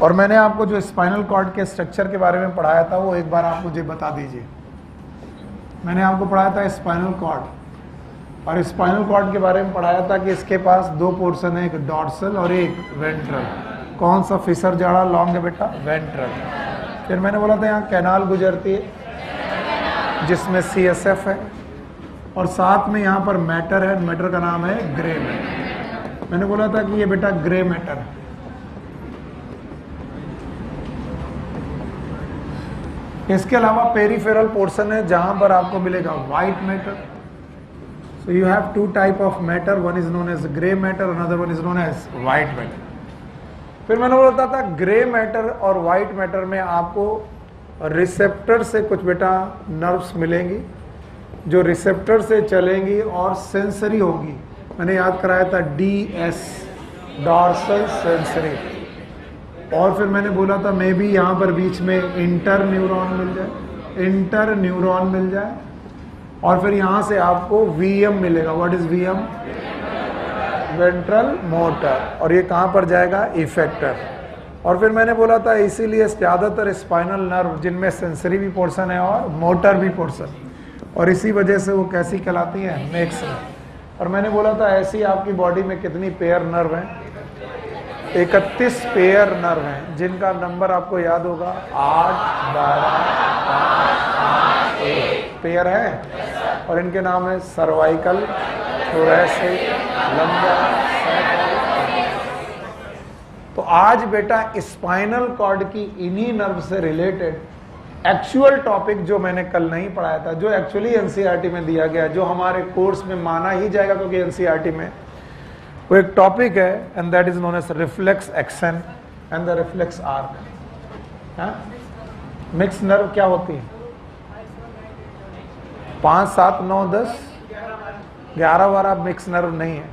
और मैंने आपको जो स्पाइनल कॉर्ड के स्ट्रक्चर के बारे में पढ़ाया था वो एक बार आप मुझे बता दीजिए। मैंने आपको पढ़ाया था स्पाइनल कॉर्ड, और स्पाइनल कॉर्ड के बारे में पढ़ाया था कि इसके पास दो पोर्शन है, एक डॉर्सल और एक वेंट्रल। कौन सा फिशर जाड़ा लॉन्ग है बेटा? वेंट्रल। फिर मैंने बोला था यहाँ कैनाल गुजरती है जिसमें CSF है, और साथ में यहाँ पर मैटर है, मैटर का नाम है ग्रे मैटर। मैंने बोला था कि ये बेटा ग्रे मैटर है। इसके अलावा पेरिफेरल पोर्शन है जहां पर आपको मिलेगा white matter. So you have to type of matter, one is known as grey matter, another one is known as white matter. फिर मैंने बोला था ग्रे मैटर और व्हाइट मैटर में आपको रिसेप्टर से कुछ बेटा नर्व्स मिलेंगी जो रिसेप्टर से चलेंगी और सेंसरी होगी। मैंने याद कराया था DS, डॉर्सल सेंसरी। और फिर मैंने बोला था मे बी यहाँ पर बीच में इंटर न्यूरॉन मिल जाए, और फिर यहाँ से आपको VM मिलेगा। What is VM? Ventral motor. और ये कहाँ पर जाएगा? इफेक्टर। और फिर मैंने बोला था इसीलिए ज़्यादातर स्पाइनल नर्व जिनमें सेंसरी भी पोर्शन है और मोटर भी पोर्शन, और इसी वजह से वो कैसी कहलाती हैं? मिक्स। और मैंने बोला था ऐसी आपकी बॉडी में कितनी पेयर नर्व हैं? 31 पेयर नर्व हैं, जिनका नंबर आपको याद होगा 8, 12, 5, 8 पेयर है। और इनके नाम है सर्वाइकल, थोरैसिक, लंबर। तो आज बेटा स्पाइनल कॉर्ड की इन्हीं नर्व से रिलेटेड एक्चुअल टॉपिक जो मैंने कल नहीं पढ़ाया था, जो एक्चुअली NCERT में दिया गया, जो हमारे कोर्स में माना ही जाएगा क्योंकि NCERT में वो एक टॉपिक है, and that is known as reflex action and the reflex arc. Mix nerve क्या होती है? 5, 7, 9, 10, 11, 12 मिक्स नर्व नहीं है,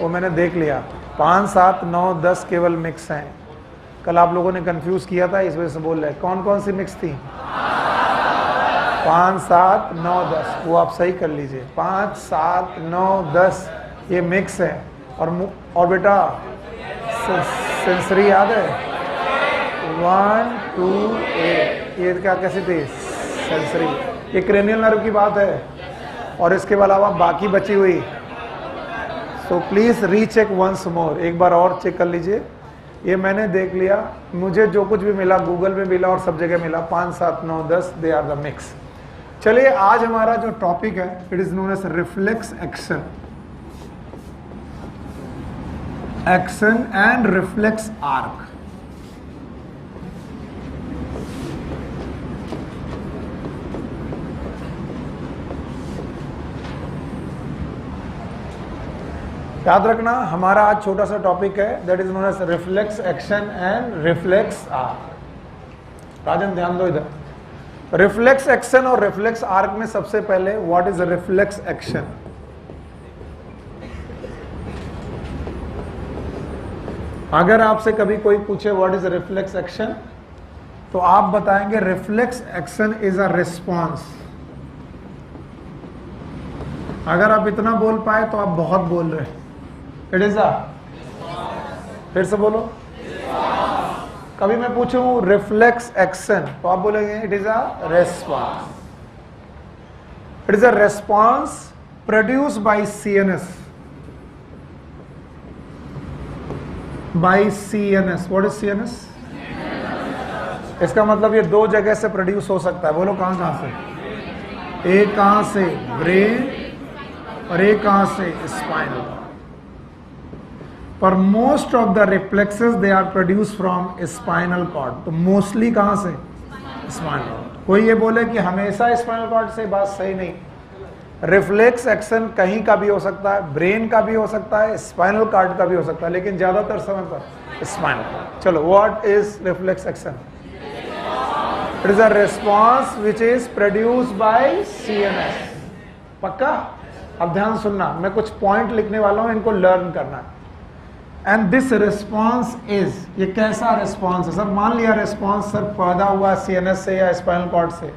वो मैंने देख लिया। 5, 7, 9, 10 केवल मिक्स हैं। कल आप लोगों ने कंफ्यूज किया था, इस वजह से बोल रहे। कौन कौन सी मिक्स थी? 5, 7, 9, 10, वो आप सही कर लीजिए। 5, 7, 9, 10 ये मिक्स है। और बेटा सेंसरी याद है? 1, 2, 8 ये क्या कैसी थी? सेंसरी। ये क्रेनियल नर्व की बात है, और इसके अलावा बाकी बची हुई। So please recheck once more, एक बार और चेक कर लीजिए। ये मैंने देख लिया, मुझे जो कुछ भी मिला गूगल में मिला और सब जगह मिला, 5, 7, 9, 10 दे आर द मिक्स। चलिए आज हमारा जो टॉपिक है it is known as reflex action and reflex arc. याद रखना हमारा आज छोटा सा टॉपिक है, that is known as reflex action and reflex arc. Rajan ध्यान दो इधर। रिफ्लेक्स एक्शन और रिफ्लेक्स आर्क में सबसे पहले व्हाट इज रिफ्लेक्स एक्शन? अगर आपसे कभी कोई पूछे व्हाट इज रिफ्लेक्स एक्शन, तो आप बताएंगे reflex action is a response. अगर आप इतना बोल पाए तो आप बहुत बोल रहे हैं। इट इज अ, फिर से बोलो। कभी मैं पूछूं रिफ्लेक्स एक्शन तो आप बोलेंगे it is a response. It is a response produce by CNS। By CNS। What is CNS? इसका मतलब ये दो जगह से प्रोड्यूस हो सकता है। बोलो कहां से? एक कहां से? ब्रेन, और एक कहां से? स्पाइनल। पर most of the reflexes they are produce from spinal cord. तो मोस्टली कहां से? Spinal cord. कोई ये बोले कि हमेशा स्पाइनल कॉर्ड से, बात सही नहीं। रिफ्लेक्स एक्शन कहीं का भी हो सकता है, ब्रेन का भी हो सकता है, स्पाइनल कॉर्ड का भी हो सकता है, लेकिन ज्यादातर समय पर स्पाइनल कॉर्ड। चलो what is reflex action? It is a response which is produced by CNS। पक्का? अब ध्यान सुनना, मैं कुछ पॉइंट लिखने वाला हूं, इनको लर्न करना है। एंड दिस रिस्पॉन्स इज, ये कैसा रिस्पॉन्स है? सर मान लिया रिस्पॉन्स सर पैदा हुआ CNS से या स्पाइनल कॉर्ड से,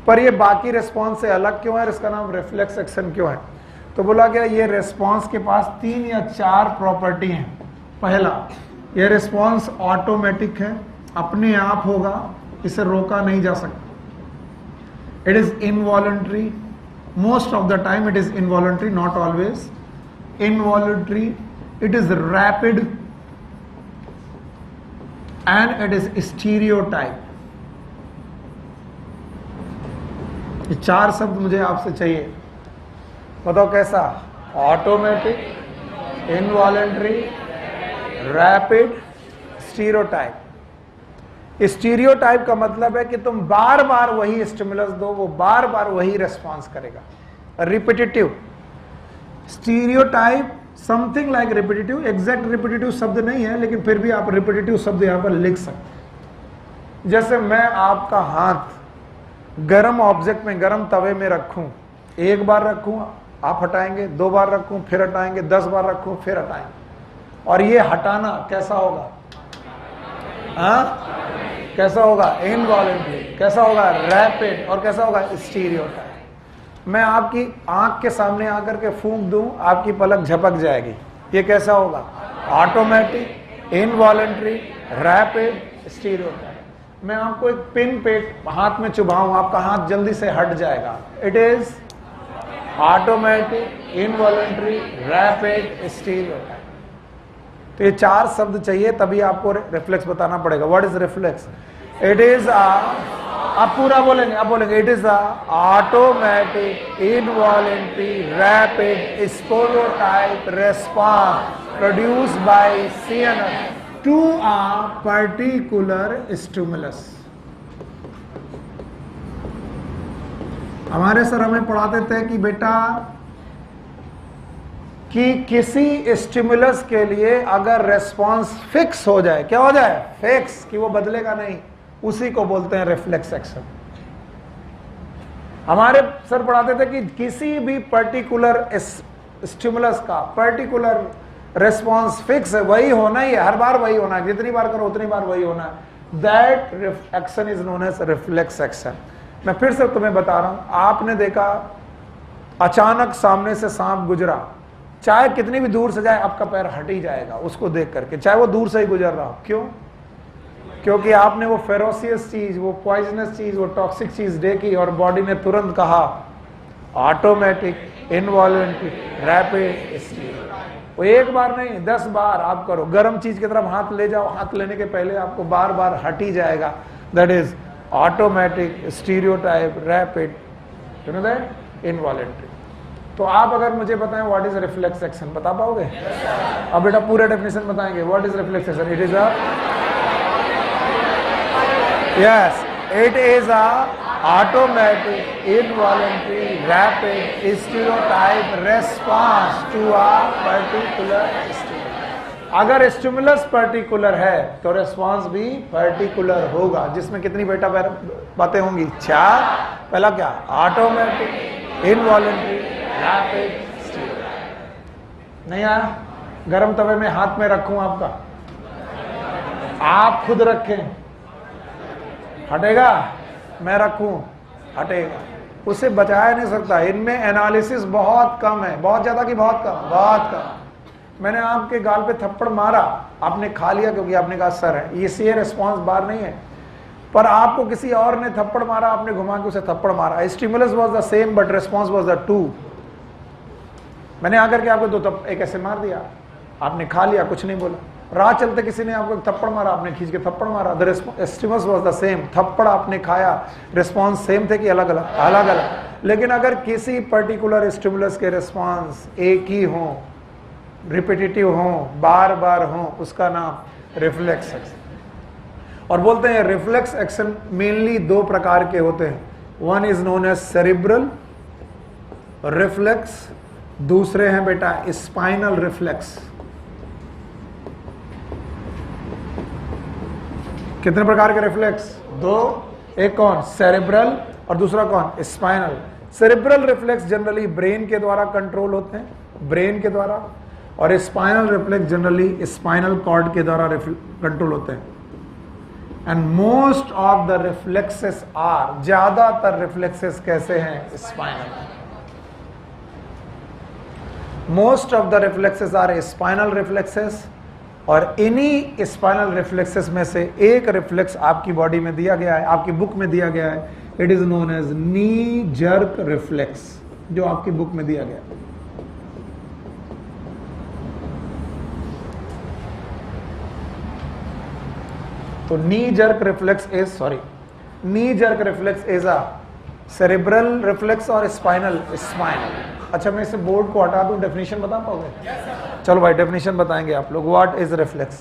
पर ये बाकी रिस्पॉन्स से अलग क्यों है? इसका नाम रिफ्लेक्स एक्शन क्यों है? तो बोला गया ये रिस्पॉन्स के पास 3 या 4 प्रॉपर्टी हैं। पहला, ये रिस्पॉन्स ऑटोमेटिक है, अपने आप होगा, इसे रोका नहीं जा सकता। It is involuntary, most of the time it is involuntary, not always involuntary. It is rapid and it is stereotype. ये 4 शब्द मुझे आपसे चाहिए, बताओ कैसा? Automatic, involuntary, rapid, stereotype. Stereotype का मतलब है कि तुम बार बार वही स्टिमुलस दो, वो बार बार वही रेस्पॉन्स करेगा। Repetitive, stereotype something like repetitive, exact repetitive शब्द नहीं है, लेकिन फिर भी आप रिपीटेटिव शब्द यहां पर लिख सकते। जैसे मैं आपका हाथ गर्म ऑब्जेक्ट में, गर्म तवे में रखूं, एक बार रखूं आप हटाएंगे, 2 बार रखूं फिर हटाएंगे, 10 बार रखूं फिर हटाएंगे, और ये हटाना कैसा होगा? कैसा होगा? इनवॉलंटरी। कैसा होगा? रैपिड। और कैसा होगा? स्टीरियोटाइप। मैं आपकी आंख के सामने आकर के फूंक दूं, आपकी पलक झपक जाएगी, ये कैसा होगा? Automatic, involuntary, rapid, stereotype. मैं आपको एक पिन पे हाथ में चुभाऊं, आपका हाथ जल्दी से हट जाएगा। It is automatic, involuntary, rapid, stereotype. तो ये 4 शब्द चाहिए, तभी आपको रिफ्लेक्स बताना पड़ेगा। What is reflex? It is आप पूरा बोलेंगे, आप बोलेंगे it is automatic, involuntary, rapid, stereotype response produced by CNS to a particular stimulus. हमारे सर हमें पढ़ाते थे कि बेटा कि किसी स्टिमुलस के लिए अगर रेस्पॉन्स फिक्स हो जाए, क्या हो जाए? फिक्स, कि वो बदलेगा नहीं, उसी को बोलते हैं रिफ्लेक्स एक्शन। हमारे सर पढ़ाते थे कि किसी भी पर्टिकुलर स्टिमुलस का पर्टिकुलर रेस्पॉन्स फिक्स है, वही होना ही है, हर बार वही होना है, जितनी बार करो उतनी बार वही होना है। That action is known as reflex action. मैं फिर से तुम्हें बता रहा हूं, आपने देखा अचानक सामने से सांप गुजरा, चाहे कितनी भी दूर से जाए आपका पैर हट ही जाएगा उसको देख करके, चाहे वो दूर से ही गुजर रहा हो। क्यों? क्योंकि आपने वो फेरोसियस चीज, वो पॉइजनस चीज, वो टॉक्सिक चीज देखी और बॉडी ने तुरंत कहा ऑटोमेटिक, इनवॉलंटरी, रैपिड, स्टीरियोटाइप। वो एक बार नहीं 10 बार आप करो। गर्म चीज की तरफ हाथ ले जाओ, हाथ लेने के पहले आपको बार बार हट ही जाएगा। That is automatic, stereotype, rapid, you know that, involuntary. तो आप अगर मुझे बताएं व्हाट इज रिफ्लेक्स एक्शन, बता पाओगे? अब बेटा पूरे डेफिनेशन बताएंगे। What is reflex action? It is a yes, it is a automatic, involuntary, rapid, stereotype response to a particular stimulus. अगर स्टिमुलस पर्टिकुलर है तो रेस्पॉन्स भी पर्टिकुलर होगा, जिसमें कितनी बेटा बातें होंगी? 4। पहला क्या? Automatic, involuntary, rapid, stereotype. नहीं आया? गरम तवे में हाथ में रखूं आपका, आप खुद रखें, हटेगा? मैं रखूं, हटेगा। उसे बचाया नहीं सकता। इनमें एनालिसिस बहुत कम है, बहुत ज्यादा की बहुत कम, बहुत कम। मैंने आपके गाल पे थप्पड़ मारा, आपने खा लिया क्योंकि आपने कहा सर है, ये रेस्पॉन्स बार नहीं है। पर आपको किसी और ने थप्पड़ मारा, आपने घुमा के उसे थप्पड़ मारा, stimulus was the same but response was the 2। मैंने आकर के आपको एक ऐसे मार दिया, आपने खा लिया, कुछ नहीं बोला। राह चलते किसी ने आपको थप्पड़ मारा, आपने खींच के थप्पड़ मारा, the stimulus was the same. थप्पड़ आपने खाया, रिस्पॉन्स सेम थे कि अलग अलग? अलग अलग। लेकिन अगर किसी पर्टिकुलर स्टिमुलस के रिस्पॉन्स एक ही हो, रिपीटेटिव हो, बार बार हो, उसका नाम रिफ्लेक्स एक्शन। और बोलते हैं रिफ्लेक्स एक्शन मेनली 2 प्रकार के होते हैं। One is known as cerebral reflex, दूसरे हैं बेटा स्पाइनल रिफ्लेक्स। कितने प्रकार के रिफ्लेक्स? 2। एक कौन? सेरेब्रल, और दूसरा कौन? Spinal. Cerebral reflex generally brain के द्वारा कंट्रोल होते हैं, ब्रेन के द्वारा, और spinal reflex generally spinal cord के द्वारा कंट्रोल होते हैं। And most of the reflexes are, ज्यादातर रिफ्लेक्सेस कैसे हैं? Spinal. Most of the reflexes are spinal reflexes और इन्हीं स्पाइनल रिफ्लेक्सेस में से एक रिफ्लेक्स आपकी बॉडी में दिया गया है, आपकी बुक में दिया गया है, it is known as knee jerk reflex, जो आपकी बुक में दिया गया है। तो knee jerk reflex is a cerebral reflex और स्पाइनल। अच्छा, मैं इसे बोर्ड को हटा दूं, डेफिनेशन बता पाओगे? चलो भाई, डेफिनेशन बताएंगे आप लोग। What is reflex?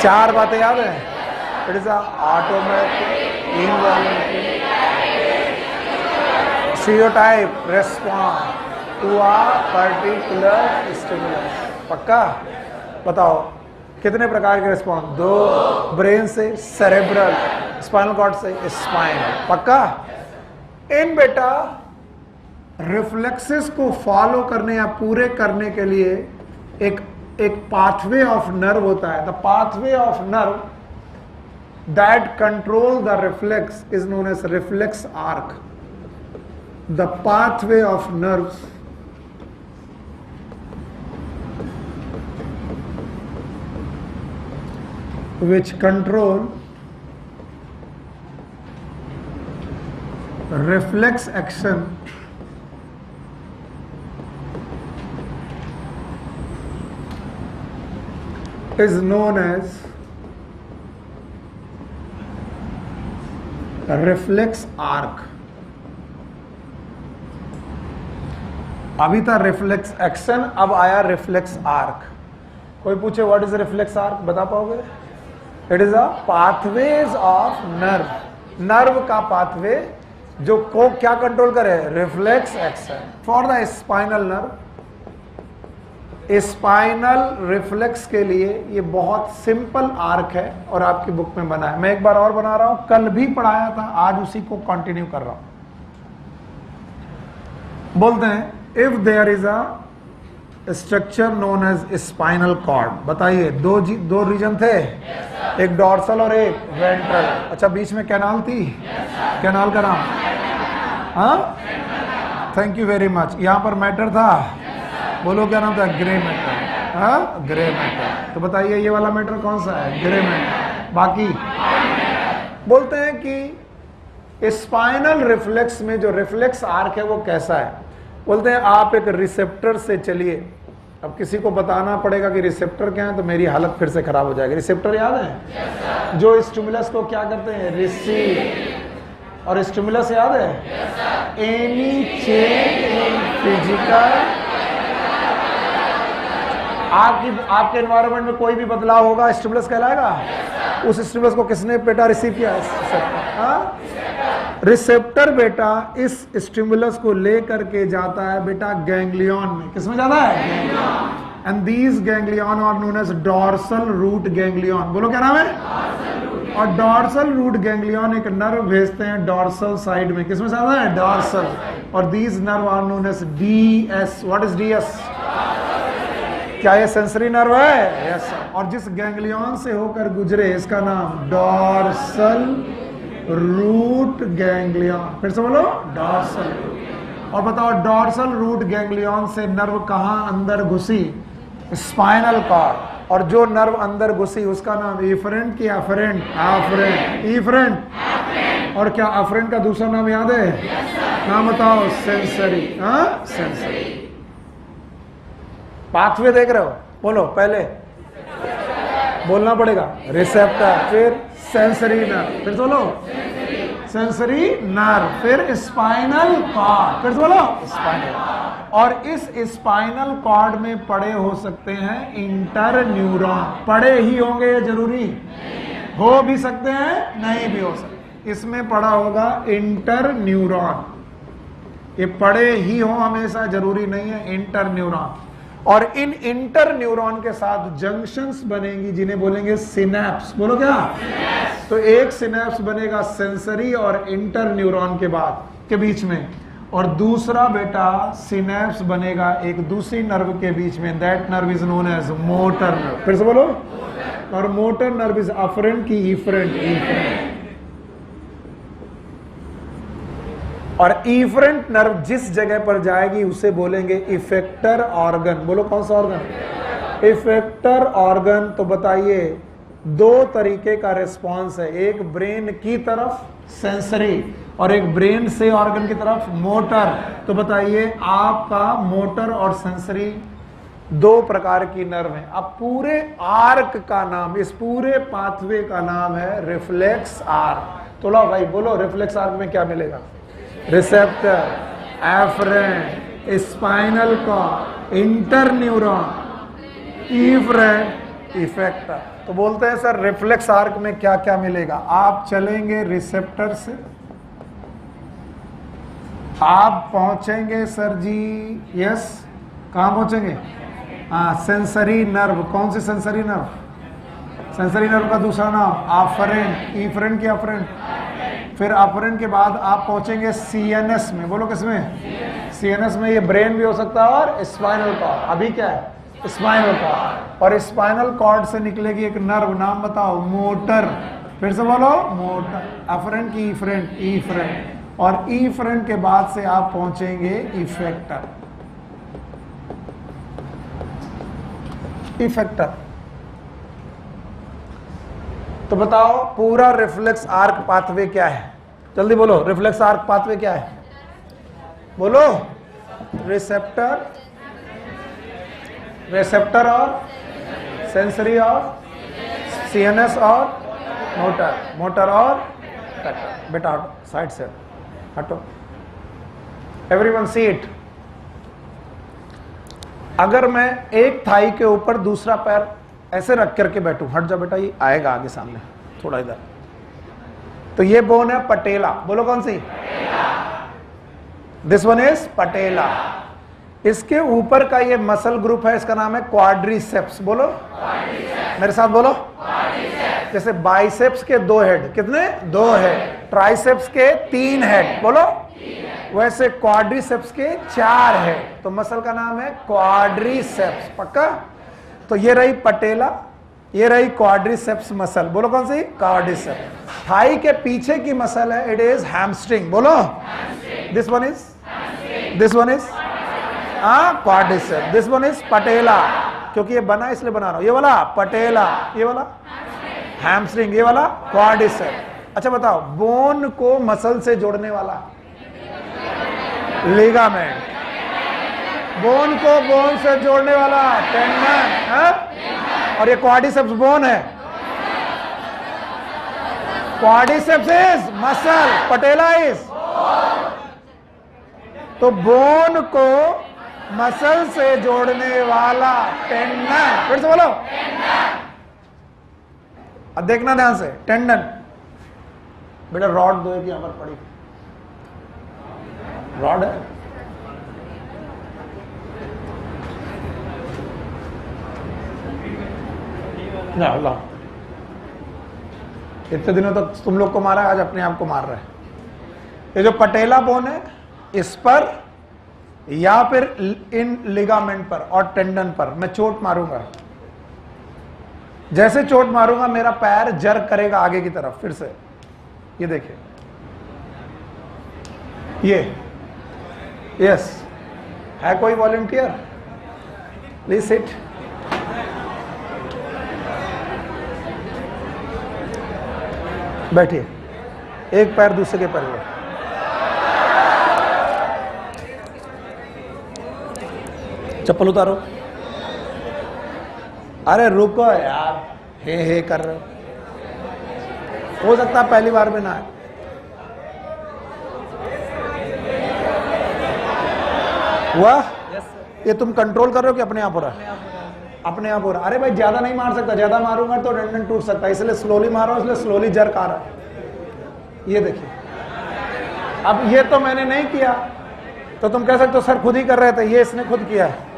4 बातें याद है? It is automatic involuntary stereotype response to a particular stimulus. पक्का? बताओ कितने प्रकार के रिस्पॉन्स? 2, ब्रेन से सेरेब्रल, स्पाइनल कॉर्ड से स्पाइनल। पक्का? इन बेटा रिफ्लेक्सेस को फॉलो करने या पूरे करने के लिए एक पाथवे ऑफ नर्व होता है। The pathway of nerve that control the reflex is known as reflex arc. The pathway of nerves which control reflex action is known as reflex arc। अभी था रिफ्लेक्स एक्शन, अब आया reflex arc. कोई पूछे what is reflex arc, बता पाओगे? It is a pathways of nerve, nerve का pathway जो को क्या कंट्रोल करे? Reflex action. For the spinal nerve, spinal reflex के लिए ये बहुत सिंपल आर्क है और आपकी बुक में बना है। मैं एक बार और बना रहा हूं, कल भी पढ़ाया था, आज उसी को कंटिन्यू कर रहा हूं। बोलते हैं if there is a structure known as spinal cord. बताइए, दो रीजन थे, एक डॉर्सल और एक वेंट्रल। अच्छा, बीच में कैनाल थी? कैनाल का नाम? हाँ, थैंक यू वेरी मच। यहां पर मैटर था, बोलो क्या नाम था? Grey matter. हाँ, ग्रे मैटर। तो बताइए ये वाला मैटर कौन सा है? Grey matter. बाकी बोलते हैं कि स्पाइनल रिफ्लेक्स में जो रिफ्लेक्स आर्क है वो कैसा है? बोलते हैं आप एक रिसेप्टर से चलिए। अब किसी को बताना पड़ेगा कि रिसेप्टर क्या है, तो मेरी हालत फिर से खराब हो जाएगी। रिसेप्टर याद है? yes, जो स्टिमुलस को क्या करते हैं? रिसीव। और स्टिमुलस याद है? एनी चेंज इन फिजिकल, आपके एनवायरनमेंट में कोई भी बदलाव होगा, स्टिमुलस कहलाएगा। उस स्टिमुलस को किसने बेटा रिसीव किया? रिसेप्टर बेटा इस स्टिमुलस को लेकर के जाता है बेटा गैंग्लियन में। किसमें जाता है? And these ganglion are known as dorsal root ganglion. बोलो क्या नाम है? और डॉर्सल रूट गैंग्लियन एक नर्व भेजते हैं डॉर्सल साइड में। किसमें जाता है? डॉर्सल। और these nerve are known as DS. What is DS? क्या ये सेंसरी नर्व है? यस। और जिस गैंग्लियन से होकर गुजरे इसका नाम डॉर्सल रूट गैंग्लियन। फिर से बोलो, डॉर्सल। और बताओ डॉर्सल रूट गैंग्लियन से नर्व कहां अंदर घुसी? Spinal cord. और जो नर्व अंदर घुसी उसका नाम इफरेंट की अफरेंट? अफरेंट। इफरेंट। और क्या अफरेंट का दूसरा नाम याद है? नाम बताओ? सेंसरी। हाँ, सेंसरी। पाथवे देख रहे हो? बोलो, पहले बोलना पड़ेगा रिसेप्टर, फिर सेंसरी नर्व, फिर बोलो सेंसरी नर्व, फिर स्पाइनल कॉर्ड, फिर बोलो स्पाइनल। और इस स्पाइनल कॉर्ड में पड़े हो सकते हैं इंटर न्यूरॉन। पड़े ही होंगे ये जरूरी? हो भी सकते हैं, नहीं भी हो सकते। इसमें पड़ा होगा इंटर न्यूरॉन। ये पड़े ही हो हमेशा जरूरी नहीं है, इंटर न्यूरॉन। और इन इंटर न्यूरॉन के साथ जंक्शंस बनेंगी जिन्हें बोलेंगे सिनैप्स। बोलो क्या? तो एक सिनैप्स बनेगा सेंसरी और इंटर न्यूरॉन के बीच में, और दूसरा बेटा सिनैप्स बनेगा एक दूसरी नर्व के बीच में। That nerve is known as motor nerve. फिर से बोलो। और मोटर नर्व इज अफरेंट की इफरेंट? इफरेंट। और इफरेंट नर्व जिस जगह पर जाएगी उसे बोलेंगे इफेक्टर ऑर्गन। बोलो कौन सा ऑर्गन? Effector organ. तो बताइए दो तरीके का रिस्पांस है, एक ब्रेन की तरफ सेंसरी और एक ब्रेन से ऑर्गन की तरफ मोटर। तो बताइए आपका मोटर और सेंसरी दो प्रकार की नर्व है। अब पूरे आर्क का नाम, इस पूरे पाथवे का नाम है रिफ्लेक्स आर्क। तो लो भाई बोलो रिफ्लेक्स आर्क में क्या मिलेगा? Receptor, afferent, spinal cord, interneuron, efferent, effector. तो बोलते हैं सर रिफ्लेक्स आर्क में क्या क्या मिलेगा? आप चलेंगे रिसेप्टर से, आप पहुंचेंगे सर जी, यस, कहां पहुंचेंगे? हाँ, सेंसरी नर्व। कौन सी सेंसरी नर्व? सेंसरी नर्व का दूसरा नाम अफरेंट। इफरेंट की अफरेंट। फिर अफरेंट के बाद आप पहुंचेंगे सीएनएस में। बोलो किसमें? सीएनएस में। ये ब्रेन भी हो सकता है और स्पाइनल कॉर्ड। अभी क्या है? Spinal cord. और स्पाइनल कॉर्ड से निकलेगी एक नर्व, नाम बताओ? मोटर। फिर से बोलो मोटर। अफरेंट की इफरेंट, इफरेंट। और इफरेंट के बाद से आप पहुंचेंगे इफेक्टर। इफेक्टर। तो बताओ पूरा रिफ्लेक्स आर्क पाथवे क्या है? जल्दी बोलो रिफ्लेक्स आर्क पाथवे क्या है? बोलो। रिसेप्टर, रिसेप्टर और सेंसरी और सीएनएस और मोटर, मोटर और इफेक्टर। बेटा हटो, साइड से हटो। Everyone see it. अगर मैं एक थाई के ऊपर दूसरा पैर ऐसे रख करके बैठूं, हट जा बेटा, ये आएगा आगे सामने थोड़ा इधर। तो ये बोन है पटेला। बोलो कौन सी? दिस वन इज पटेला। इसके ऊपर का ये मसल ग्रुप है, इसका नाम है क्वाड्रिसेप्स। बोलो मेरे साथ बोलो। जैसे बाइसेप्स के दो हेड, कितने? दो हेड। ट्राइसेप्स के 3 हेड। बोलो। वैसे क्वाड्रिसेप्स के 4 है। तो मसल का नाम है क्वाड्रिसेप्स। पक्का? तो ये रही पटेला, ये रही क्वाड्रिसेप्स मसल। बोलो कौन सी? क्वाड्रिसेप्स। थाई के पीछे की मसल है, इट इज हैमस्ट्रिंग। बोलो। This one is, this one is quadriceps, this one is patella. क्योंकि ये बना इसलिए बना रहा हूं। ये वाला पटेला, ये वाला हैमस्ट्रिंग, ये वाला क्वाड्रिसेप्स। अच्छा बताओ बोन को मसल से जोड़ने वाला लिगामेंट, बोन को बोन से जोड़ने वाला टेंडन है? और ये क्वाड्रिसेप्स बोन है। Quadriceps is muscle, patella is. तो बोन को मसल से जोड़ने वाला टेंडन। फिर से बोलो। अब देखना ध्यान से। टेंडन। बेटा रॉड दो, यहां पर पड़ी रॉड है। ला इतने दिनों तक तुम लोग को मारा है, आज अपने आप को मार रहा है। ये जो पटेला बोन है, इस पर या फिर इन लिगामेंट पर और टेंडन पर मैं चोट मारूंगा। जैसे चोट मारूंगा मेरा पैर जर्क करेगा आगे की तरफ। फिर से ये देखिए, ये यस है। कोई वॉलंटियर? Please sit. बैठिए। एक पैर दूसरे के पैर में। चप्पल उतारो। अरे रुको यार, हे कर रहे हो सकता है पहली बार में ना है। हुआ? ये तुम कंट्रोल कर रहे हो कि अपने आप हो रहा है? अपने आप हो रहा। अरे भाई ज्यादा नहीं मार सकता, ज्यादा मारूंगा तो टेंडन टूट सकता है, इसलिए स्लोली मारो, इसलिए स्लोली जर्क आ रहा है। ये देखिए। अब ये तो मैंने नहीं किया, तो तुम कह सकते हो सर खुद ही कर रहे थे। ये इसने खुद किया है।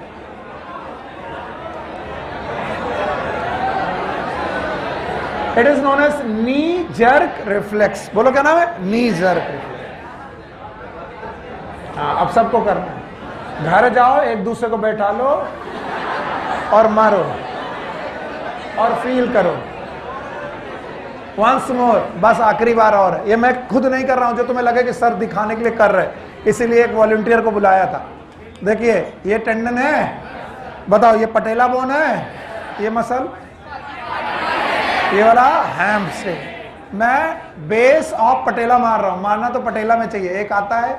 It is known as knee jerk reflex. बोलो क्या नाम है? Knee jerk reflex. हाँ, अब सबको करना है। घर जाओ, एक दूसरे को बैठा लो और मारो और फील करो। वंस मोर, बस आखिरी बार और है। ये मैं खुद नहीं कर रहा हूं, जो तुम्हें लगे कि सर दिखाने के लिए कर रहे, इसीलिए एक वॉलंटियर को बुलाया था। देखिए ये टेंडन है, बताओ ये पटेला बोन है, ये मसल, ये वाला हैमस्ट्रिंग। मैं बेस ऑफ पटेला मार रहा हूं, मारना तो पटेला में चाहिए। एक आता है,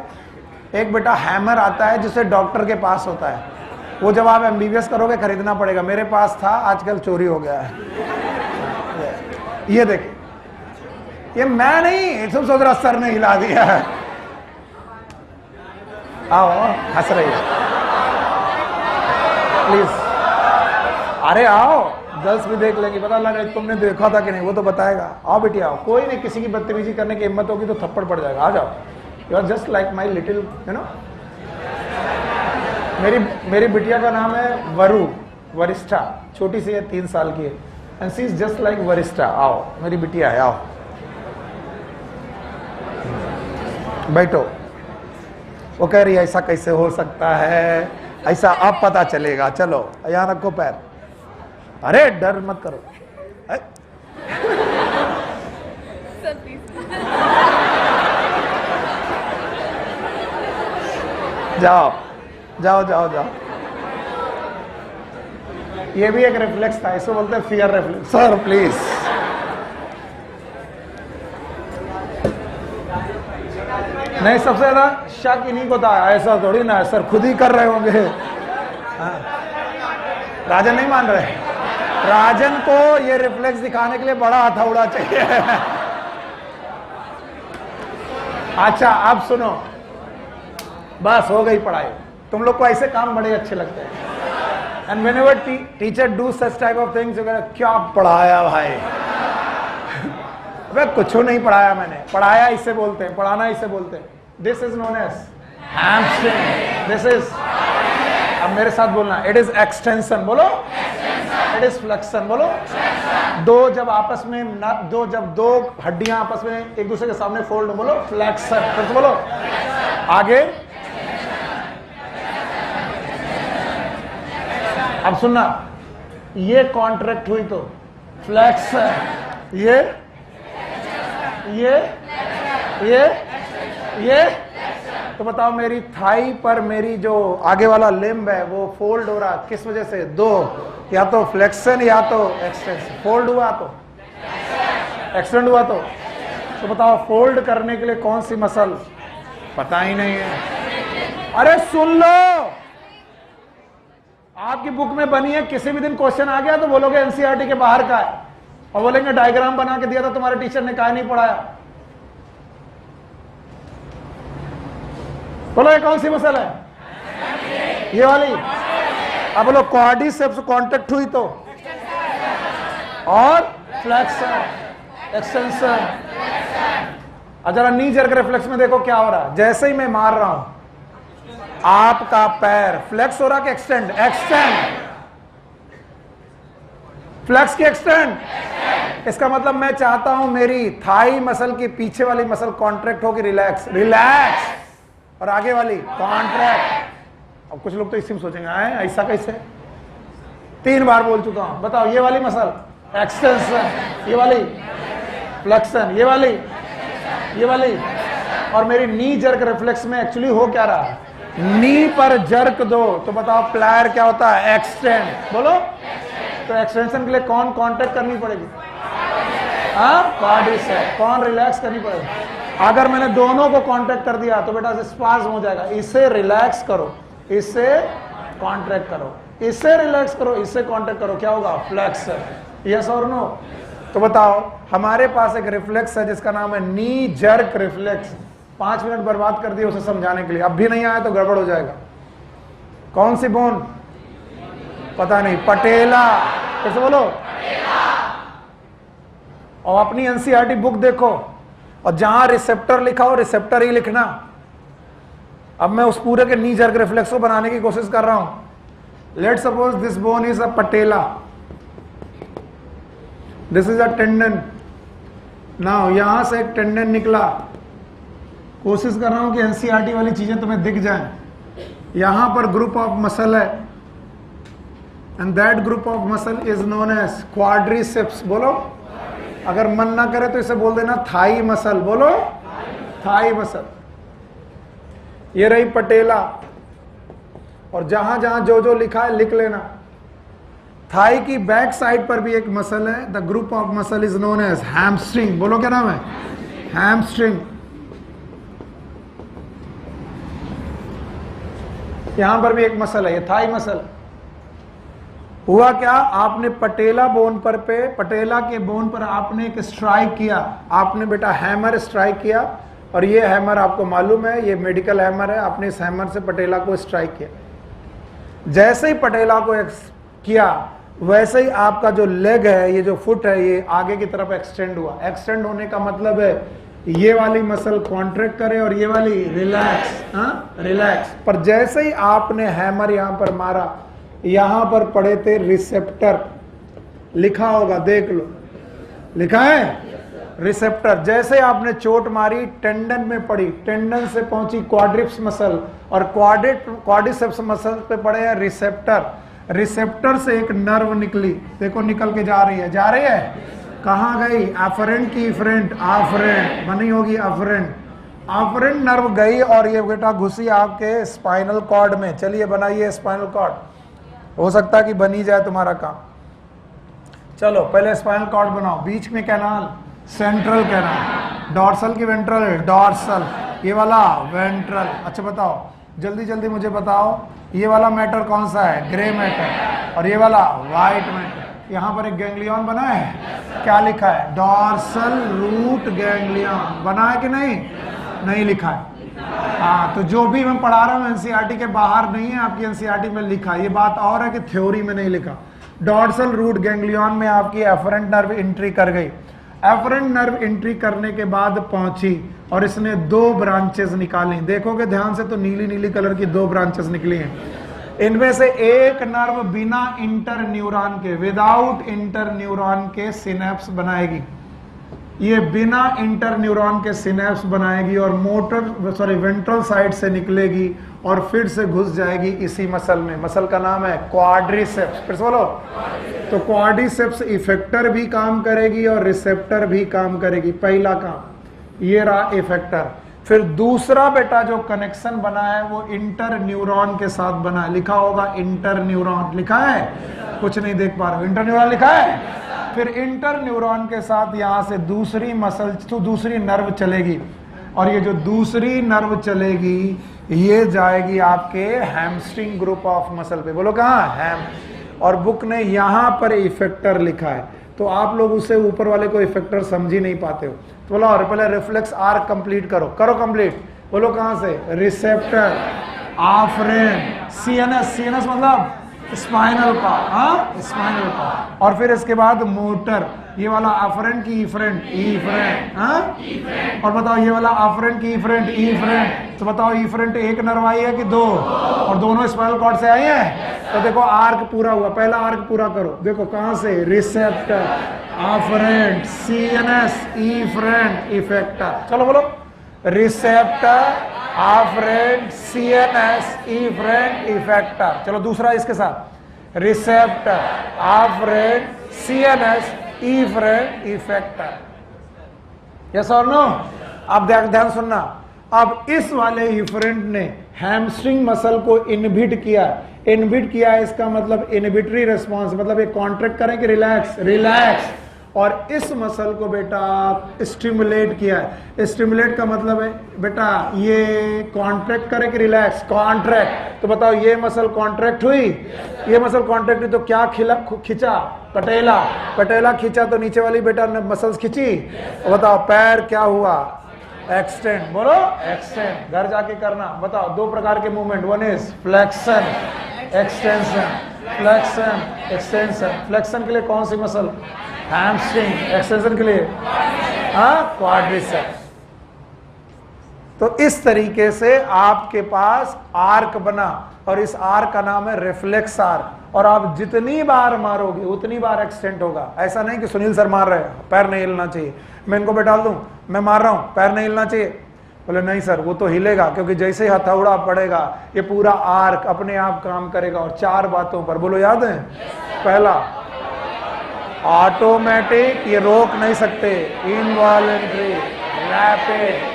एक बेटा हैमर आता है जिसे डॉक्टर के पास होता है, वो जब आप एमबीबीएस करोगे खरीदना पड़ेगा। मेरे पास था, आजकल चोरी हो गया है। ये देखिए, ये मैं नहीं, तुम सोच रहा सर ने हिला दिया है। आओ, हंस रही है प्लीज, अरे आओ, गर्ल्स भी देख लेंगी, पता लगा तुमने देखा था कि नहीं, वो तो बताएगा। आओ बेटी आओ, कोई नहीं, किसी की बदतमीजी करने की हिम्मत होगी तो थप्पड़ पड़ जाएगा। आ जाओ, you are just like my little, you know. मेरी बिटिया का नाम है वरु, वरिष्ठा, छोटी सी है, 3 साल की है, and she is just like Varishtha. आओ, मेरी बिटिया है, आओ बैठो। वो कह रही है ऐसा कैसे हो सकता है, ऐसा अब पता चलेगा, चलो यहाँ रखो पैर। अरे डर मत करो, जाओ जाओ जाओ जाओ। ये भी एक रिफ्लेक्स था, इसको बोलते हैं फियर रिफ्लेक्स। सर प्लीज, नहीं, सबसे ज्यादा शक इन्हीं को था, ऐसा थोड़ी ना, सर खुद ही कर रहे होंगे। राजन नहीं मान रहे, राजन को ये रिफ्लेक्स दिखाने के लिए बड़ा हथौड़ा चाहिए। अच्छा अब सुनो, बस हो गई पढ़ाई। तुम लोग को ऐसे काम बड़े अच्छे लगते हैं, and whenever teacher do such type of things, क्या पढ़ाया भाई। वे कुछ नहीं पढ़ाया मैंने, पढ़ाया इसे बोलते हैं, पढ़ाना इसे बोलते हैं। This is known as hamstring, this is, अब मेरे साथ बोलना, इट इज एक्सटेंशन, बोलो इट इज फ्लेक्शन, बोलो। दो जब आपस में जब दो हड्डियां आपस में एक दूसरे के सामने फोल्ड, बोलो फ्लेक्शन। फिर से बोलो, आगे। अब सुनना, ये कॉन्ट्रैक्ट हुई तो फ्लेक्शन, ये तो बताओ, मेरी थाई पर मेरी जो आगे वाला लिम्ब है वो फोल्ड हो रहा, किस वजह से? दो, या तो फ्लेक्शन या तो एक्सटेंशन। फोल्ड हुआ तो एक्सटेंड हुआ तो बताओ, फोल्ड करने के लिए कौन सी मसल? पता ही नहीं है। अरे सुन लो, आपकी बुक में बनी है, किसी भी दिन क्वेश्चन आ गया तो बोलोगे एनसीईआरटी के बाहर का है, और बोलेंगे डायग्राम बना के दिया था तुम्हारे टीचर ने, काहे नहीं पढ़ाया। बोलो ये कौन सी मसल है? ये वाली। अब बोलो क्वाड्रिसेप्स कांटेक्ट हुई तो, और फ्लेक्शन, एक्सटेंशन। अब जरा नी जर्क रिफ्लेक्स में देखो क्या हो रहा है। जैसे ही मैं मार रहा हूं, आपका पैर फ्लेक्स हो रहा कि एक्सटेंड? एक्सटेंड। फ्लेक्स की एक्सटेंड। इसका मतलब मैं चाहता हूं मेरी थाई मसल की पीछे वाली मसल कॉन्ट्रैक्ट हो कि रिलैक्स? रिलैक्स। और आगे वाली कॉन्ट्रैक्ट। अब कुछ लोग तो इसी में सोचेंगे ऐसा कैसे, 3 बार बोल चुका हूं। बताओ, ये वाली मसल एक्सटेंशन, ये वाली फ्लेक्शन, ये वाली। और मेरी नी जर्क रिफ्लेक्स में एक्चुअली हो क्या रहा है? नी पर जर्क दो तो बताओ प्लायर क्या होता है? एक्सटेंड। बोलो, तो एक्सटेंशन के लिए कौन कांटेक्ट करनी पड़ेगी? क्वाड्रिसेप्स। कौन रिलैक्स करनी पड़ेगी? अगर मैंने दोनों को कांटेक्ट कर दिया तो बेटा स्पाज्म हो जाएगा। इसे रिलैक्स करो, इसे कांटेक्ट करो, इसे रिलैक्स करो, इसे कांटेक्ट करो, क्या होगा? फ्लेक्शन। यस और नो? तो बताओ, हमारे पास एक रिफ्लेक्स है जिसका नाम है नी जर्क रिफ्लेक्स। 5 मिनट बर्बाद कर दिए उसे समझाने के लिए, अब भी नहीं आया तो गड़बड़ हो जाएगा। कौन सी बोन? पता नहीं, पटेला। फिर से बोलो। और अपनी एनसीईआरटी बुक देखो, और जहां रिसेप्टर लिखा हो रिसेप्टर ही लिखना। अब मैं उस पूरे के नी जर्क रिफ्लेक्स को बनाने की कोशिश कर रहा हूं। Let suppose this bone is a patella, this is a tendon. Now यहां से एक टेंडन निकला, कोशिश कर रहा हूं कि एनसीईआरटी वाली चीजें तुम्हें दिख जाएं। यहां पर ग्रुप ऑफ मसल है, and that group of muscle is known as quadriceps. बोलो, अगर मन ना करे तो इसे बोल देना थाई मसल, बोलो थाई मसल। ये रही पटेला, और जहां जहां जो जो लिखा है लिख लेना। थाई की बैक साइड पर भी एक मसल है, the group of muscle is known as hamstring. बोलो क्या नाम है? हैमस्ट्रिंग। यहां पर भी एक मसल है, ये थाई मसल। हुआ क्या, आपने पटेला बोन पर पटेला के बोन पर आपने एक स्ट्राइक किया, आपने बेटा हैमर स्ट्राइक किया, और ये हैमर आपको मालूम है ये मेडिकल हैमर है। आपने इस हैमर से पटेला को स्ट्राइक किया। जैसे ही पटेला को किया वैसे ही आपका जो लेग है, ये जो फुट है, ये आगे की तरफ एक्सटेंड हुआ। एक्सटेंड होने का मतलब है ये वाली मसल कॉन्ट्रैक्ट करे और ये वाली रिलैक्स, रिलैक्स। पर जैसे ही आपने हैमर यहां पर मारा, यहां पर पड़े थे रिसेप्टर, लिखा होगा देख लो, लिखा है रिसेप्टर। जैसे आपने चोट मारी टेंडन में पड़ी, टेंडन से पहुंची क्वाड्रिप्स मसल, और क्वाड्रिसेप्स मसल पे पड़े हैं रिसेप्टर। रिसेप्टर से एक नर्व निकली, देखो निकल के जा रही है, जा रही है, कहां गई? एफरेंट की इफरेंट, आफरेंट बनी होगी, अफरेंट। आफरेंट नर्व गई और ये बेटा घुसी आपके स्पाइनल कॉर्ड में। चलिए बनाइए स्पाइनल कॉर्ड, हो सकता है कि बनी जाए तुम्हारा काम। चलो पहले स्पाइनल कॉर्ड बनाओ। बीच में कैनाल, सेंट्रल कैनाल, डॉर्सल की वेंट्रल, डॉर्सल, ये वाला वेंट्रल। अच्छा बताओ जल्दी जल्दी मुझे बताओ, ये वाला मैटर कौन सा है? ग्रे मैटर, और ये वाला व्हाइट मैटर। यहाँ पर एक गैंग्लियन बना है, क्या लिखा है? Dorsal root ganglion. बना है कि नहीं? नहीं लिखा है। हाँ, तो जो भी मैं पढ़ा रहा हूँ एनसीईआरटी के बाहर नहीं है, आपकी एनसीईआरटी में लिखा। ये बात और है कि थ्योरी में नहीं लिखा। डॉर्सल रूट गैंग्लियन में आपकी एफरेंट नर्व एंट्री कर गई। एफरेंट नर्व एंट्री करने के बाद पहुंची और इसने 2 ब्रांचेस निकाली। देखोगे ध्यान से तो नीली नीली कलर की 2 ब्रांचेस निकली हैं। इनमें से एक नर्व बिना इंटर न्यूरॉन के, विदाउट इंटर न्यूरॉन के सिनेप्स बनाएगी। ये बिना इंटर न्यूरॉन के सिनेप्स बनाएगी और वेंट्रल साइड से निकलेगी और फिर से घुस जाएगी इसी मसल में। मसल का नाम है क्वाड्रिसेप्स। फिर से बोलो। तो क्वाड्रिसेप्स इफेक्टर भी काम करेगी और रिसेप्टर भी काम करेगी। पहला काम ये रहा इफेक्टर। फिर दूसरा बेटा जो कनेक्शन बना है वो इंटर न्यूरॉन के साथ बना है। लिखा होगा इंटर न्यूरॉन, लिखा है? कुछ नहीं देख पा रहे हो, इंटर न्यूरॉन लिखा है। फिर इंटर न्यूरॉन के साथ यहां से दूसरी मसल, तो दूसरी नर्व चलेगी, और ये जो दूसरी नर्व चलेगी ये जाएगी आपके हैमस्ट्रिंग ग्रुप ऑफ मसल पे। बोलो कहाँ? हैम। और बुक ने यहां पर इफेक्टर लिखा है, तो आप लोग उससे ऊपर वाले को इफेक्टर समझ ही नहीं पाते हो। तो बोलो और पहले रिफ्लेक्स आर्क कंप्लीट करो, करो कंप्लीट। बोलो कहां से? रिसेप्टर, आफरेंट, सीएनएस, सीएनएस मतलब स्पाइनल कॉर्ड, हाँ स्पाइनल कॉर्ड। और फिर इसके बाद मोटर, ये वाला अफरेंट की इफरेंट, इफरेंट, हाँ। और बताओ ये वाला अफरेंट की इफरेंट, इफरेंट। तो बताओ इफरेंट एक नर्व आई है कि 2? और दोनों स्पाइनल कॉर्ड से आई है। तो देखो आर्क पूरा हुआ। पहला आर्क पूरा करो। देखो कहां से? Receptor, afferent, CNS, efferent, effector. चलो बोलो। Receptor, afferent, CNS, efferent, effector. चलो दूसरा इसके साथ। Receptor, afferent, CNS, efferent, effector. Yes और नो? अब ध्यान सुनना। अब इस वाले इफरेंट ने हैमस्ट्रिंग मसल को इनहिबिट किया। इनहिबिट किया इसका मतलब इनहिबिटरी रिस्पांस, मतलब ये कॉन्ट्रैक्ट करें कि रिलैक्स, रिलैक्स। और इस मसल को बेटा स्टिमुलेट किया है। स्टिमुलेट का मतलब है बेटा ये कॉन्ट्रैक्ट करे कि रिलैक्स, कॉन्ट्रैक्ट। तो बताओ ये मसल कॉन्ट्रैक्ट हुई, ये मसल कॉन्ट्रैक्ट हुई तो क्या खिंचा? पटेला। पटेला खींचा तो नीचे वाली बेटा ने मसल्स खींची। बताओ पैर क्या हुआ? एक्सटेंड। बोलो एक्सटेंड। घर जाके करना। बताओ 2 प्रकार के movement, one is flexion, extension. Flexion, extension. Flexion के लिए कौन सी मसल? हैमस्ट्रिंग। एक्सटेंशन के लिए क्वाड्रिसेप्स। तो इस तरीके से आपके पास आर्क बना, और इस आर्क का नाम है रिफ्लेक्स आर्क। और आप जितनी बार मारोगे उतनी बार एक्सटेंड होगा। ऐसा नहीं कि सुनील सर मार रहे हैं, पैर नहीं हिलना चाहिए, मैं इनको बैठा दूं, मैं मार रहा हूं, पैर नहीं हिलना चाहिए। बोले नहीं सर वो तो हिलेगा, क्योंकि जैसे ही हथौड़ा पड़ेगा ये पूरा आर्क अपने आप काम करेगा। और 4 बातों पर, बोलो याद है? पहला ऑटोमेटिक, ये रोक नहीं सकते, इनवॉलेंट्री, रैपिड,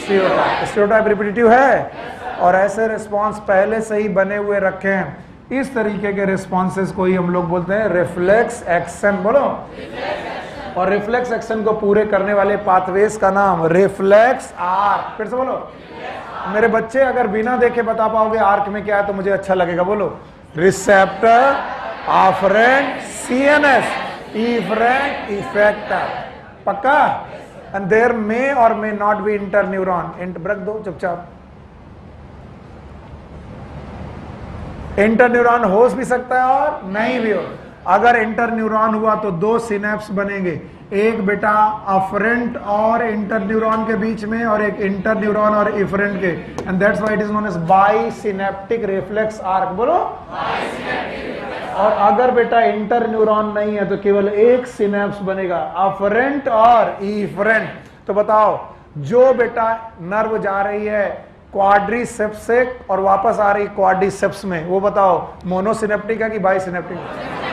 स्टीरियोटाइप रिपीटिटिव है, और ऐसे रिस्पॉन्स पहले से ही बने हुए रखे हैं। इस तरीके के रिस्पॉन्सेस को ही हम लोग बोलते हैं रिफ्लेक्स एक्शन। बोलो, और रिफ्लेक्स एक्शन को पूरे करने वाले पाथवेज का नाम रिफ्लेक्स आर्क। फिर से बोलो, मेरे बच्चे अगर बिना देखे बता पाओगे आर्क में क्या है तो मुझे अच्छा लगेगा। बोलो, रिसेप्टर, ऑफरेंट, सीएनएस, इफरेंट, इफेक्टर। पक्का? एंड देयर मे और मे नॉट बी इंटरन्यूरॉन। रख दो चुपचाप। इंटरन्यूरॉन हो भी सकता है और नहीं भी हो। अगर इंटरन्यूरॉन हुआ तो दो सिनेप्स बनेंगे, एक बेटा अफरेंट और इंटरन्यूरॉन के बीच में, और एक इंटरन्यूरॉन और इफरेंट के, and that's why it is known as bisynaptic reflex arc. बोलो, और अगर बेटा इंटरन्यूरॉन नहीं है तो केवल एक सिनेप्स बनेगा, अफरेंट और इफरेंट। तो बताओ, जो बेटा नर्व जा रही है क्वाड्रिसेप्स से और वापस आ रही क्वाड्रिसेप्स में, वो बताओ मोनोसिनेप्टिक है कि बाइसिनेप्टिक?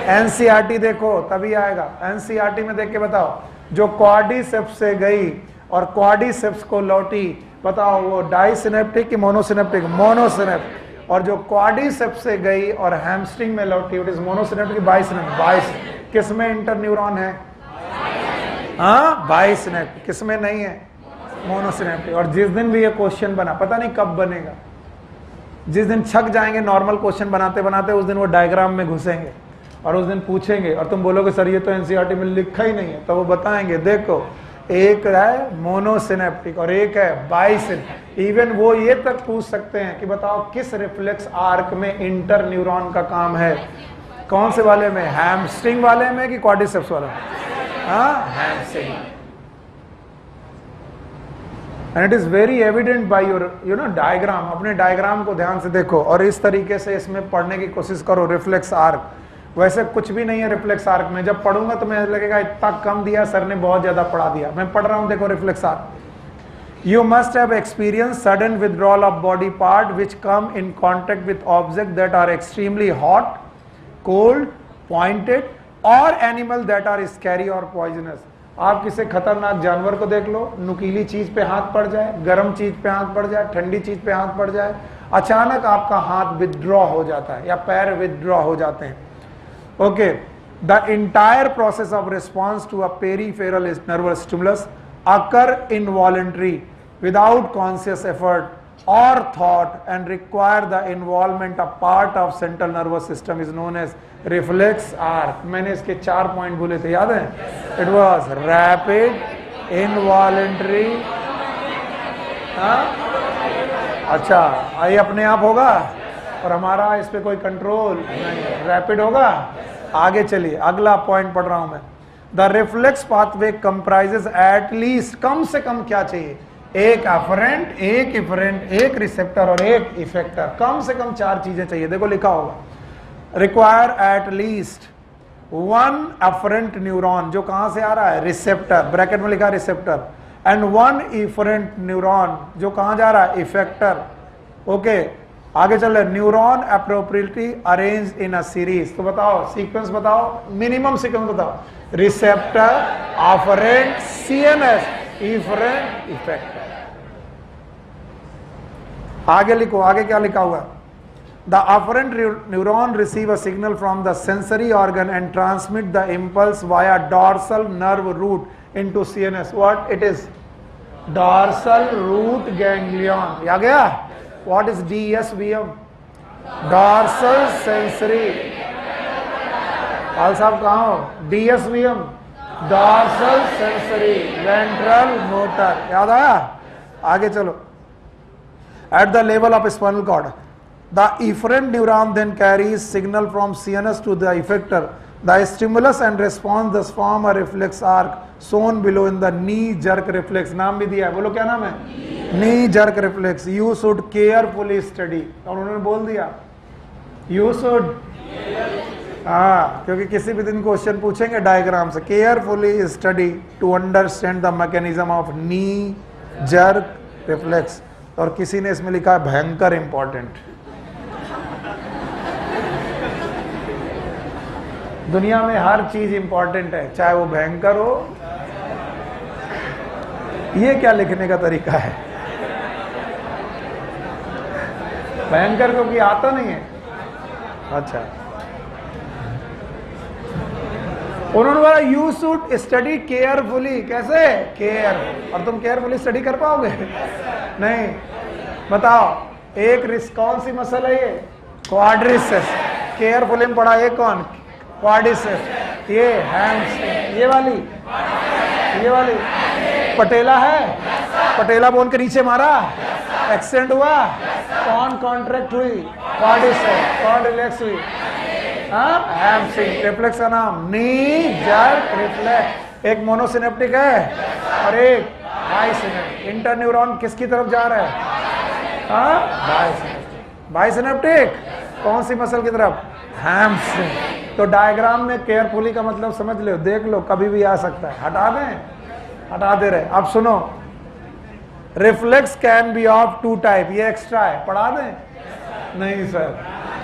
एनसीईआरटी देखो तभी आएगा। एनसीईआरटी में देख के बताओ, जो क्वाड्रिसेप्स से गई और क्वाड्रिसेप्स को लौटी, बताओ वो डाइसिनेप्टिक कि मोनोसिनेप्टिक? मोनोसिनेप्टिक। और जो क्वाड्रिसेप्स से गई और हैमस्ट्रिंग में लौटी, इट इज मोनोसिनेप्टिक, बाइसिनेप्टिक? बाइस। किसमें इंटरन्यूरॉन है? हाँ, बाइसिनेप्टिक। किसमें नहीं है? मोनोसिनेप्टिक। और जिस दिन भी ये क्वेश्चन बना, पता नहीं कब बनेगा, जिस दिन छक जाएंगे नॉर्मल क्वेश्चन बनाते बनाते, उस दिन वो डायग्राम में घुसेंगे और उस दिन पूछेंगे और तुम बोलोगे सर ये तो एनसीईआरटी में लिखा ही नहीं है, तो वो बताएंगे देखो एक है मोनोसिनेप्टिक और एक है बाइसिनेप्टिक। इवन वो ये तक पूछ सकते हैं कि बताओ किस रिफ्लेक्स आर्क में इंटरन्यूरॉन का काम है? कौन से वाले में? हैमस्ट्रिंग वाले में कि क्वाड्रिसेप्स वाले में? हाँ, hamstring. And it is very evident by your diagram. अपने डायग्राम को ध्यान से देखो और इस तरीके से इसमें पढ़ने की कोशिश करो। रिफ्लेक्स आर्क वैसे कुछ भी नहीं है रिफ्लेक्स आर्क में। जब पढ़ूंगा तो मैं लगेगा इतना कम दिया सर ने, बहुत ज्यादा पढ़ा दिया। मैं पढ़ रहा हूं, देखो reflex arc. You must have experience sudden withdrawal of body part which come in contact with object that are extremely hot, cold, pointed और एनिमल दैट आर स्कैरी और पॉइजनस। आप किसी खतरनाक जानवर को देख लो, नुकीली चीज पे हाथ पड़ जाए, गर्म चीज पे हाथ पड़ जाए, ठंडी चीज पे हाथ पड़ जाए, अचानक आपका हाथ विथड्रॉ हो जाता है या पैर विथड्रॉ हो जाते हैं। Okay, the entire process of response to a peripheral nervous stimulus occur involuntary without conscious effort or thought and require the involvement of part of central nervous system is known as reflex arc। मैंने इसके 4 point बोले थे, याद है? It was rapid, involuntary, अच्छा ये अपने आप होगा और हमारा इस पे कोई कंट्रोल नहीं। रैपिड होगा। आगे चलिए, अगला पॉइंट पढ़ रहा हूं मैं। The reflex pathway comprises at least, कम से कम क्या चाहिए? एक अफरेंट, एक इफरेंट, एक रिसेप्टर और एक इफेक्टर। कम से कम 4 चीजें चाहिए। देखो लिखा होगा, require at least 1 afferent neuron, जो कहां से आ रहा है? रिसेप्टर, ब्रैकेट में लिखा रिसेप्टर, एंड 1 इफरेंट न्यूरॉन, जो कहां जा रहा है? इफेक्टर। ओके, आगे चल रहे, neuron appropriately arrange in a series. तो बताओ सीक्वेंस बताओ, मिनिमम सीक्वेंस बताओ। Receptor, afferent, CNS, efferent, effector. आगे लिखो, आगे क्या लिखा हुआ? The afferent neuron receive a signal from the sensory organ and transmit the impulse via dorsal nerve root into CNS. What it is? Dorsal root ganglion. आ गया? What is DSVM? Dorsal sensory. Pal साहब कहाँ हो? DSVM, dorsal sensory ventral motor. याद आया? आगे चलो। At the level of spinal cord, the efferent neuron then carries signal from CNS to the effector. The stimulus and response thus form a reflex arc shown below in the knee jerk reflex। नाम भी दिया है, बोलो क्या नाम है? knee jerk reflex। You should carefully study। और उन्होंने बोल दिया you should, हाँ, क्योंकि किसी भी दिन क्वेश्चन पूछेंगे डायग्राम से। carefully study to understand the mechanism of knee jerk reflex। और किसी ने इसमें लिखा है भयंकर इंपॉर्टेंट। दुनिया में हर चीज इंपॉर्टेंट है, चाहे वो भयंकर हो। ये क्या लिखने का तरीका है? भयंकर क्योंकि आता नहीं है। अच्छा, उन्होंने बोला यू शुड स्टडी केयरफुली। कैसे? केयर। और तुम केयरफुली स्टडी कर पाओगे? नहीं। बताओ, कौन सी मसल है ये? क्वाड्रिसेप्स। केयरफुली में पढ़ा ये कौन? क्वाड्रिसेप्स। ये हैम्स्ट्रिंग, ये वाली पटेला है। पटेला बोन के नीचे मारा, एक्सेंट हुआ, कौन कॉन्ट्रैक्ट हुई? क्वाड्रिसेप्स। कौन रिलैक्स हुई? हैमस्ट्रिंग। रिफ्लेक्स का नाम नी जर्क रिफ्लेक्स। एक मोनोसिनेप्टिक है और एक बाइसिनेप्टिक। इंटरन्यूरॉन किसकी तरफ जा रहा है? बाइसिनेप्टिक। कौन सी मसल की तरफ? हैमस्ट्रिंग। तो डायग्राम में केयरफुली का मतलब समझ लो, देख लो, कभी भी आ सकता है। हटा दें? हटा दे रहे। अब सुनो, reflex can be of two type. ये एक्स्ट्रा है, पढ़ा दें? नहीं सर,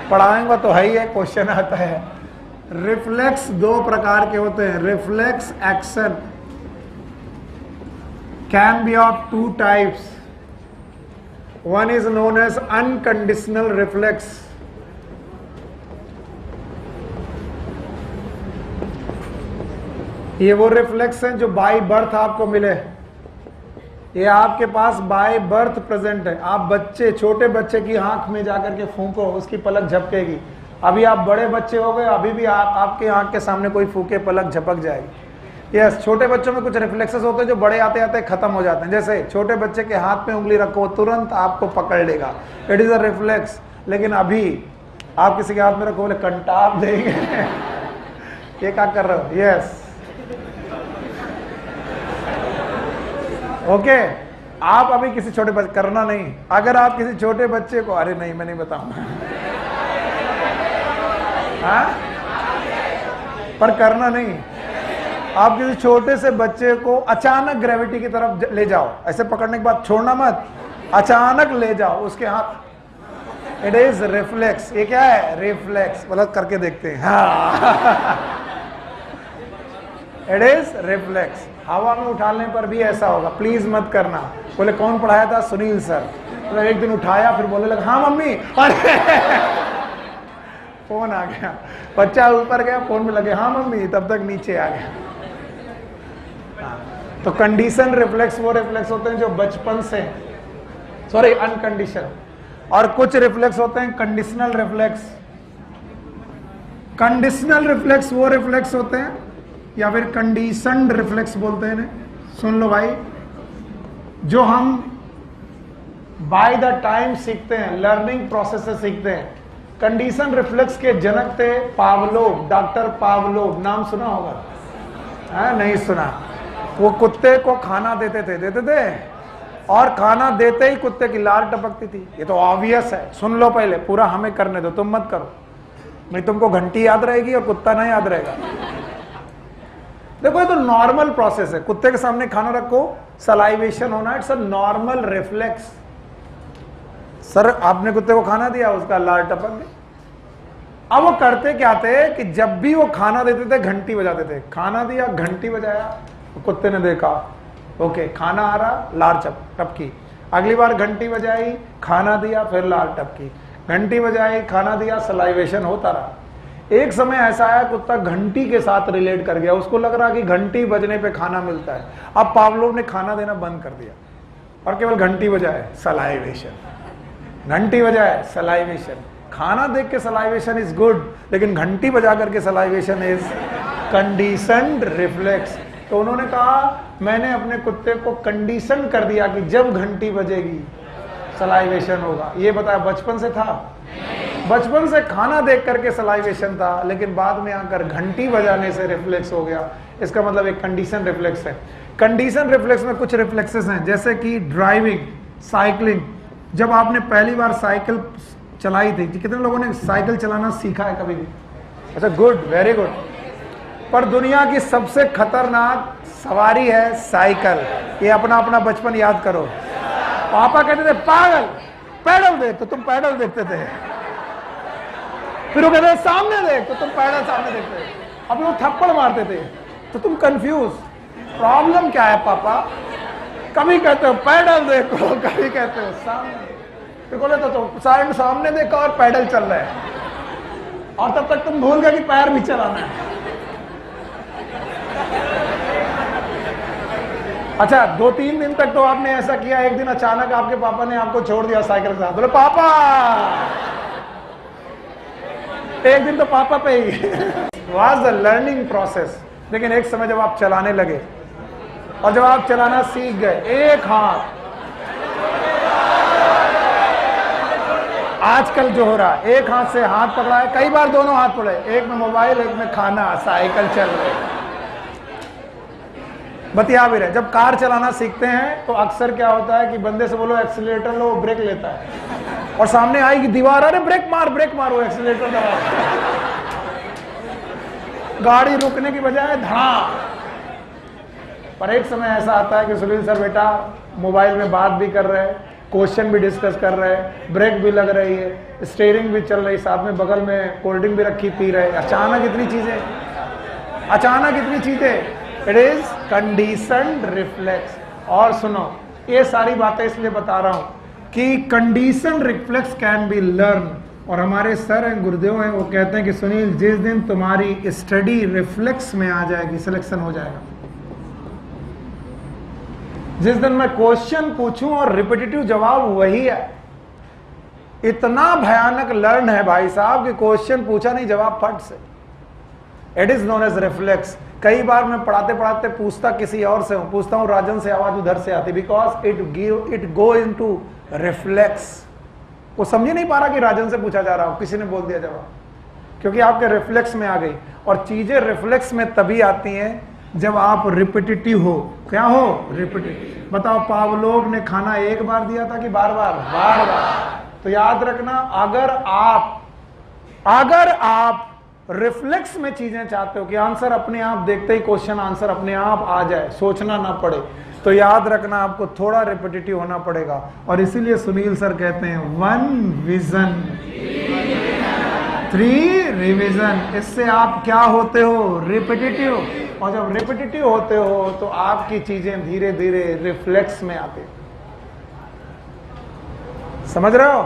पढ़ाएंगे तो है ही है, क्वेश्चन आता है। रिफ्लेक्स दो प्रकार के होते हैं। Reflex action can be of two types. One is known as unconditional reflex. ये वो रिफ्लेक्स हैं जो बाय बर्थ आपको मिले। ये आपके पास बाय बर्थ प्रेजेंट है। आप बच्चे, छोटे बच्चे की आंख में जाकर के फूंको, उसकी पलक झपकेगी। अभी आप बड़े बच्चे हो गए, अभी भी आपके आंख के सामने कोई फूके, पलक झपक जाएगी। यस, छोटे बच्चों में कुछ रिफ्लेक्सेस होते हैं जो बड़े आते आते खत्म हो जाते हैं। जैसे छोटे बच्चे के हाथ में उंगली रखो, तुरंत आपको पकड़ लेगा, इट इज अ रिफ्लेक्स। लेकिन अभी आप किसी के हाथ में रखो, बोले कंटाप देंगे। ये क्या कर रहे हो? Yes, okay. आप अभी किसी छोटे बच्चे, करना नहीं। अगर आप किसी छोटे बच्चे को, अरे नहीं मैं नहीं बताऊंगा, हाँ, पर करना नहीं। आप किसी छोटे से बच्चे को अचानक ग्रेविटी की तरफ ले जाओ, ऐसे पकड़ने के बाद छोड़ना मत, अचानक ले जाओ उसके हाथ। It is reflex. ये क्या है? रिफ्लेक्स। मतलब करके देखते हैं। हाँ, इट इज रिफ्लेक्स। हवा में उठाने पर भी ऐसा होगा, प्लीज मत करना। बोले कौन पढ़ाया था? सुनील सर। तो एक दिन उठाया, फिर बोलने लगा हाँ मम्मी, फोन आ गया, बच्चा ऊपर गया, फोन में लगे हाँ मम्मी, तब तक नीचे आ गया। तो कंडीशन रिफ्लेक्स वो रिफ्लेक्स होते हैं जो बचपन से, सॉरी अनकंडीशन, और कुछ रिफ्लेक्स होते हैं कंडीशनल रिफ्लेक्स। कंडीशनल रिफ्लेक्स वो रिफ्लेक्स होते हैं, या फिर कंडीशनड रिफ्लेक्स बोलते हैं इन्हें। सुन लो भाई, जो हम बाय द टाइम सीखते हैं, लर्निंग प्रोसेस से सीखते हैं। कंडीशन रिफ्लेक्स के जनक थे पावलोव, डॉक्टर पावलोव। नाम सुना होगा? हाँ, नहीं सुना? वो कुत्ते को खाना देते थे और खाना देते ही कुत्ते की लार टपकती थी। ये तो ऑब्वियस है। सुन लो पहले, पूरा हमें करने दो, तुम मत करो, नहीं तुमको घंटी याद रहेगी और कुत्ता नहीं याद रहेगा। देखो ये तो नॉर्मल प्रोसेस है। कुत्ते के सामने खाना रखो, सलाइवेशन होना, it's a normal reflex. Sir आपने कुत्ते को खाना दिया, उसका लार टपक गई। अब वो करते क्या थे कि जब भी वो खाना देते थे घंटी बजाते थे। खाना दिया, घंटी बजाया, कुत्ते ने देखा ओके खाना आ रहा, लार टपकी। अगली बार घंटी बजाई, खाना दिया, फिर लार टपकी। घंटी बजाई, खाना दिया, सलाइवेशन होता रहा। एक समय ऐसा आया कुत्ता घंटी के साथ रिलेट कर गया, उसको लग रहा कि घंटी बजने पे खाना मिलता है। अब पावलोव ने खाना देना बंद कर दिया और केवल घंटी बजाए, सलाइवेशन। घंटी बजाए, सलाइवेशन। खाना देख के सलाइवेशन इज गुड, लेकिन घंटी बजा करके सलाइवेशन इज कंडीशनड रिफ्लेक्स। तो उन्होंने कहा मैंने अपने कुत्ते को कंडीशन कर दिया कि जब घंटी बजेगी सलाइवेशन होगा। ये बताया बचपन से था? बचपन से खाना देख करके सलाइवेशन था, लेकिन बाद में आकर घंटी बजाने से रिफ्लेक्स हो गया। इसका मतलब एक कंडीशन रिफ्लेक्स है। कंडीशन रिफ्लेक्स में कुछ रिफ्लेक्सेस हैं, जैसे कि ड्राइविंग, साइकिलिंग। जब आपने पहली बार साइकिल चलाई थी, कितने लोगों ने साइकिल चलाना सीखा है कभी भी? अच्छा, गुड, वेरी गुड। पर दुनिया की सबसे खतरनाक सवारी है साइकिल। ये अपना अपना बचपन याद करो। पापा कहते थे पागल पैडल देख, तो तुम पैडल देखते थे। फिर वो कहते सामने देख, तो तुम पैडल सामने देखते थे। अभी वो थप्पड़ मारते थे, तो तुम कंफ्यूज, प्रॉब्लम क्या है पापा? कभी कहते हो पैडल देखो, कभी कहते हो सामने, तो बोले तो सामने देखो और पैडल चल रहा है, और तब तक तुम भूल गए कि पैर भी चलाना है। अच्छा, 2-3 दिन तक तो आपने ऐसा किया, एक दिन अचानक आपके पापा ने आपको छोड़ दिया साइकिल के साथ, बोले पापा, एक दिन तो पापा पे he was the learning process. लेकिन एक समय जब आप चलाने लगे और जब आप चलाना सीख गए, एक हाथ, आजकल जो हो रहा है, एक हाथ से हाथ पकड़ा है, कई बार दोनों हाथ पकड़े, एक में मोबाइल, एक में खाना, साइकिल चल रही, बतिया भी रहे। जब कार चलाना सीखते हैं तो अक्सर क्या होता है कि बंदे से बोलो एक्सीलरेटर लो, ब्रेक लेता है, और सामने आएगी दीवार, अरे ब्रेक मार, वो एक्सीलरेटर दबा, गाड़ी रुकने की बजाय धड़ाम। पर एक समय ऐसा आता है कि सुनील सर बेटा मोबाइल में बात भी कर रहे हैं, क्वेश्चन भी डिस्कस कर रहे हैं, ब्रेक भी लग रही है, स्टीयरिंग भी चल रही, साथ में बगल में कोल्ड ड्रिंक भी रखी पी रहे, अचानक इतनी चीजें, इट इज कंडीशन्ड रिफ्लेक्स। और सुनो, ये सारी बातें इसलिए बता रहा हूं कि conditioned reflex can be learn. और हमारे सर हैं, गुरुदेव हैं, वो कहते हैं कि सुनील, जिस दिन तुम्हारी स्टडी रिफ्लेक्स में आ जाएगी, सिलेक्शन हो जाएगा। जिस दिन मैं क्वेश्चन पूछूं और रिपीटेटिव जवाब वही है, इतना भयानक लर्न है भाई साहब कि क्वेश्चन पूछा नहीं, जवाब फट से। It is known as reflex. कई बार मैं पढ़ाते पढ़ाते पूछता किसी और से हूं, पूछता हूं राजन से, आवाज उधर से आती, because it go into reflex. वो समझ नहीं पा रहा कि राजन से पूछा जा रहा हो, किसी ने बोल दिया जवाब, क्योंकि आपके रिफ्लेक्स में आ गई। और चीजें रिफ्लेक्स में तभी आती हैं जब आप रिपीटेटिव हो। क्या हो? रिपीटेटिव। बताओ, पावलोव ने खाना एक बार दिया था कि बार बार? बार बार। तो याद रखना, अगर आप रिफ्लेक्स में चीजें चाहते हो कि आंसर अपने आप, देखते ही क्वेश्चन आंसर अपने आप आ जाए, सोचना ना पड़े, तो याद रखना आपको थोड़ा रिपीटेटिव होना पड़ेगा। और इसीलिए सुनील सर कहते हैं 1 विजन 3 रिवीजन। इससे आप क्या होते हो? रिपीटेटिव। और जब रिपीटेटिव होते हो तो आपकी चीजें धीरे धीरे रिफ्लेक्स में आती, समझ रहे हो?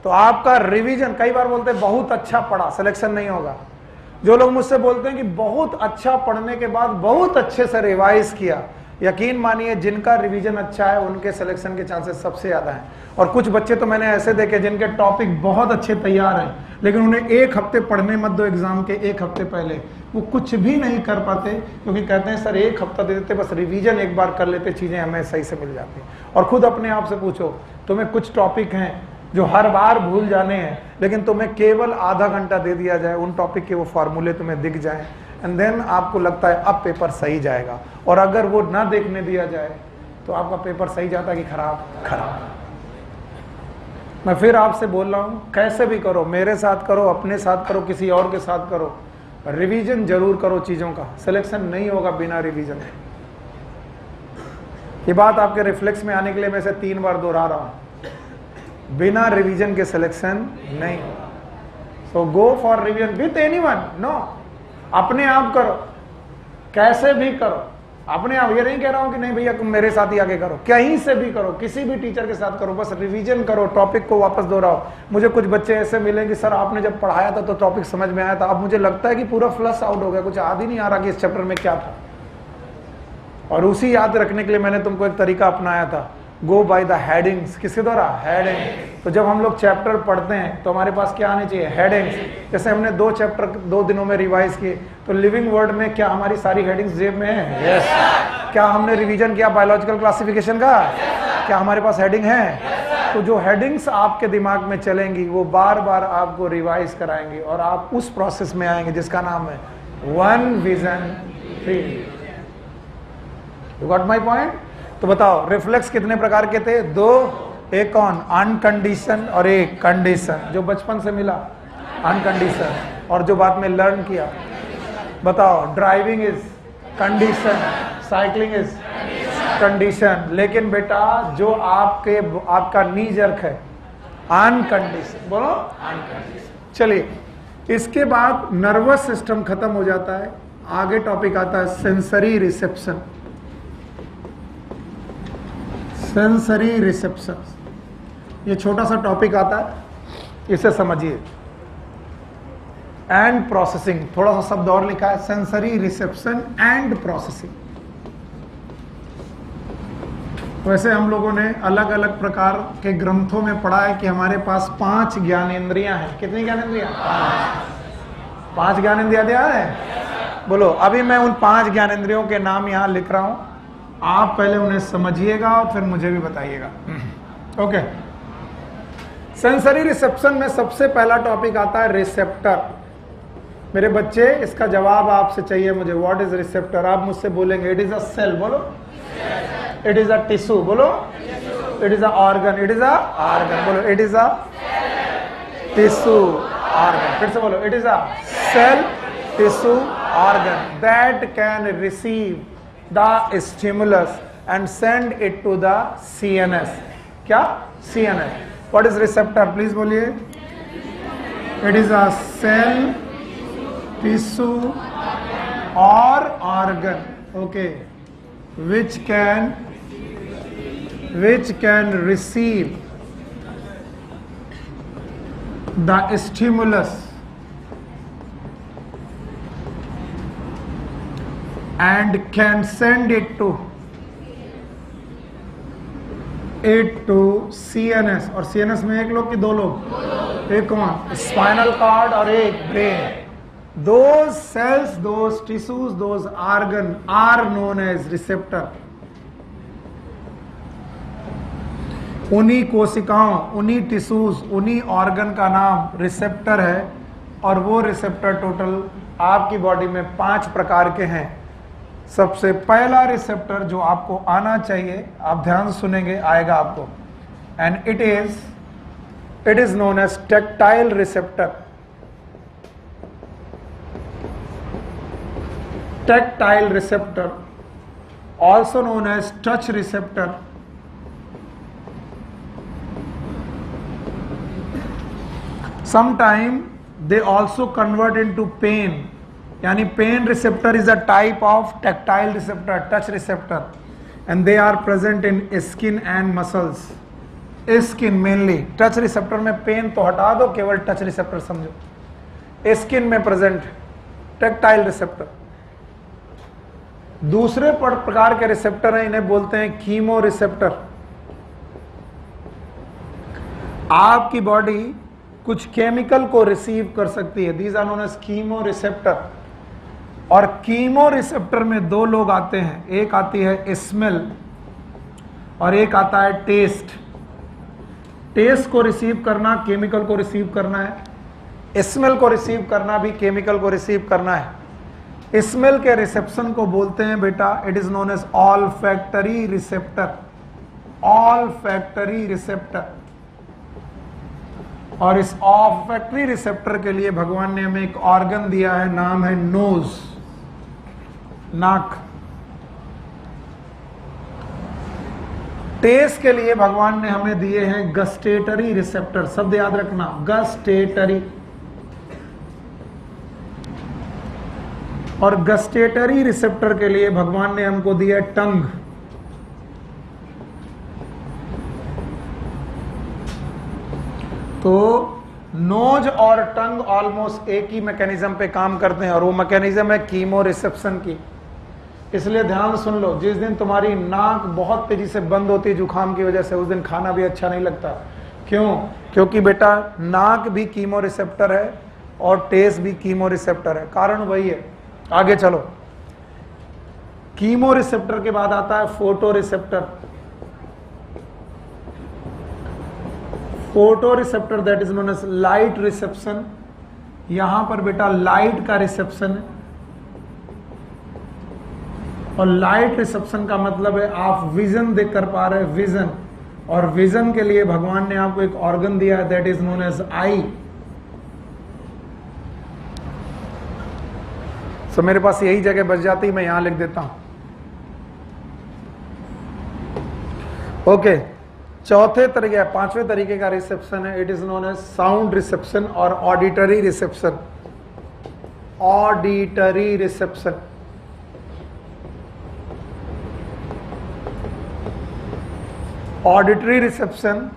तो आपका रिवीजन, कई बार बोलते हैं बहुत अच्छा पढ़ा, सिलेक्शन नहीं होगा। जो लोग मुझसे बोलते हैं कि बहुत अच्छा पढ़ने के बाद बहुत अच्छे से रिवाइज किया, यकीन मानिए जिनका रिवीजन अच्छा है उनके सिलेक्शन के चांसेस सबसे ज्यादा हैं। और कुछ बच्चे तो मैंने ऐसे देखे जिनके टॉपिक बहुत अच्छे तैयार हैं, लेकिन उन्हें 1 हफ्ते पढ़ने मत दो एग्जाम के 1 हफ्ते पहले, वो कुछ भी नहीं कर पाते, क्योंकि कहते हैं सर 1 हफ्ता दे देते, बस रिवीजन एक बार कर लेते, चीजें हमें सही से मिल जाती। और खुद अपने आप से पूछो, तुम्हें कुछ टॉपिक हैं जो हर बार भूल जाने हैं, लेकिन तुम्हें केवल आधा घंटा दे दिया जाए, उन टॉपिक के वो फार्मूले तुम्हें दिख जाएं, एंड देन आपको लगता है अब पेपर सही जाएगा। और अगर वो ना देखने दिया जाए तो आपका पेपर सही जाता है कि खराब। मैं फिर आपसे बोल रहा हूं, कैसे भी करो, मेरे साथ करो, अपने साथ करो, किसी और के साथ करो, रिवीजन जरूर करो चीजों का। सिलेक्शन नहीं होगा बिना रिवीजन। ये बात आपके रिफ्लेक्स में आने के लिए मैं इसे 3 बार दोहरा रहा हूं, बिना रिवीजन के सिलेक्शन नहीं होगा। So go for revision with anyone, no, अपने आप करो, कैसे भी करो अपने आप। ये नहीं कह रहा हूं कि नहीं भैया तुम मेरे साथ ही आगे करो, कहीं से भी करो, किसी भी टीचर के साथ करो, बस रिवीजन करो, टॉपिक को वापस दोहराओ। मुझे कुछ बच्चे ऐसे मिले कि सर आपने जब पढ़ाया था तो टॉपिक समझ में आया था, अब मुझे लगता है कि पूरा फ्लश आउट हो गया, कुछ याद ही नहीं आ रहा कि इस चैप्टर में क्या था। और उसी याद रखने के लिए मैंने तुमको एक तरीका अपनाया था, गो बाय द हेडिंग्स। किसके द्वारा? हेडिंग। तो जब हम लोग चैप्टर पढ़ते हैं तो हमारे पास क्या आने चाहिए? हेडिंग्स। जैसे हमने 2 चैप्टर 2 दिनों में रिवाइज किए, तो लिविंग वर्ड में क्या हमारी सारी हेडिंग्स जेब में है? यस। क्या हमने रिवीजन किया बायोलॉजिकल क्लासिफिकेशन का? क्या हमारे पास हेडिंग है? तो जो हेडिंग्स आपके दिमाग में चलेंगी वो बार बार आपको रिवाइज कराएंगे और आप उस प्रोसेस में आएंगे जिसका नाम है 1 vision 3। You got my point? तो बताओ, रिफ्लेक्स कितने प्रकार के थे? 2। एक कौन? अनकंडीशन और एक कंडीशन, जो बचपन से मिला अनकंडीशन, और जो बाद में लर्न किया। बताओ, driving is condition, cycling is condition, लेकिन बेटा जो आपका नी जर्क है अनकंडीशन। बोलो अनकंडीशन। चलिए इसके बाद नर्वस सिस्टम खत्म हो जाता है, आगे टॉपिक आता है सेंसरी रिसेप्शन। सेंसरी रिसेप्शन, ये छोटा सा टॉपिक आता है, इसे समझिए। एंड प्रोसेसिंग, थोड़ा सा शब्द और लिखा है, सेंसरी रिसेप्शन एंड प्रोसेसिंग। वैसे हम लोगों ने अलग अलग प्रकार के ग्रंथों में पढ़ा है कि हमारे पास 5 ज्ञानेंद्रियां हैं। कितनी ज्ञानेंद्रियां? 5 ज्ञानेंद्रियां दिया है। बोलो, अभी मैं उन 5 ज्ञानेंद्रियों के नाम यहां लिख रहा हूं, आप पहले उन्हें समझिएगा और फिर मुझे भी बताइएगा। ओके, सेंसरी रिसेप्शन में सबसे पहला टॉपिक आता है रिसेप्टर। मेरे बच्चे, इसका जवाब आपसे चाहिए मुझे। What is receptor? आप मुझसे बोलेंगे इट इज अ सेल, बोलो। इट इज अ टिश्यू, बोलो। It is a organ, it is a organ, बोलो। It is a tissue organ, फिर से बोलो। It is a cell tissue organ that can receive the stimulus and send it to the CNS। क्या? CNS। What is receptor? Please बोलिए। It is a cell tissue और organ, okay, which can receive the stimulus and can send it to CNS। और CNS में एक लोग कि 2 लोग? एक कौन? स्पाइनल कॉर्ड और एक brain. Those cells, those tissues, those organ are known as receptor। उन्हीं कोशिकाओं, उन्हीं टिश्यूज, उन्हीं ऑर्गन का नाम रिसेप्टर है। और वो रिसेप्टर टोटल आपकी बॉडी में 5 प्रकार के हैं। सबसे पहला रिसेप्टर जो आपको आना चाहिए, आप ध्यान से सुनेंगे, आएगा आपको, and it is known as tactile receptor. Tactile receptor, also known as touch receptor। Sometime they also convert into pain, यानी pain receptor is a type of tactile receptor, touch receptor, and they are present in skin and muscles। Skin mainly, touch receptor में pain तो हटा दो, केवल touch receptor समझो। Skin में present tactile receptor। दूसरे प्रकार के रिसेप्टर हैं, इन्हें बोलते हैं कीमो रिसेप्टर। आपकी बॉडी कुछ केमिकल को रिसीव कर सकती है, these are known as chemo receptor. और कीमो रिसेप्टर में 2 लोग आते हैं, एक आती है स्मेल और एक आता है टेस्ट। टेस्ट को रिसीव करना, केमिकल को रिसीव करना है। स्मेल को रिसीव करना भी केमिकल को रिसीव करना है। स्मेल के रिसेप्शन को बोलते हैं बेटा, it is known as olfactory receptor. Olfactory receptor. और इस ऑल्फैक्टरी रिसेप्टर के लिए भगवान ने हमें एक ऑर्गन दिया है, नाम है नोज, नाक। टेस्ट के लिए भगवान ने हमें दिए हैं गस्टेटरी रिसेप्टर। शब्द याद रखना, गस्टेटरी। और गस्टेटरी रिसेप्टर के लिए भगवान ने हमको दिया टंग। तो नोज और टंग ऑलमोस्ट एक ही मैकेनिज्म पे काम करते हैं, और वो मैकेनिज्म है कीमो रिसेप्शन की। इसलिए ध्यान सुन लो, जिस दिन तुम्हारी नाक बहुत तेजी से बंद होती है जुकाम की वजह से, उस दिन खाना भी अच्छा नहीं लगता। क्यों? क्योंकि बेटा नाक भी कीमो रिसेप्टर है और टेस्ट भी कीमो रिसेप्टर है। कारण वही है। आगे चलो, कीमो रिसेप्टर के बाद आता है photo receptor. Photo receptor that is known as light reception. यहां पर बेटा लाइट का रिसेप्शन है, और लाइट रिसेप्शन का मतलब है आप विजन देख कर पा रहे हैं, विजन। और विजन के लिए भगवान ने आपको एक ऑर्गन दिया है that is known as eye. तो मेरे पास यही जगह बच जाती, मैं यहां लिख देता हूं। ओके, चौथे तरीके, 5वें तरीके का रिसेप्शन है, it is known as sound reception और auditory reception. Auditory reception. Auditory reception,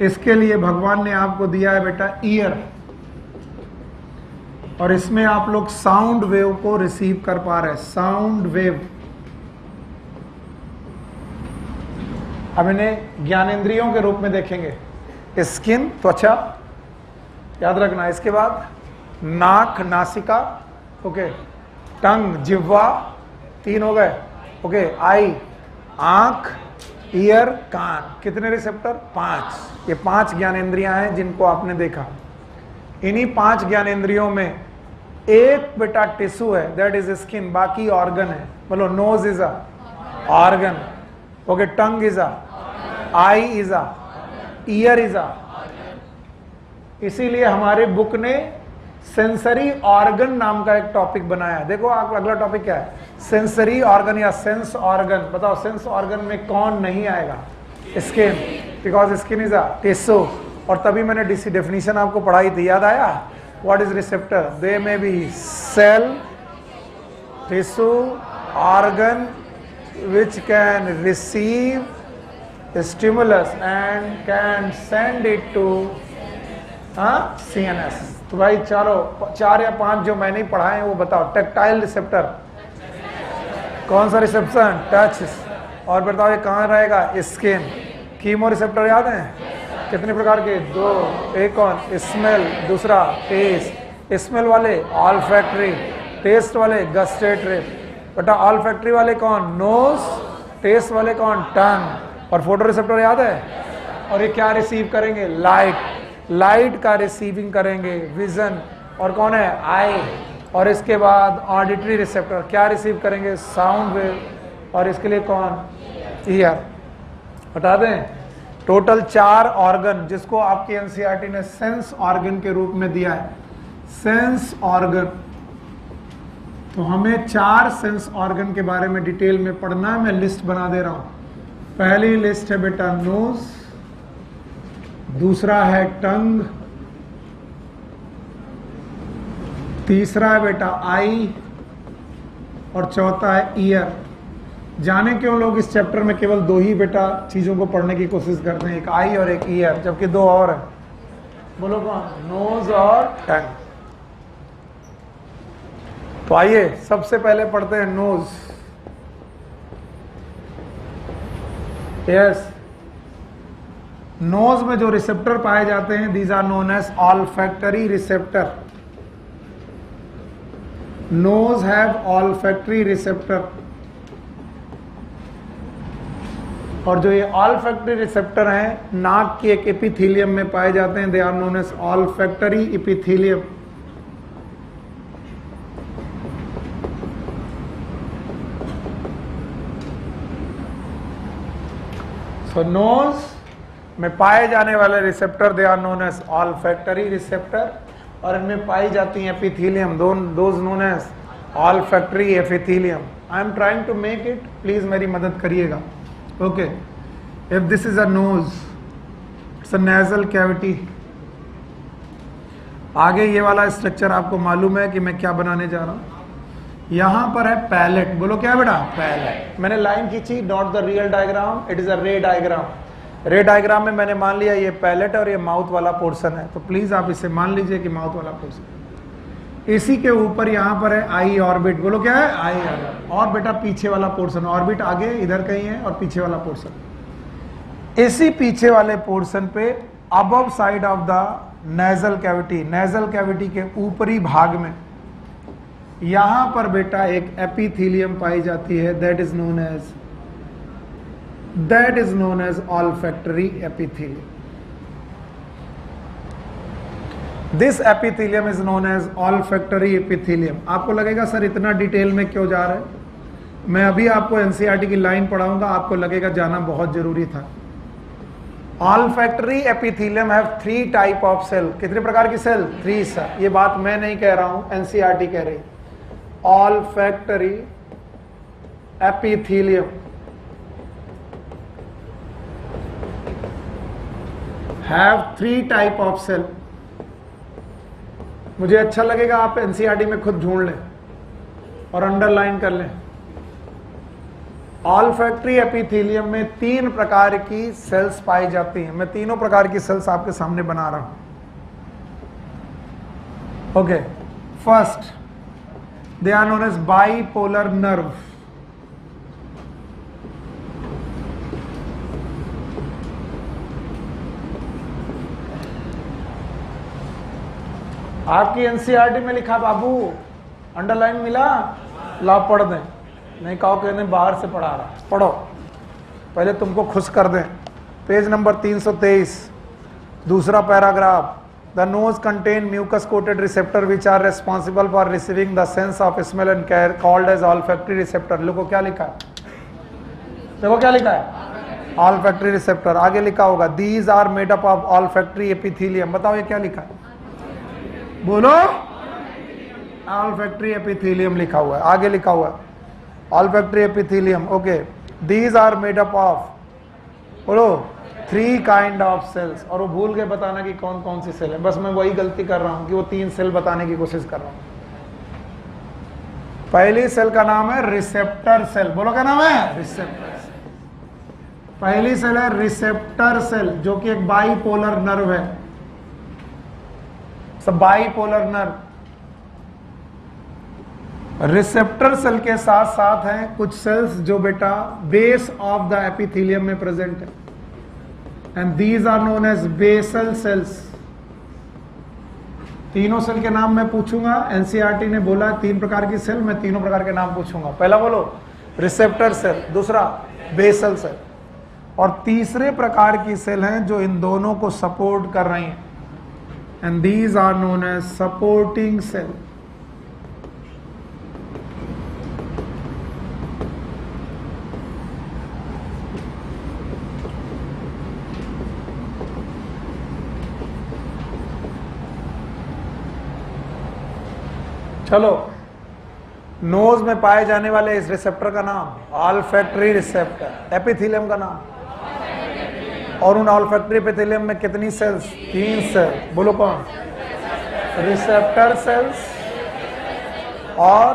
इसके लिए भगवान ने आपको दिया है बेटा ईयर, और इसमें आप लोग साउंड वेव को रिसीव कर पा रहे हैं, साउंड वेव। अब इन्हें ज्ञानेंद्रियों के रूप में देखेंगे। स्किन, त्वचा, याद रखना। इसके बाद नाक, नासिका, ओके, टंग, जिह्वा, 3 हो गए, ओके, आई, आंख, ईयर, कान। कितने रिसेप्टर? 5। ये 5 ज्ञानेंद्रियां हैं जिनको आपने देखा। इन्हीं 5 ज्ञानेंद्रियों में एक बेटा टिश्यू है, दैट इज स्किन, बाकी ऑर्गन है। बोलो, nose is a organ, okay, tongue is a, eye is a, ear is a. इसीलिए हमारे बुक ने सेंसरी ऑर्गन नाम का एक टॉपिक बनाया। देखो आप, अगला टॉपिक क्या है? सेंसरी ऑर्गन या सेंस ऑर्गन। बताओ, सेंस ऑर्गन में कौन नहीं आएगा? Skin, because skin is a tissue. और तभी मैंने डेफिनेशन आपको पढ़ाई थी, याद आया? What is receptor? They may be cell, tissue, organ which can receive stimulus and can send it to CNS। तो भाई 4 या 5 जो मैंने पढ़ाए हैं वो बताओ। टेक्टाइल रिसेप्टर, कौन सा रिसेप्शन? टच। और बताओ ये कहाँ रहेगा? स्किन। कीमो रिसेप्टर याद है? कितने प्रकार के? 2। एक कौन? स्मेल, दूसरा टेस्ट। स्मेल वाले ऑल्फैक्टरी, टेस्ट वाले गस्टेटरी। बेटा ऑल्फैक्टरी वाले कौन? नोज। टेस्ट वाले कौन? टंग। और फोटो रिसेप्टर याद है? और ये क्या रिसीव करेंगे? लाइट। लाइट का रिसीविंग करेंगे विजन। और कौन है? आई। और इसके बाद ऑडिटरी रिसेप्टर क्या रिसीव करेंगे? Sound wave. और इसके लिए कौन? ईयर। बता दें, टोटल 4 ऑर्गन जिसको आपके एनसीईआरटी ने सेंस ऑर्गन के रूप में दिया है। सेंस ऑर्गन, तो हमें 4 सेंस ऑर्गन के बारे में डिटेल में पढ़ना है। मैं लिस्ट बना दे रहा हूं। पहली लिस्ट है बेटा नोज, दूसरा है टंग, तीसरा है बेटा आई, और चौथा है ईयर। जाने क्यों लोग इस चैप्टर में केवल 2 ही बेटा चीजों को पढ़ने की कोशिश करते हैं, एक आई और एक ईयर, जबकि 2 और है। बोलो कौन? नोज और टंग। तो आइए सबसे पहले पढ़ते हैं नोज। यस, नोज में जो रिसेप्टर पाए जाते हैं, these are known as olfactory receptor. Nose have olfactory receptor. और जो ये ऑल्फैक्टरी रिसेप्टर हैं, नाक के एक एपिथेलियम में पाए जाते हैं, they are known as olfactory epithelium. तो नोज में पाए जाने वाले receptor they are known as olfactory receptor, और इनमें पाई जाती है epithelium, those known as olfactory epithelium. I am trying to make it, please मेरी मदद करिएगा। Okay, if this is a nose, it's a nasal cavity. आगे ये वाला स्ट्रक्चर आपको मालूम है कि मैं क्या बनाने जा रहा हूं। यहां पर है पैलेट। बोलो क्या बेटा? पैलेट। मैंने लाइन खींची, not the real diagram, it is अ रे डायग्राम। रे डायग्राम में मैंने मान लिया ये पैलेट और ये माउथ वाला पोर्शन है, तो प्लीज आप इसे मान लीजिए कि माउथ वाला पोर्शन। इसी के ऊपर यहां पर है आई ऑर्बिट। बोलो क्या है? आई ऑर्बिट। और बेटा पीछे वाला पोर्शन, ऑर्बिट आगे इधर कहीं है और पीछे वाला पोर्शन। इसी पीछे वाले पोर्शन पे above side of the nasal cavity, nasal cavity के ऊपरी भाग में यहां पर बेटा एक एपिथेलियम पाई जाती है, that is known as olfactory epithelium. This epithelium is known as olfactory epithelium. आपको लगेगा सर इतना डिटेल में क्यों जा रहा है? मैं अभी आपको एनसीईआरटी की लाइन पढ़ाऊंगा, आपको लगेगा जाना बहुत जरूरी था। Olfactory epithelium have 3 type of cell. कितने प्रकार की सेल? 3 सर। ये बात मैं नहीं कह रहा हूं, एनसीईआरटी कह रही। olfactory epithelium have 3 type of cell. मुझे अच्छा लगेगा आप एनसीईआरटी में खुद ढूंढ लें और अंडरलाइन कर लें। ऑल्फैक्टरी एपिथेलियम में 3 प्रकार की सेल्स पाई जाती हैं। मैं तीनों प्रकार की सेल्स आपके सामने बना रहा हूं। Okay, first they are known as bipolar nerve. आपकी एनसीईआरटी में लिखा बाबू, अंडरलाइन मिला, ला पढ़ दें, नहीं कहो कहने बाहर से पढ़ा रहा, पढ़ो, पहले तुमको खुश कर दें। पेज नंबर 323, दूसरा paragraph. The nose contain mucus coated receptor which are responsible for receiving the sense of smell and care called as olfactory receptor. देखो क्या लिखा है, देखो क्या लिखा है, ऑल्फैक्टरी रिसेप्टर। आगे लिखा होगा these are made up of olfactory epithelium. बताओ ये क्या लिखा है, बोलो, ऑल्फैक्टरी एपिथेलियम लिखा हुआ है। आगे लिखा हुआ है olfactory epithelium. Okay, these are made up of, बोलो, 3 काइंड ऑफ सेल्स। और वो भूल गए बताना कि कौन कौन सी सेल है। बस मैं वही गलती कर रहा हूं कि वो 3 सेल बताने की कोशिश कर रहा हूं। पहली सेल का नाम है रिसेप्टर सेल। बोलो क्या नाम है, रिसेप्टर सेल। पहली सेल है रिसेप्टर सेल, जो कि एक बाइपोलर नर्व है। सब बाइपोलर नर्व। रिसेप्टर सेल के साथ साथ हैं कुछ सेल्स जो बेटा बेस ऑफ द एपिथेलियम में प्रेजेंट है, and these are known as basal cells. तीनों सेल के नाम मैं पूछूंगा, एनसीईआरटी ने बोला 3 प्रकार की सेल, मैं तीनों प्रकार के नाम पूछूंगा। पहला बोलो रिसेप्टर सेल, दूसरा बेसल सेल, और तीसरे प्रकार की सेल हैं जो इन दोनों को सपोर्ट कर रही हैं, and these are known as supporting cell. चलो, नोज में पाए जाने वाले इस रिसेप्टर का नाम ऑल्फैक्टरी रिसेप्टर, एपिथेलियम का नाम, और उन ऑल्फैक्टरी एपिथेलियम में कितनी सेल्स, 3 सेल। बोलो कौन, रिसेप्टर सेल्स और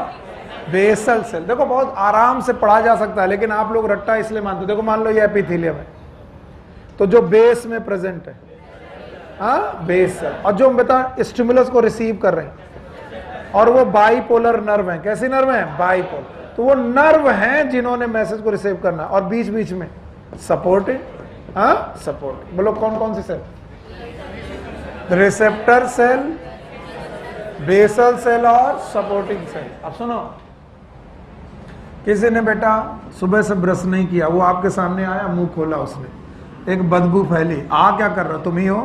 बेसल सेल। देखो बहुत आराम से पढ़ा जा सकता है, लेकिन आप लोग रट्टा इसलिए मानते हो। देखो मान लो ये एपिथेलियम है, तो जो बेस में प्रेजेंट है, हाँ, बेस सेल, और जो बता स्टिमुलस को रिसीव कर रहे हैं, और वो बाइपोलर नर्व है। कैसी नर्व है, बाइपोलर। तो वो नर्व हैं जिन्होंने मैसेज को रिसीव करना, और बीच बीच में सपोर्टिंग, हाँ, सपोर्ट। बोलो कौन कौन सी cell, receptor cell, basal cell और सपोर्टिंग सेल। अब सुनो, किसी ने बेटा सुबह से ब्रश नहीं किया, वो आपके सामने आया, मुंह खोला उसने, एक बदबू फैली, आ क्या कर रहे हो, तुम ही हो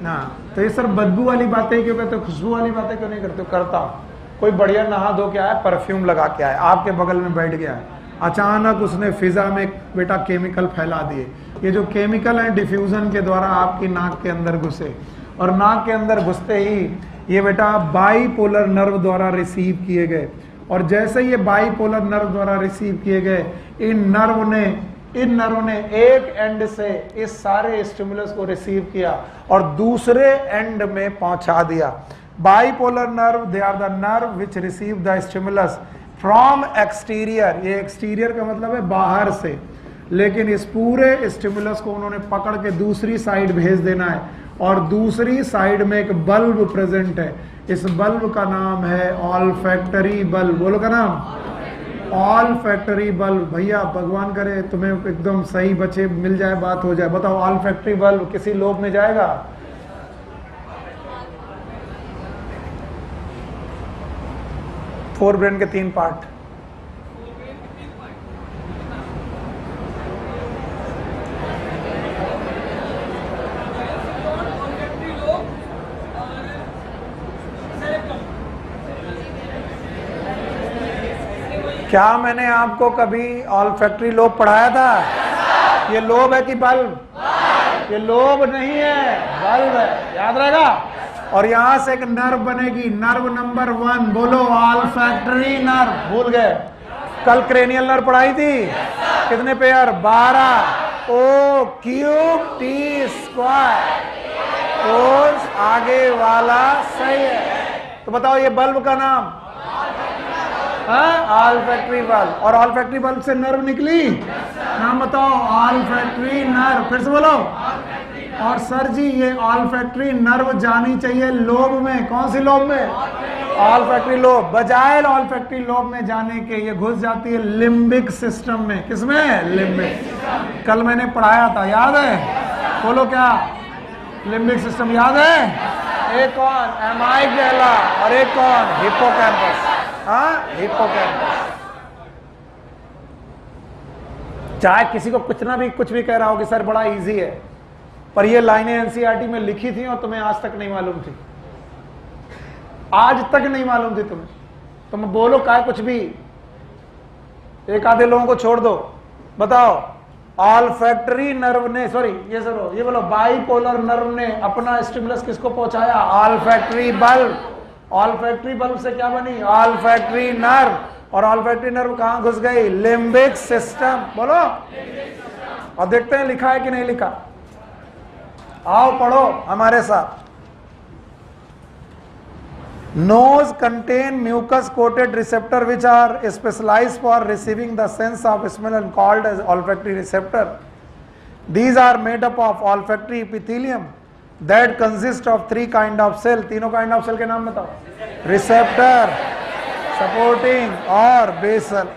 ना। तो ये सर बदबू वाली बातें क्यों कहते हो, खुशबू वाली बातें क्यों नहीं करते हो? करता हूं। कोई बढ़िया नहा धो के आया, परफ्यूम लगा के आया, आपके बगल में बैठ गया है, अचानक उसने फिजा में बेटा केमिकल फैला दिए। ये जो केमिकल है डिफ्यूजन के द्वारा आपकी नाक के अंदर घुसे, और नाक के अंदर घुसते ही ये बेटा बाइपोलर नर्व द्वारा रिसीव किए गए, और जैसे ये बाइपोलर नर्व द्वारा रिसीव किए गए, इन नर्व ने एक एंड से इस सारे स्टिमुलस को रिसीव किया और दूसरे एंड में पहुंचा दिया। Bipolar nerve, they are the nerve which receive the stimulus from exterior. ये एक्सटीरियर का मतलब है बाहर से, लेकिन इस पूरे स्टिमुलस को उन्होंने पकड़ के दूसरी साइड भेज देना है, और दूसरी साइड में एक बल्ब प्रेजेंट है। इस बल्ब का नाम है ऑल्फैक्टरी बल्ब। बोलो का नाम, ऑल्फैक्टरी बल्ब। भैया भगवान करे तुम्हें एकदम सही बच्चे मिल जाए, बात हो जाए। बताओ ऑल्फैक्टरी बल्ब किसी लोब में जाएगा? फोर ब्रेन के 3 पार्ट। क्या मैंने आपको कभी ऑल्फैक्टरी लोब पढ़ाया था? ये लोब है कि बल्ब? ये लोब नहीं है, बल्ब है, याद रहेगा। और यहां से एक नर्व बनेगी, नर्व नंबर 1। बोलो ऑल्फैक्टरी नर्व। भूल गए? कल क्रेनियल नर्व पढ़ाई थी, कितने pair? 12। O cube T square. Force आगे वाला सही है। तो बताओ ये बल्ब का नाम, ऑल्फैक्टरी बल्ब। और ऑल्फैक्टरी बल्ब से नर्व निकली, नाम बताओ, ऑल्फैक्टरी नर्व। फिर से बोलो। और सर जी ये ऑल्फैक्टरी नर्व जानी चाहिए लोब में, कौन सी लोब में? Olfactory lobe. बजाय ऑल्फैक्टरी लोब में जाने के ये घुस जाती है लिम्बिक सिस्टम में। किसमें? लिम्बिक। कल मैंने पढ़ाया था, याद है? बोलो क्या? लिम्बिक सिस्टम याद है? एक कौन? एमाइगडाला और एक कौन? हिप्पोकैम्पस। हिप्पोकैम्पस। चाहे किसी को कितना भी कुछ भी कह रहा हो कि सर बड़ा इजी है, पर ये लाइनें एनसीईआरटी में लिखी थी और तुम्हें आज तक नहीं मालूम थी, आज तक नहीं मालूम थी तुम्हें। तुम बोलो क्या कुछ भी, एक आधे लोगों को छोड़ दो। बताओ ऑल्फैक्टरी नर्व ने, सॉरी ये सर ये बोलो, बाइपोलर नर्व ने अपना स्टिमुलस किसको पहुंचाया? Olfactory bulb. ऑल्फैक्टरी बल्ब से क्या बनी? Olfactory nerve. और ऑल्फैक्टरी नर्व कहां घुस गई? Limbic system. बोलो। और देखते हैं लिखा है कि नहीं लिखा। आओ पढ़ो हमारे साथ। Nose contain mucus coated receptor which are specialised for receiving the sense of smell and called as olfactory receptor. These are made up of olfactory epithelium that consist of 3 kind of cell। तीनों kind of cell के नाम बताओ। Receptor, supporting और basal.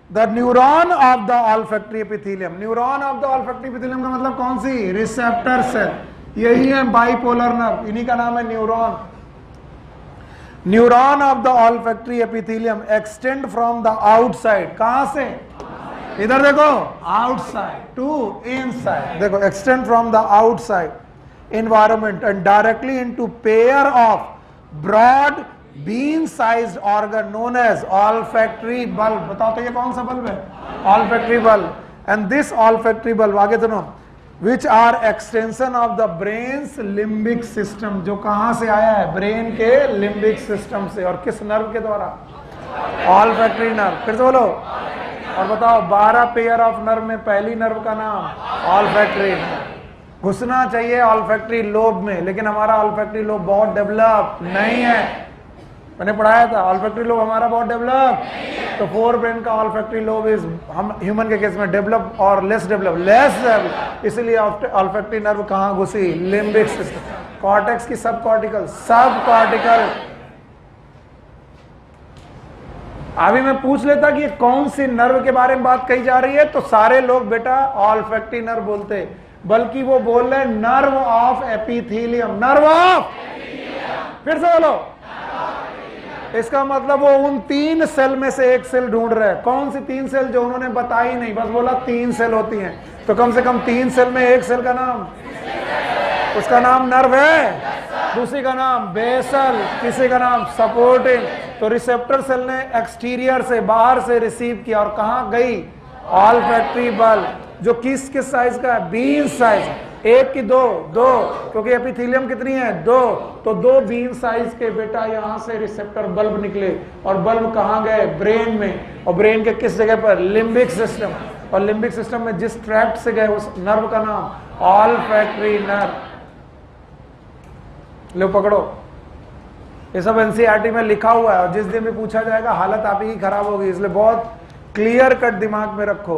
The neuron of the olfactory epithelium। Neuron of the olfactory epithelium का मतलब कौन सी? Receptor cell. यही है बाइपोलर नर्व, इन्हीं का नाम है neuron. Neuron of the olfactory epithelium extend from the outside। कहां से? इधर देखो, आउटसाइड टू इनसाइड। देखो, extend from the outside environment and directly into pair of broad bean sized organ known as olfactory bulb. बताओ तो ये कौन सा बल्ब है? Olfactory bulb. And this olfactory bulb, आगे सुनो, which are extension of the brain's limbic system. जो कहां से आया है? ब्रेन के लिम्बिक सिस्टम से। और किस नर्व के द्वारा? Olfactory nerve. फिर से बोलो। और बताओ 12 पेयर ऑफ नर्व में पहली नर्व का नाम? ऑल्फैक्टरी। घुसना चाहिए ऑल्फैक्टरी लोब में, लेकिन हमारा ऑल्फैक्टरी लोब बहुत डेवलप नहीं है। मैंने पढ़ाया था ऑल्फैक्टरी लोब हमारा बहुत डेवलप। तो 4 ब्रेन का ऑल्फैक्टरी लोब इज, हम ह्यूमन के केस में डेवलप और लेस डेवलप। इसलिए ऑल्फैक्टरी नर्व कहां घुसी? Limbic system. कॉर्टेक्स की सब कॉर्टिकल। अभी मैं पूछ लेता कि कौन सी नर्व के बारे में बात कही जा रही है, तो सारे लोग बेटा ऑल्फैक्टरी नर्व बोलते, बल्कि वो बोल रहे nerve of epithelium. Nerve of, फिर से बोलो। इसका मतलब वो उन 3 सेल में से एक सेल ढूंढ रहे हैं। कौन सी 3 सेल? जो उन्होंने बताई नहीं, बस बोला 3 सेल होती हैं। तो कम से कम 3 सेल में एक सेल का नाम, उसका नाम नर्व है, दूसरी का नाम बेसल, तीसरी का नाम सपोर्टिंग। तो रिसेप्टर सेल ने एक्सटीरियर से, बाहर से रिसीव किया और कहां गई? ऑल्फैक्टरी बल्ब, जो किस साइज का है? Been size. 1 की 2, क्योंकि एपिथेलियम कितनी है? 2। तो 2 बीन साइज के बेटा यहां से रिसेप्टर बल्ब निकले। और बल्ब कहां गए? ब्रेन में। और ब्रेन के किस जगह पर? Limbic system. और लिम्बिक सिस्टम में जिस ट्रैक्ट से गए उस नर्व का नाम ऑल्फैक्टरी नर्व। लो पकड़ो, ये सब एनसीईआरटी में लिखा हुआ है और जिस दिन भी पूछा जाएगा हालत आप ही खराब होगी, इसलिए बहुत क्लियर कट दिमाग में रखो।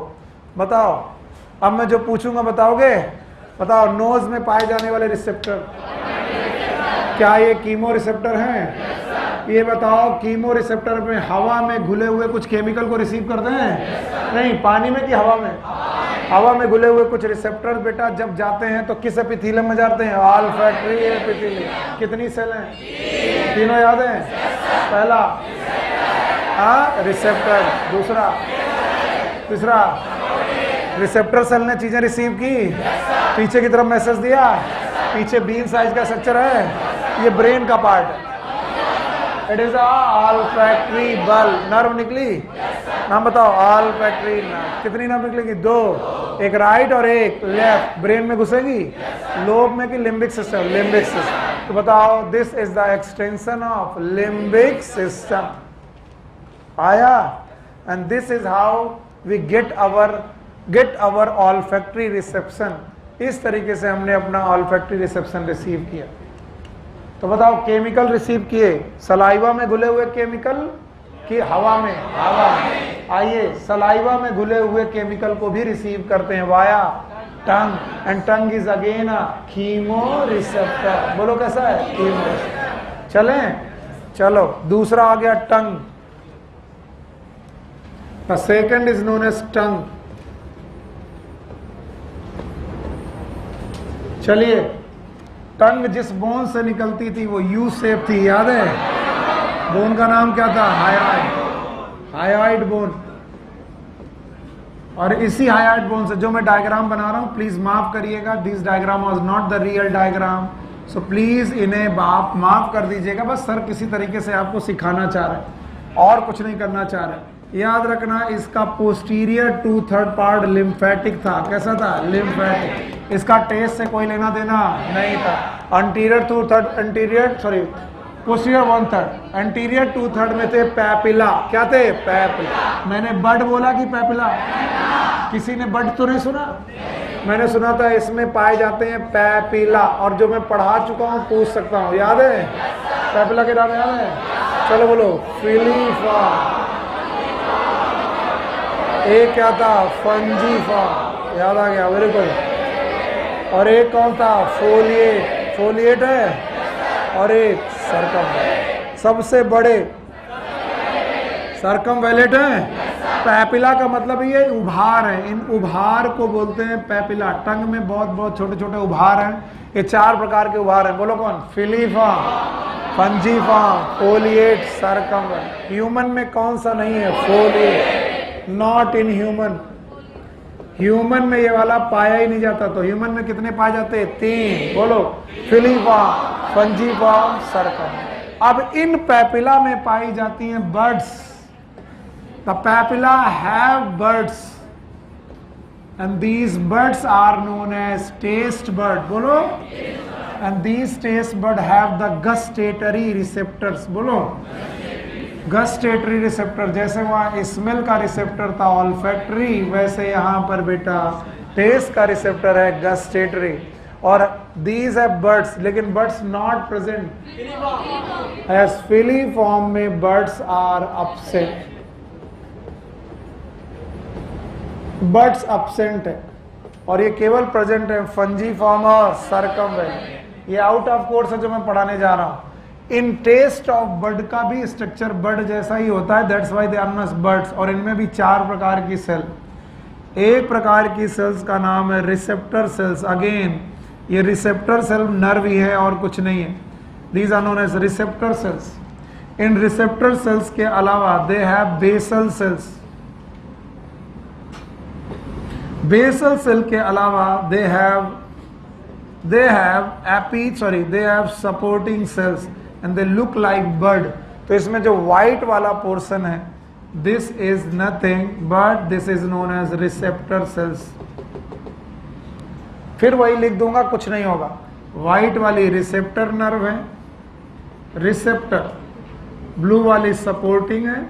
बताओ, अब मैं जो पूछूंगा बताओगे? बताओ, नोज में पाए जाने वाले रिसेप्टर, क्या ये कीमो रिसेप्टर हैं? ये बताओ, कीमो रिसेप्टर में हवा में घुले हुए कुछ केमिकल को रिसीव करते हैं? नहीं। पानी में कि हवा में? हवा में घुले हुए कुछ रिसेप्टर बेटा जब जाते हैं तो किस एपिथेलियम में जाते हैं? Olfactory epithelium. कितनी सेल हैं? तीनों याद हैं? पहला रिसेप्टर, दूसरा, तीसरा रिसेप्टर सेल ने चीजें रिसीव की, पीछे की तरफ मैसेज दिया। पीछे बीन साइज का स्ट्रक्चर है, ये ब्रेन का पार्ट है। It is olfactory bulb. Nerve निकली, नाम बताओ? Olfactory nerve. कितनी नर्व निकलेगी? 2, एक राइट और एक लेफ्ट। ब्रेन में घुसेगी, लोब में कि लिम्बिक सिस्टम? Limbic system. तो बताओ, this is the extension of limbic system. आया? And this is how we get our olfactory reception इस तरीके से हमने अपना ऑल्फैक्टरी रिसेप्शन रिसीव किया। तो बताओ केमिकल रिसीव किए सलाइवा में घुले हुए केमिकल कि हवा में? हवा में। आइए सलाइवा में घुले हुए केमिकल को भी रिसीव करते हैं via tongue, and tongue is again a chemo receptor. बोलो कैसा है? कीमो। चलें, चलो दूसरा आ गया tongue. The second is known as tongue. चलिए, टंग जिस बोन से निकलती थी वो यू शेप थी, याद है? बोन का नाम क्या था? हायोइड। Hyoid bone. और इसी हायोइड बोन से जो मैं डायग्राम बना रहा हूं, प्लीज माफ करिएगा, this diagram was not the real diagram, so please इन्हें आप माफ कर दीजिएगा। बस सर किसी तरीके से आपको सिखाना चाह रहे हैं और कुछ नहीं करना चाह रहे। याद रखना, इसका पोस्टीरियर 2/3 पार्ट लिम्फेटिक था। कैसा था? लिम्फेटिक। इसका टेस्ट से कोई लेना देना नहीं था। अंटीरियर 2/3 पोस्टीरियर 1/3, एंटीरियर 2/3 में थे पैपिला। क्या थे? पैपिला। मैंने बड बोला कि पैपिला? किसी ने बड तो नहीं सुना? मैंने सुना था इसमें पाए जाते हैं पैपिला, और जो मैं पढ़ा चुका हूं पूछ सकता हूं, याद है? पैपिला के नाम याद है? चलो बोलो। फिलीफा। एक क्या था? फंजीफा। याद आ गया, वेरी गुड। और एक कौन था? फोलिएट। फोलिएट है। और एक सरकम। सबसे बड़े सरकमवेलेट है। पैपिला का मतलब ये उभार है, इन उभार को बोलते हैं पैपिला। टंग में बहुत बहुत छोटे छोटे उभार हैं। ये 4 प्रकार के उभार हैं। बोलो कौन? फिलीफा, फंजीफा, फोलिएट, सरकमवेलेट। ह्यूमन में कौन सा नहीं है? Folate. Not in human. Human में ये वाला पाया ही नहीं जाता। तो ह्यूमन में कितने पाए जाते हैं? 3। बोलो। फिलीफा, फंजीफा, सरकम। अब इन पैपिला में पाई जाती हैं buds. The papilla have buds and these buds are known as taste bud. बोलो। And these taste bud have the gustatory receptors. बोलो। गस्टेटरी रिसेप्टर, जैसे वहां स्मेल का रिसेप्टर था ऑल्फैक्टरी, वैसे यहां पर बेटा टेस्ट का रिसेप्टर है गस्टेटरी। और दीज है बर्ड्स, लेकिन buds not present as filiform में buds are absent. Buds absent है और ये केवल प्रेजेंट है फंजीफॉर्म और सरकमवेलेंट। ये आउट ऑफ कोर्स है जो मैं पढ़ाने जा रहा हूं। इन टेस्ट ऑफ बर्ड का भी स्ट्रक्चर बर्ड जैसा ही होता है, that's why they are known as birds. और इनमें भी 4 प्रकार की सेल। एक प्रकार की सेल्स का नाम है रिसेप्टर सेल्स। अगेन ये रिसेप्टर सेल नर्व ही है और कुछ नहीं है। These are known as receptor cells. इन रिसेप्टर सेल्स के अलावा they have basal cells. Basal cell के अलावा they have supporting cells and they look like bird. तो इसमें जो व्हाइट वाला पोर्शन है, this is nothing but this is known as receptor cells. फिर वही लिख दूंगा, कुछ नहीं होगा। व्हाइट वाली रिसेप्टर नर्व है, रिसेप्टर। ब्लू वाली सपोर्टिंग है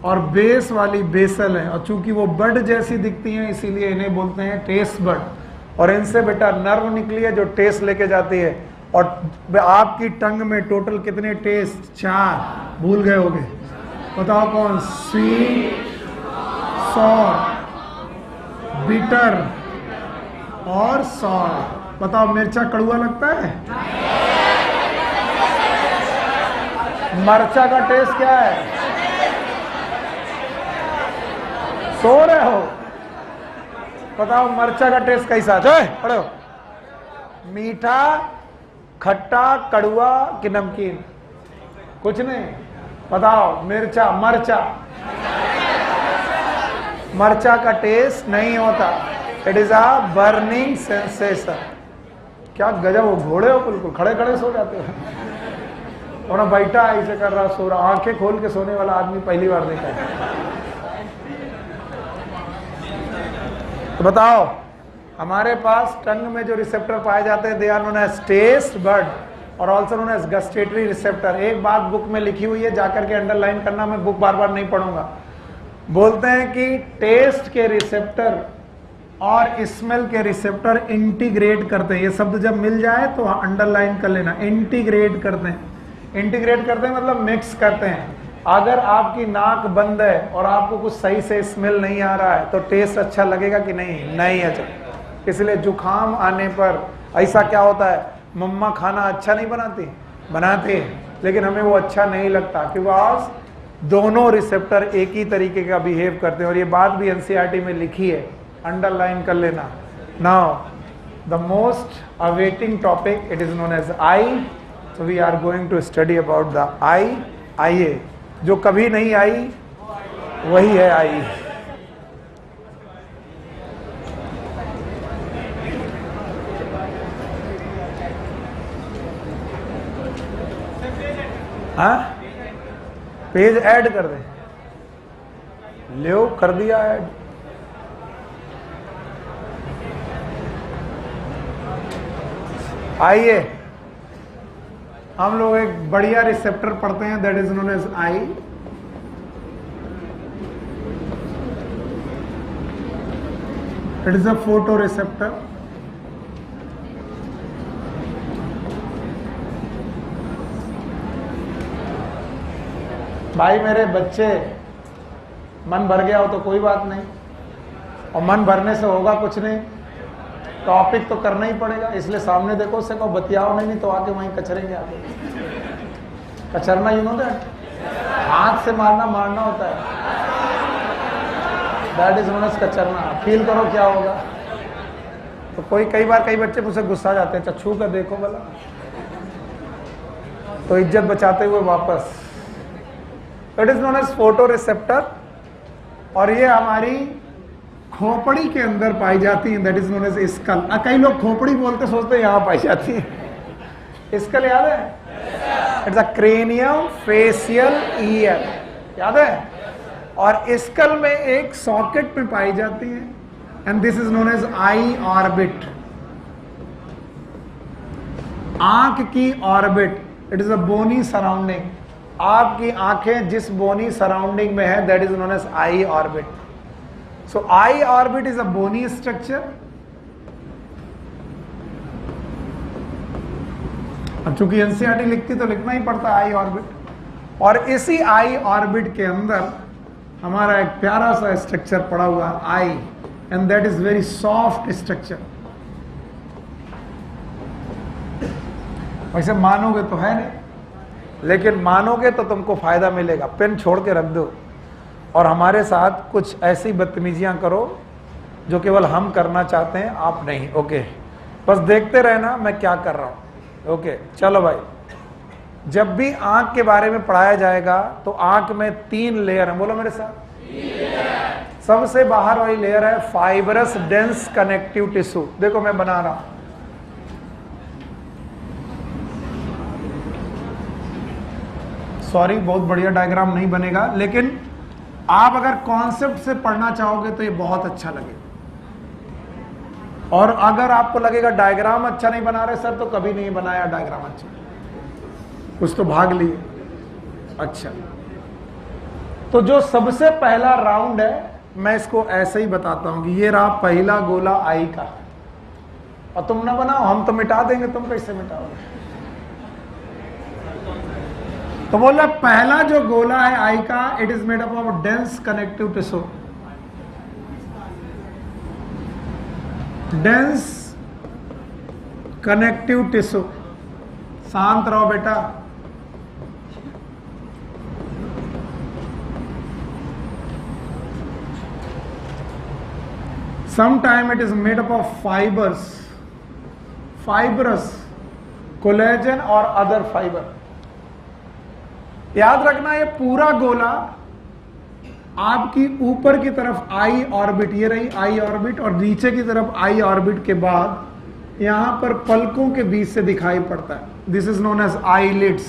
और बेस वाली बेसल है। और चूंकि वो बर्ड जैसी दिखती हैं इसीलिए इन्हें बोलते हैं टेस्ट बर्ड। और इनसे बेटा नर्व निकली है जो टेस्ट लेके जाती है। और आपकी टंग में टोटल कितने टेस्ट? 4। भूल गए होगे? बताओ कौन? स्वीट, सॉर, बिटर और सॉर। बताओ मिर्चा कड़वा लगता है? मरचा का टेस्ट क्या है? सो रहे हो? बताओ मरचा का टेस्ट कैसा है? पढ़ो। मीठा, खट्टा, कड़वा कि नमकीन? कुछ नहीं। बताओ मिर्चा, मरचा। मरचा का टेस्ट नहीं होता। It is a burning sensation. क्या गजब हो, घोड़े हो बिल्कुल, खड़े खड़े सो जाते हो। और बैठा ऐसे कर रहा, सो रहा। आंखें खोल के सोने वाला आदमी पहली बार देखा है। तो बताओ हमारे पास टंग में जो रिसेप्टर पाए जाते हैं, they are known as taste bud और also known as gustatory receptor. एक बात बुक में लिखी हुई है, जाकर के अंडरलाइन करना, मैं बुक बार बार नहीं पढ़ूंगा। बोलते हैं कि टेस्ट के रिसेप्टर और स्मेल के रिसेप्टर इंटीग्रेट करते हैं। ये शब्द जब मिल जाए तो अंडरलाइन कर लेना, इंटीग्रेट करते हैं। इंटीग्रेट करते हैं मतलब मिक्स करते हैं। अगर आपकी नाक बंद है और आपको कुछ सही से स्मेल नहीं आ रहा है तो टेस्ट अच्छा लगेगा कि नहीं? नहीं अच्छा। इसलिए जुखाम आने पर ऐसा क्या होता है, मम्मा खाना अच्छा नहीं बनाती, बनाते हैं लेकिन हमें वो अच्छा नहीं लगता क्योंकि आज दोनों रिसेप्टर एक ही तरीके का बिहेव करते हैं। और ये बात भी एनसीईआरटी में लिखी है, अंडरलाइन कर लेना। Now the most awaiting topic, it is known as eye. So we are going to study about the eye. आइए, जो कभी नहीं आई वही है आई। हाँ, पेज ऐड कर दे, लो कर दिया ऐड। आइए हम लोग एक बढ़िया रिसेप्टर पढ़ते हैं, that is known as eye. It is a photo receptor. भाई मेरे बच्चे, मन भर गया हो तो कोई बात नहीं, और मन भरने से होगा कुछ नहीं, टॉपिक तो करना ही पड़ेगा। इसलिए सामने देखो, उससे कहो बतियाओ नहीं तो आके वहीं कचरेंगे। आगे कचरना यू नो दैट, हाथ से मारना होता है, दैट इज नोन एज कचरना। फील करो क्या होगा। तो कई बार कई बच्चे मुझसे गुस्सा जाते हैं, छू कर देखो भला, तो इज्जत बचाते हुए वापस। It is known as photo receptor, और ये हमारी खोपड़ी के अंदर पाई जाती है, that is known as skull. कई लोग खोपड़ी बोलते सोचते हैं यहां पाई जाती है। स्कल याद है? It's a cranium facial year, याद है? और स्कल में एक सॉकेट में पाई जाती है, and this is known as eye orbit. आंख की orbit, it is a bony surrounding. आपकी आंखें जिस बोनी सराउंडिंग में है, that is known as eye orbit. So eye orbit is a bony structure. अब चूंकि एनसीईआरटी लिखती तो लिखना ही पड़ता आई ऑर्बिट। और इसी आई ऑर्बिट के अंदर हमारा एक प्यारा सा स्ट्रक्चर पड़ा हुआ है, eye, and that is very soft structure. वैसे मानोगे तो है नहीं, लेकिन मानोगे तो तुमको फायदा मिलेगा। पेन छोड़ के रख दो और हमारे साथ कुछ ऐसी बदतमीजियां करो जो केवल हम करना चाहते हैं, आप नहीं। ओके, बस देखते रहना मैं क्या कर रहा हूं। ओके चलो भाई, जब भी आंख के बारे में पढ़ाया जाएगा तो आंख में 3 लेयर है, बोलो मेरे साथ। सबसे बाहर वाली लेयर है फाइबरस डेंस कनेक्टिव टिश्यू। देखो मैं बना रहा हूं, सॉरी बहुत बढ़िया डायग्राम नहीं बनेगा, लेकिन आप अगर कॉन्सेप्ट से पढ़ना चाहोगे तो ये बहुत अच्छा लगेगा। और अगर आपको लगेगा डायग्राम अच्छा नहीं बना रहे सर, तो कभी नहीं बनाया डायग्राम अच्छा, कुछ तो भाग लिए। अच्छा, तो जो सबसे पहला राउंड है, मैं इसको ऐसे ही बताता हूं कि ये रहा पहला गोला आई का, और तुम ना बनाओ, हम तो मिटा देंगे, तुम कैसे मिटाओगे? तो बोल रहा पहला जो गोला है आई का, it is made up of dense connective tissue. Dense connective tissue, शांत रहो बेटा। Sometime it is made up of fibers, fibrous, collagen और other fiber। याद रखना ये पूरा गोला आपकी ऊपर की तरफ आई ऑर्बिट, ये रही आई ऑर्बिट, और नीचे की तरफ आई ऑर्बिट के बाद यहां पर पलकों के बीच से दिखाई पड़ता है। This is known as eyelids.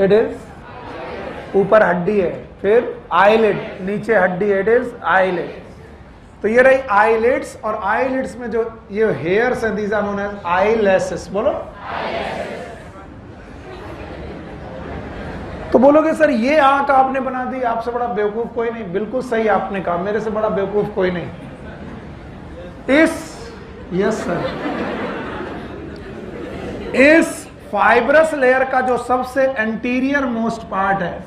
It is ऊपर हड्डी है, फिर आईलिड, नीचे हड्डी, इट इज आईलिड। तो ये रही आईलिड्स, और आईलिड्स में जो ये हेयर्स हैं, these are known as eyelashes. बोलो तो बोलोगे सर ये आंख आपने बना दी, आपसे बड़ा बेवकूफ कोई नहीं। बिल्कुल सही आपने कहा, मेरे से बड़ा बेवकूफ कोई नहीं। यस सर, इस फाइब्रस लेयर का जो सबसे एंटीरियर मोस्ट पार्ट है,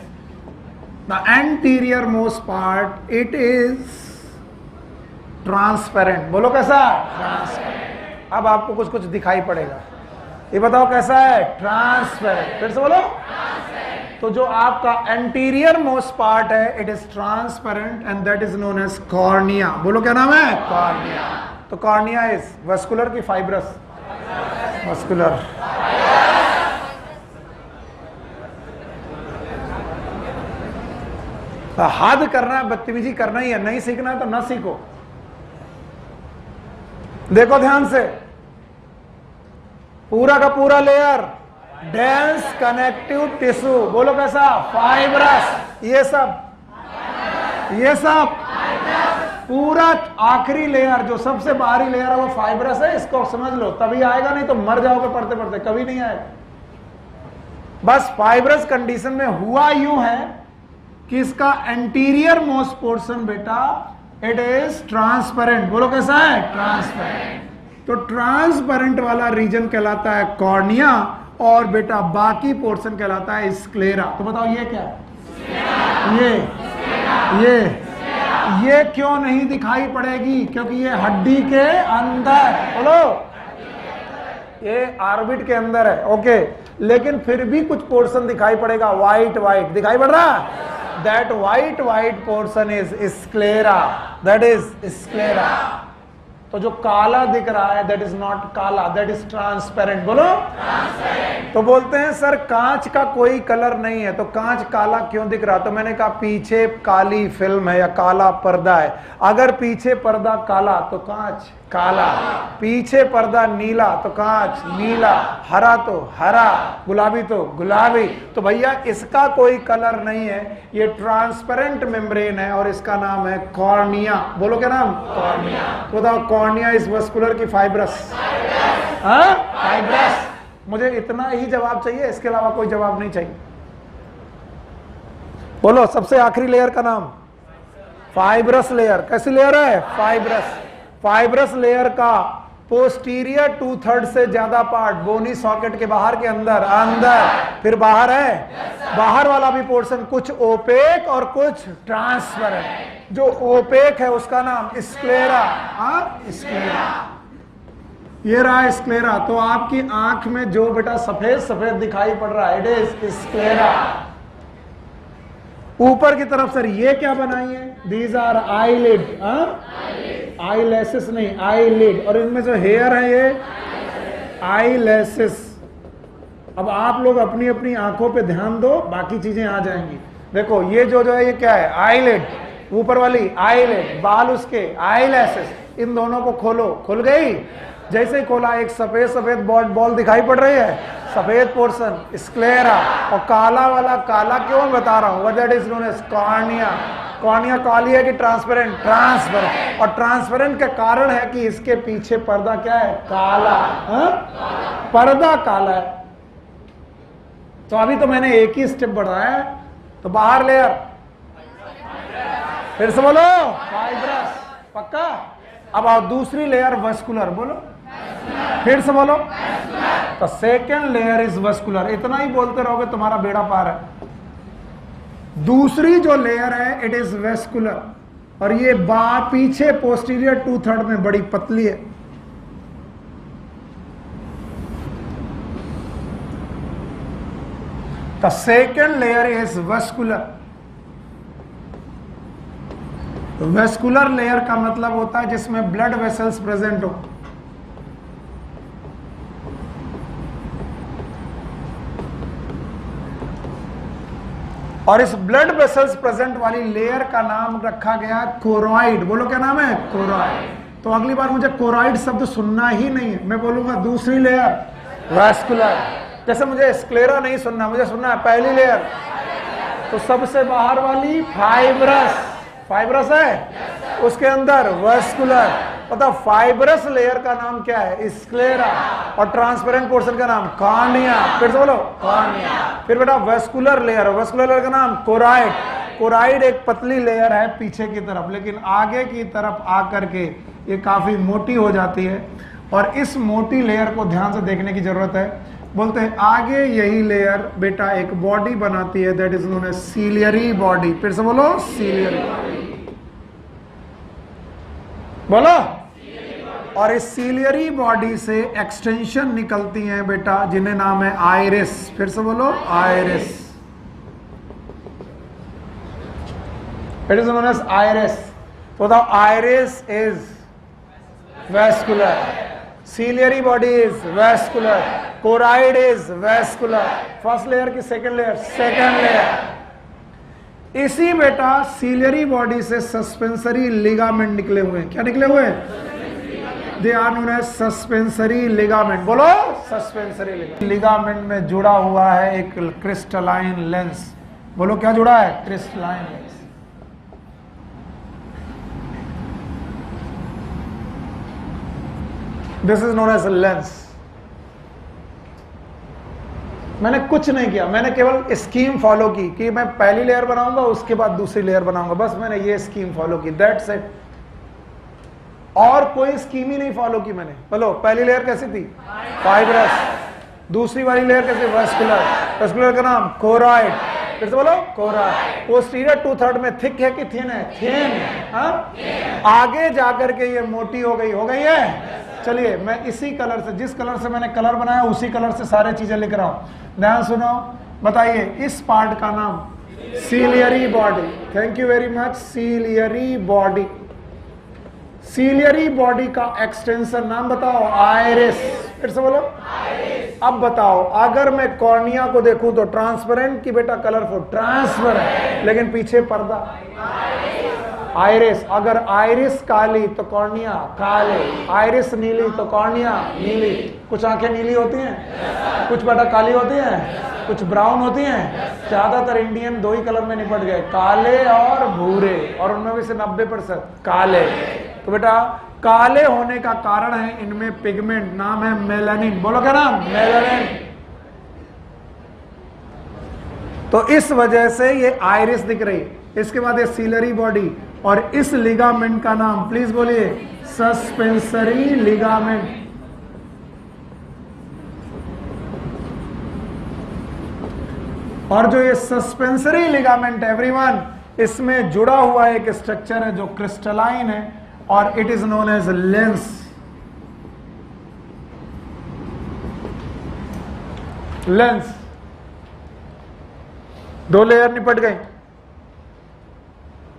the anterior most part, it is transparent. बोलो कैसा? ट्रांसपेरेंट। अब आपको कुछ कुछ दिखाई पड़ेगा, ये बताओ कैसा है? ट्रांसपेरेंट। फिर से बोलो। तो जो आपका एंटीरियर मोस्ट पार्ट है, it is transparent and that is known as cornea. बोलो क्या नाम है? कॉर्निया। तो कॉर्निया इज वस्कुलर की फाइब्रस? वस्कुलर। तो हद करना है, बदतमीजी करना ही है, नहीं सीखना है तो ना सीखो। देखो ध्यान से, पूरा का पूरा लेयर डेंस कनेक्टिव टिश्यू। बोलो कैसा? फाइब्रस। ये सब पूरा आखिरी लेयर, जो सबसे बाहरी लेयर है वो फाइब्रस है। इसको समझ लो, तभी आएगा, नहीं तो मर जाओगे पढ़ते पढ़ते, कभी नहीं आएगा। बस फाइब्रस कंडीशन में हुआ यूं है कि इसका एंटीरियर मोस्ट पोर्शन बेटा इट इज ट्रांसपेरेंट। बोलो कैसा है? ट्रांसपेरेंट। तो ट्रांसपेरेंट वाला रीजन कहलाता है कॉर्निया और बेटा बाकी पोर्शन कहलाता है स्क्लेरा। तो बताओ ये क्या है? ये क्यों नहीं दिखाई पड़ेगी? क्योंकि ये हड्डी के अंदर, बोलो, ये ऑर्बिट के अंदर है। ओके, लेकिन फिर भी कुछ पोर्शन दिखाई पड़ेगा, व्हाइट व्हाइट दिखाई पड़ रहा है। That white portion is sclera. That is sclera. तो जो काला दिख रहा है that is not काला, that is transparent. बोलो ट्रांसपेरेंट। तो बोलते हैं सर कांच का कोई कलर नहीं है, तो कांच काला क्यों दिख रहा? तो मैंने कहा पीछे काली फिल्म है या काला पर्दा है। अगर पीछे पर्दा काला तो कांच काला, पीछे पर्दा नीला तो कांच नीला, हरा तो हरा, गुलाबी तो गुलाबी। तो भैया इसका कोई कलर नहीं है, ये ट्रांसपेरेंट मेम्ब्रेन है और इसका नाम है कॉर्निया। बोलो क्या नाम? कॉर्निया। तो बताओ कॉर्निया इज वस्कुलर की फाइब्रस? हाँ, फाइब्रस। मुझे इतना ही जवाब चाहिए, इसके अलावा कोई जवाब नहीं चाहिए। बोलो सबसे आखिरी लेयर का नाम? Fibrous layer. कैसी लेयर है? फाइब्रस। फाइब्रस लेयर का पोस्टीरियर 2/3 से ज्यादा पार्ट बोनी सॉकेट के बाहर के अंदर फिर बाहर है। बाहर वाला भी पोर्शन कुछ ओपेक और कुछ ट्रांसपेरेंट। जो ओपेक है उसका नाम स्क्लेरा। स्क्लेरा, ये रहा स्क्लेरा। तो आपकी आंख में जो बेटा सफेद सफेद दिखाई पड़ रहा है इट इज स्क्लेरा। ऊपर की तरफ सर ये क्या बनाई है? These are eyelid. आईलैसेस नहीं, आईलिड। और इनमें जो हेयर है ये आईलैसेस। अब आप लोग अपनी अपनी आंखों पे ध्यान दो, बाकी चीजें आ जाएंगी। देखो ये जो है ये क्या है? आईलिड। ऊपर वाली आईलिड, बाल उसके आईलैसेस। इन दोनों को खोलो, खुल गई। जैसे ही खोला एक सफेद सफेद बॉल दिखाई पड़ रही है, सफेद पोर्शन स्क्लेरा। और काला वाला काला क्यों बता रहा हूं? That is known as cornea. Cornea काली है कि ट्रांसपेरेंट? ट्रांसपेरेंट। और ट्रांसपेरेंट का कारण है कि इसके पीछे पर्दा क्या है? काला। पर्दा काला है। तो अभी तो मैंने एक ही स्टेप बढ़ाया है। तो बाहर लेयर, फिर से बोलो फाइब्रस। पक्का? अब आओ दूसरी लेयर वस्कुलर। बोलो फिर से बोलो। तो सेकेंड लेयर इज वस्कुलर। इतना ही बोलते रहोगे तुम्हारा बेड़ा पार है। दूसरी जो लेयर है इट इज वेस्कुलर और ये पीछे पोस्टीरियर 2/3 में बड़ी पतली है। The second layer is vascular. Vascular layer का मतलब होता है जिसमें ब्लड वेसल्स प्रेजेंट हो। और इस ब्लड वेसल्स प्रेजेंट वाली लेयर का नाम रखा गया कोरॉइड। बोलो क्या नाम है? कोरॉइड। तो अगली बार मुझे कोरॉइड शब्द सुनना ही नहीं है, मैं बोलूंगा दूसरी लेयर वैस्कुलर। जैसे मुझे स्क्लेरा नहीं सुनना, मुझे सुनना है पहली लेयर। तो सबसे बाहर वाली फाइब्रस। फाइब्रस है, उसके अंदर वैस्कुलर। पता फाइब्रस लेयर का नाम क्या है? स्क्लेरा। और ट्रांसपेरेंट पोर्शन का नाम कॉर्निया। फिर से बोलो कॉर्निया। फिर बेटा वेस्कुलर लेयर, वेस्कुलर लेयर का नाम कोराइड। कोराइड एक पतली लेयर है पीछे की तरफ, लेकिन आगे की तरफ आकर के ये काफी मोटी हो जाती है। और इस मोटी लेयर को ध्यान से देखने की जरूरत है। बोलते हैं आगे यही लेयर बेटा एक बॉडी बनाती है, that is known as ciliary body. फिर से बोलो सीलियरी, बोलो। और इस सीलियरी बॉडी से एक्सटेंशन निकलती हैं बेटा, जिन्हें नाम है आइरिस। फिर से बोलो iris. It is known as iris. तो the iris is vascular, ciliary body is vascular, choroid is vascular. First layer की सेकंड लेयर, सेकंड लेयर। इसी बेटा सीलियरी बॉडी से सस्पेंसरी लिगामेंट निकले हुए हैं। क्या निकले हुए हैं? They are known as suspensory ligament. बोलो सस्पेंसरी लिगामेंट। लिगामेंट में जुड़ा हुआ है एक क्रिस्टलाइन लेंस। बोलो क्या जुड़ा है? Crystalline lens. This is known as lens. मैंने कुछ नहीं किया, मैंने केवल स्कीम फॉलो की कि मैं पहली लेयर बनाऊंगा उसके बाद दूसरी लेयर बनाऊंगा, बस मैंने ये स्कीम फॉलो की, दैट्स इट। और कोई स्कीम ही नहीं फॉलो की मैंने। बोलो पहली लेयर कैसी थी? फाइब्रस। दूसरी वाली लेयर कैसी? वेस्कुलर। वेस्कुलर का नाम कोराइड। फिर से बोलो कोराइड। पोस्टीरियर 2/3 में थिक है कि थिन है? थिन। आगे जाकर के ये मोटी हो गई है। चलिए मैं इसी कलर से, जिस कलर से मैंने कलर बनाया उसी कलर से सारे चीजें लिख रहा हूं। ध्यान सुनो, बताइए इस पार्ट का नाम ciliary body. Thank you very much. Ciliary body. Ciliary body का एक्सटेंशन नाम बताओ? आइरिस। फिर से बोलो आइरिस। अब बताओ अगर मैं कॉर्निया को देखूं तो ट्रांसपेरेंट की बेटा कलरफुल, ट्रांसपेरेंट, लेकिन पीछे पर्दा आइरिस। अगर आइरिस काली तो कॉर्निया काले, आइरिस नीली तो कॉर्निया नीली। कुछ आंखें नीली होती हैं, कुछ बेटा काली होती हैं, कुछ ब्राउन होती हैं। ज्यादातर इंडियन दो ही कलर में निपट गए, काले और भूरे, और उनमें भी से 90% काले। तो बेटा काले होने का कारण है इनमें पिगमेंट, नाम है मेलानिन। बोलो क्या नाम? मेलानिन। तो इस वजह से ये आइरिस दिख रही है। इसके बाद ये सीलियरी बॉडी, और इस लिगामेंट का नाम प्लीज बोलिए सस्पेंसरी लिगामेंट। और जो ये सस्पेंसरी लिगामेंट एवरीवन, इसमें जुड़ा हुआ एक स्ट्रक्चर है जो क्रिस्टलाइन है, और it is known as lens. Lens. दो लेयर निपट गई।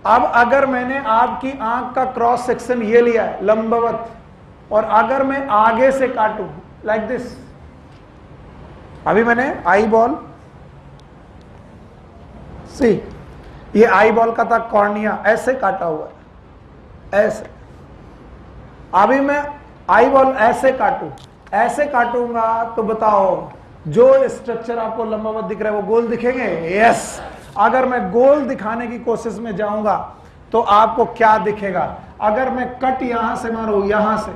अब अगर मैंने आपकी आंख का क्रॉस सेक्शन ये लिया है लंबवत, और अगर मैं आगे से काटूं लाइक दिस, अभी मैंने आई बॉल, सी ये आई बॉल का था कॉर्निया, ऐसे काटा हुआ है, ऐसे। अभी मैं आई बॉल ऐसे काटूं, ऐसे काटूंगा तो बताओ जो स्ट्रक्चर आपको लंबवत दिख रहा है वो गोल दिखेंगे? यस। अगर मैं गोल दिखाने की कोशिश में जाऊंगा तो आपको क्या दिखेगा? अगर मैं कट यहां से मारूं, यहां से,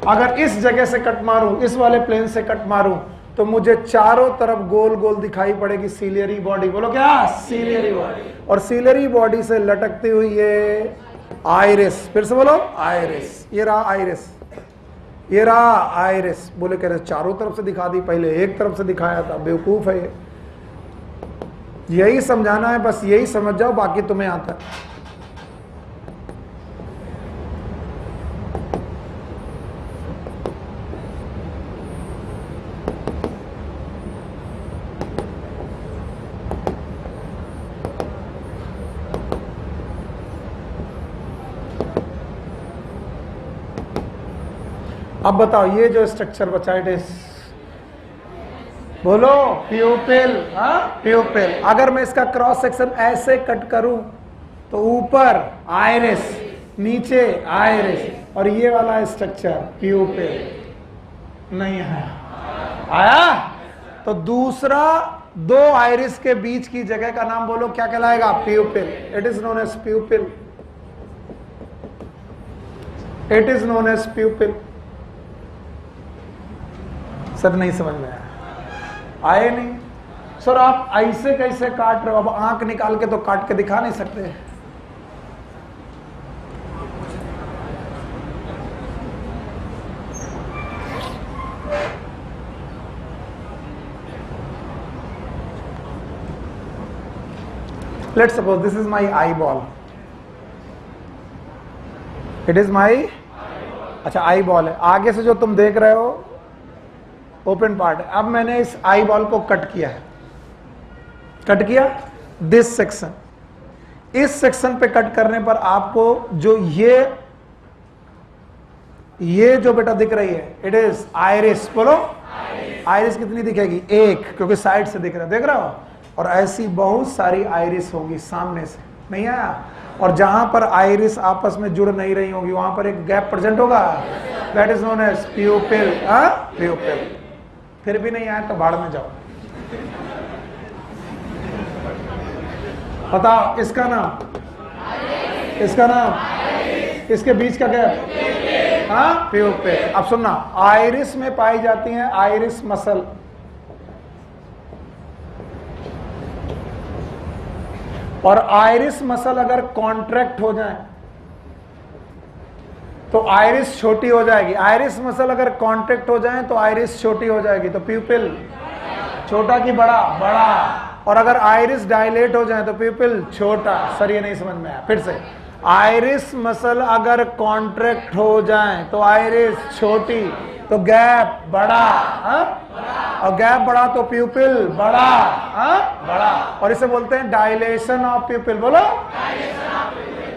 अगर इस जगह से कट मारूं, इस वाले प्लेन से कट मारूं, तो मुझे चारों तरफ गोल गोल दिखाई पड़ेगी सीलियरी बॉडी। बोलो क्या? Ciliary body. और सीलियरी बॉडी से लटकती हुई ये आइरिस। फिर से बोलो आइरिस। ये रहा आइरिस, ये रहा आइरिस। बोले कह रहे चारों तरफ से दिखा दी, पहले एक तरफ से दिखाया था, बेवकूफ है ये। यही समझाना है, बस यही समझ जाओ, बाकी तुम्हें आता है। अब बताओ ये जो स्ट्रक्चर बचा है, बोलो प्यूपिल। हाँ प्यूपिल। अगर मैं इसका क्रॉस सेक्शन ऐसे कट करूं तो ऊपर आइरिस, नीचे आइरिस, और ये वाला स्ट्रक्चर प्यूपिल नहीं आया। तो दूसरा दो आइरिस के बीच की जगह का नाम बोलो क्या कहलाएगा? Pupil. It is known as pupil. It is known as pupil. Sir नहीं समझ में आए नहीं सर, आप ऐसे कैसे काट रहे हो? अब आंख निकाल के तो काट के दिखा नहीं सकते। Let's suppose this is my eyeball. It is my अच्छा eyeball है। आगे से जो तुम देख रहे हो ओपन पार्ट है। अब मैंने इस eyeball को कट किया है। कट किया दिस सेक्शन। इस सेक्शन पे कट करने पर आपको जो ये जो बेटा दिख रही है, इट इज आइरिस। बोलो आइरिस कितनी दिखेगी? एक, क्योंकि साइड से दिख रहा है, देख रहा हो। और ऐसी बहुत सारी आइरिस होगी सामने से, नहीं आया? और जहां पर आइरिस आपस में जुड़ नहीं रही होगी वहां पर एक गैप प्रेजेंट होगा, that is known as pupil. Pupil. फिर भी नहीं आया तो भाड़ में जाओ। बताओ इसका नाम, इसका नाम, इसके बीच का गैप प्यूपिल। अब सुनना, आइरिस में पाई जाती है आइरिस मसल। और आइरिस मसल अगर कॉन्ट्रैक्ट हो जाए तो आइरिस छोटी हो जाएगी। आइरिस मसल अगर कॉन्ट्रैक्ट हो जाए तो आइरिस छोटी हो जाएगी। तो प्यूपिल छोटा की बड़ा? बड़ा। और अगर आइरिस डायलेट हो जाए तो प्यूपिल छोटा। सर ये नहीं समझ में आया, फिर से। आइरिस मसल अगर कॉन्ट्रैक्ट हो जाए तो आइरिस छोटी, तो गैप बड़ा, और गैप बड़ा तो प्यूपिल बड़ा, बड़ा। और इसे बोलते हैं डायलेशन ऑफ प्यूपिल। बोलो।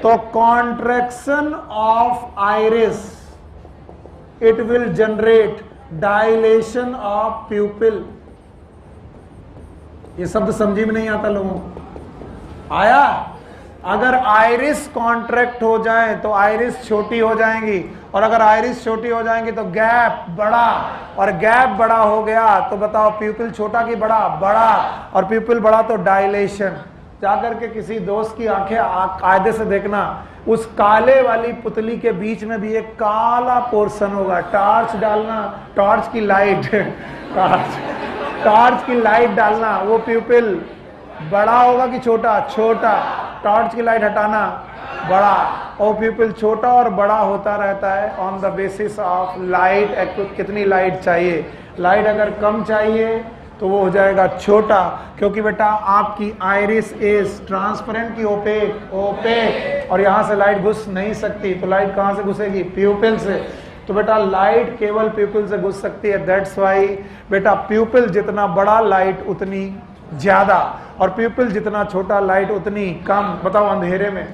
तो contraction of iris, it will generate dilation of प्यूपिल। ये शब्द समझी में नहीं आता लोगों को? आया? अगर आइरिस कॉन्ट्रैक्ट हो जाए तो आइरिस छोटी हो जाएंगी, और अगर आइरिस छोटी हो जाएंगी तो गैप बड़ा, और गैप बड़ा हो गया तो बताओ प्यूपिल छोटा की बड़ा? बड़ा। और प्यूपिल बड़ा तो डायलेशन। जाकर के किसी दोस्त की आंखें कायदे से देखना, उस काले वाली पुतली के बीच में भी एक काला पोर्शन होगा। टॉर्च डालना, टॉर्च की लाइट टॉर्च की लाइट डालना, वो प्यूपिल बड़ा होगा कि छोटा? छोटा। टॉर्च की लाइट हटाना, बड़ा। और प्यूपिल छोटा और बड़ा होता रहता है on the basis of light. कितनी लाइट चाहिए? लाइट अगर कम चाहिए तो वो हो जाएगा छोटा, क्योंकि बेटा आपकी आइरिस इज ट्रांसपेरेंट की ओपेक? ओपेक। और यहां से लाइट घुस नहीं सकती, तो लाइट कहां से घुसेगी? प्यूपिल से। तो बेटा लाइट केवल प्यूपिल से घुस सकती है। दैट्स वाई बेटा प्यूपिल जितना बड़ा लाइट उतनी ज्यादा, और प्यूपिल जितना छोटा लाइट उतनी कम। बताओ अंधेरे में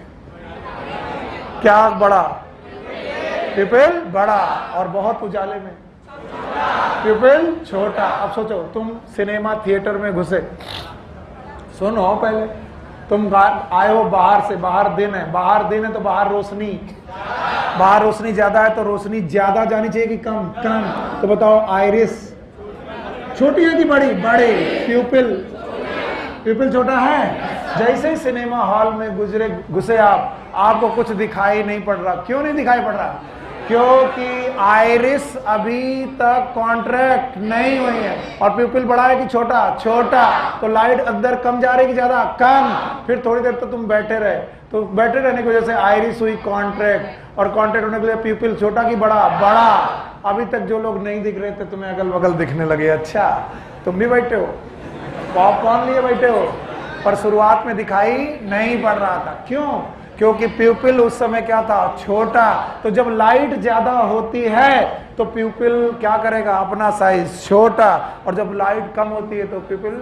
क्या बड़ा? प्यूपिल बड़ा। और बहुत उजाले में प्यूपिल छोटा। अब सोचो, तुम सिनेमा थिएटर में घुसे, सुनो पहले, तुम आए हो बाहर से, बाहर दिन है, बाहर दिन है तो बाहर रोशनी ज्यादा है, तो रोशनी ज्यादा जानी चाहिए कि कम? कम। तो बताओ आइरिस छोटी है कि बड़ी? बड़ी। प्यूपिल छोटा है। जैसे ही सिनेमा हॉल में घुसे आपको कुछ दिखाई नहीं पड़ रहा। क्यों नहीं दिखाई पड़ रहा? क्योंकि आइरिस अभी तक कॉन्ट्रैक्ट नहीं हुई है। और प्यूपिल बड़ा है कि छोटा? छोटा। तो लाइट अंदर कम जा रही कि ज्यादा? कम। फिर थोड़ी देर तो तुम बैठे रहे, तो बैठे रहने की वजह से आइरिस हुई कॉन्ट्रैक्ट, और कॉन्ट्रैक्ट होने के लिए प्यूपिल छोटा कि बड़ा? बड़ा। अभी तक जो लोग नहीं दिख रहे थे तुम्हें अगल बगल दिखने लगे। अच्छा, तुम भी बैठे हो, पॉपकॉर्न लिए बैठे हो, पर शुरुआत में दिखाई नहीं पड़ रहा था। क्यों? क्योंकि प्यूपिल उस समय क्या था? छोटा। तो जब लाइट ज्यादा होती है तो प्यूपिल क्या करेगा? अपना साइज छोटा। और जब लाइट कम होती है तो प्यूपिल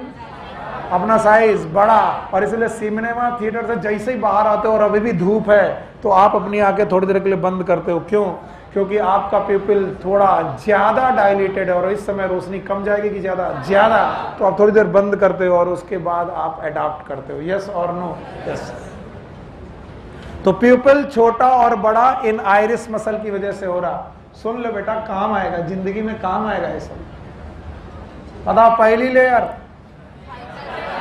अपना साइज बड़ा। और इसलिए सिनेमा थिएटर से जैसे ही बाहर आते हो और अभी भी धूप है तो आप अपनी आंखें थोड़ी देर के लिए बंद करते हो। क्यों? क्योंकि आपका प्यूपिल थोड़ा ज्यादा डायलेटेड है, और इस समय रोशनी कम जाएगी कि ज्यादा? ज्यादा। तो आप थोड़ी देर बंद करते हो और उसके बाद आप अडॉप्ट करते हो। यस और नो? यस। तो प्यूपिल छोटा और बड़ा इन आइरिस मसल की वजह से हो रहा। सुन लो बेटा, काम आएगा, जिंदगी में काम आएगा ये सब। बताओ, पहली लेयर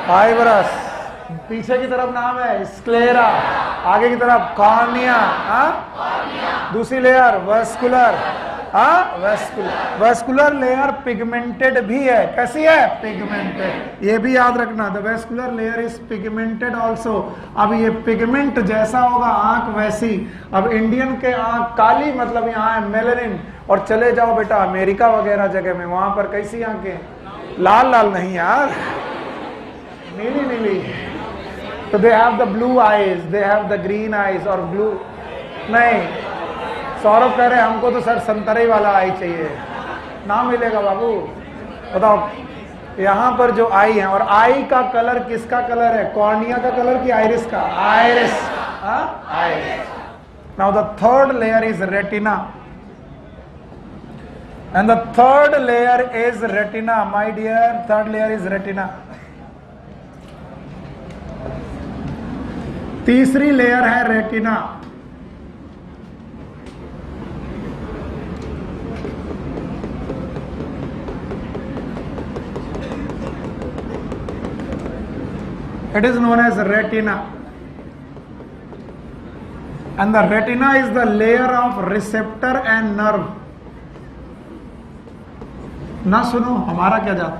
फाइब्रस, पीछे की तरफ नाम है स्क्लेरा, आगे की तरफ कॉर्निया, दूसरी लेयर वेस्कुलर, हाँ वेस्कुलर लेयर पिगमेंटेड भी है। कैसी है? पिगमेंटेड। ये भी याद रखना, the vascular layer is pigmented also. अब ये पिगमेंट जैसा होगा आंख वैसी। अब इंडियन के आंख काली मतलब यहाँ है मेलेनिन, और चले जाओ बेटा अमेरिका वगैरह जगह में, वहां पर कैसी आंखें? लाल लाल नहीं यार, नीली नीली। तो they have the blue eyes, they have the green eyes और ब्लू नहीं। सौरभ कह रहे हमको तो सर संतरे वाला आई चाहिए, ना मिलेगा बाबू। बताओ यहाँ पर जो आई है, और आई का कलर किसका कलर है? कॉर्निया का कलर कि आइरिस का? Iris, iris. Now the third layer is retina, and the third layer is retina, my dear, third layer is retina. तीसरी लेयर है retina. It is known as retina, and the retina is the layer of receptor and nerve. ना सुनो हमारा क्या जाता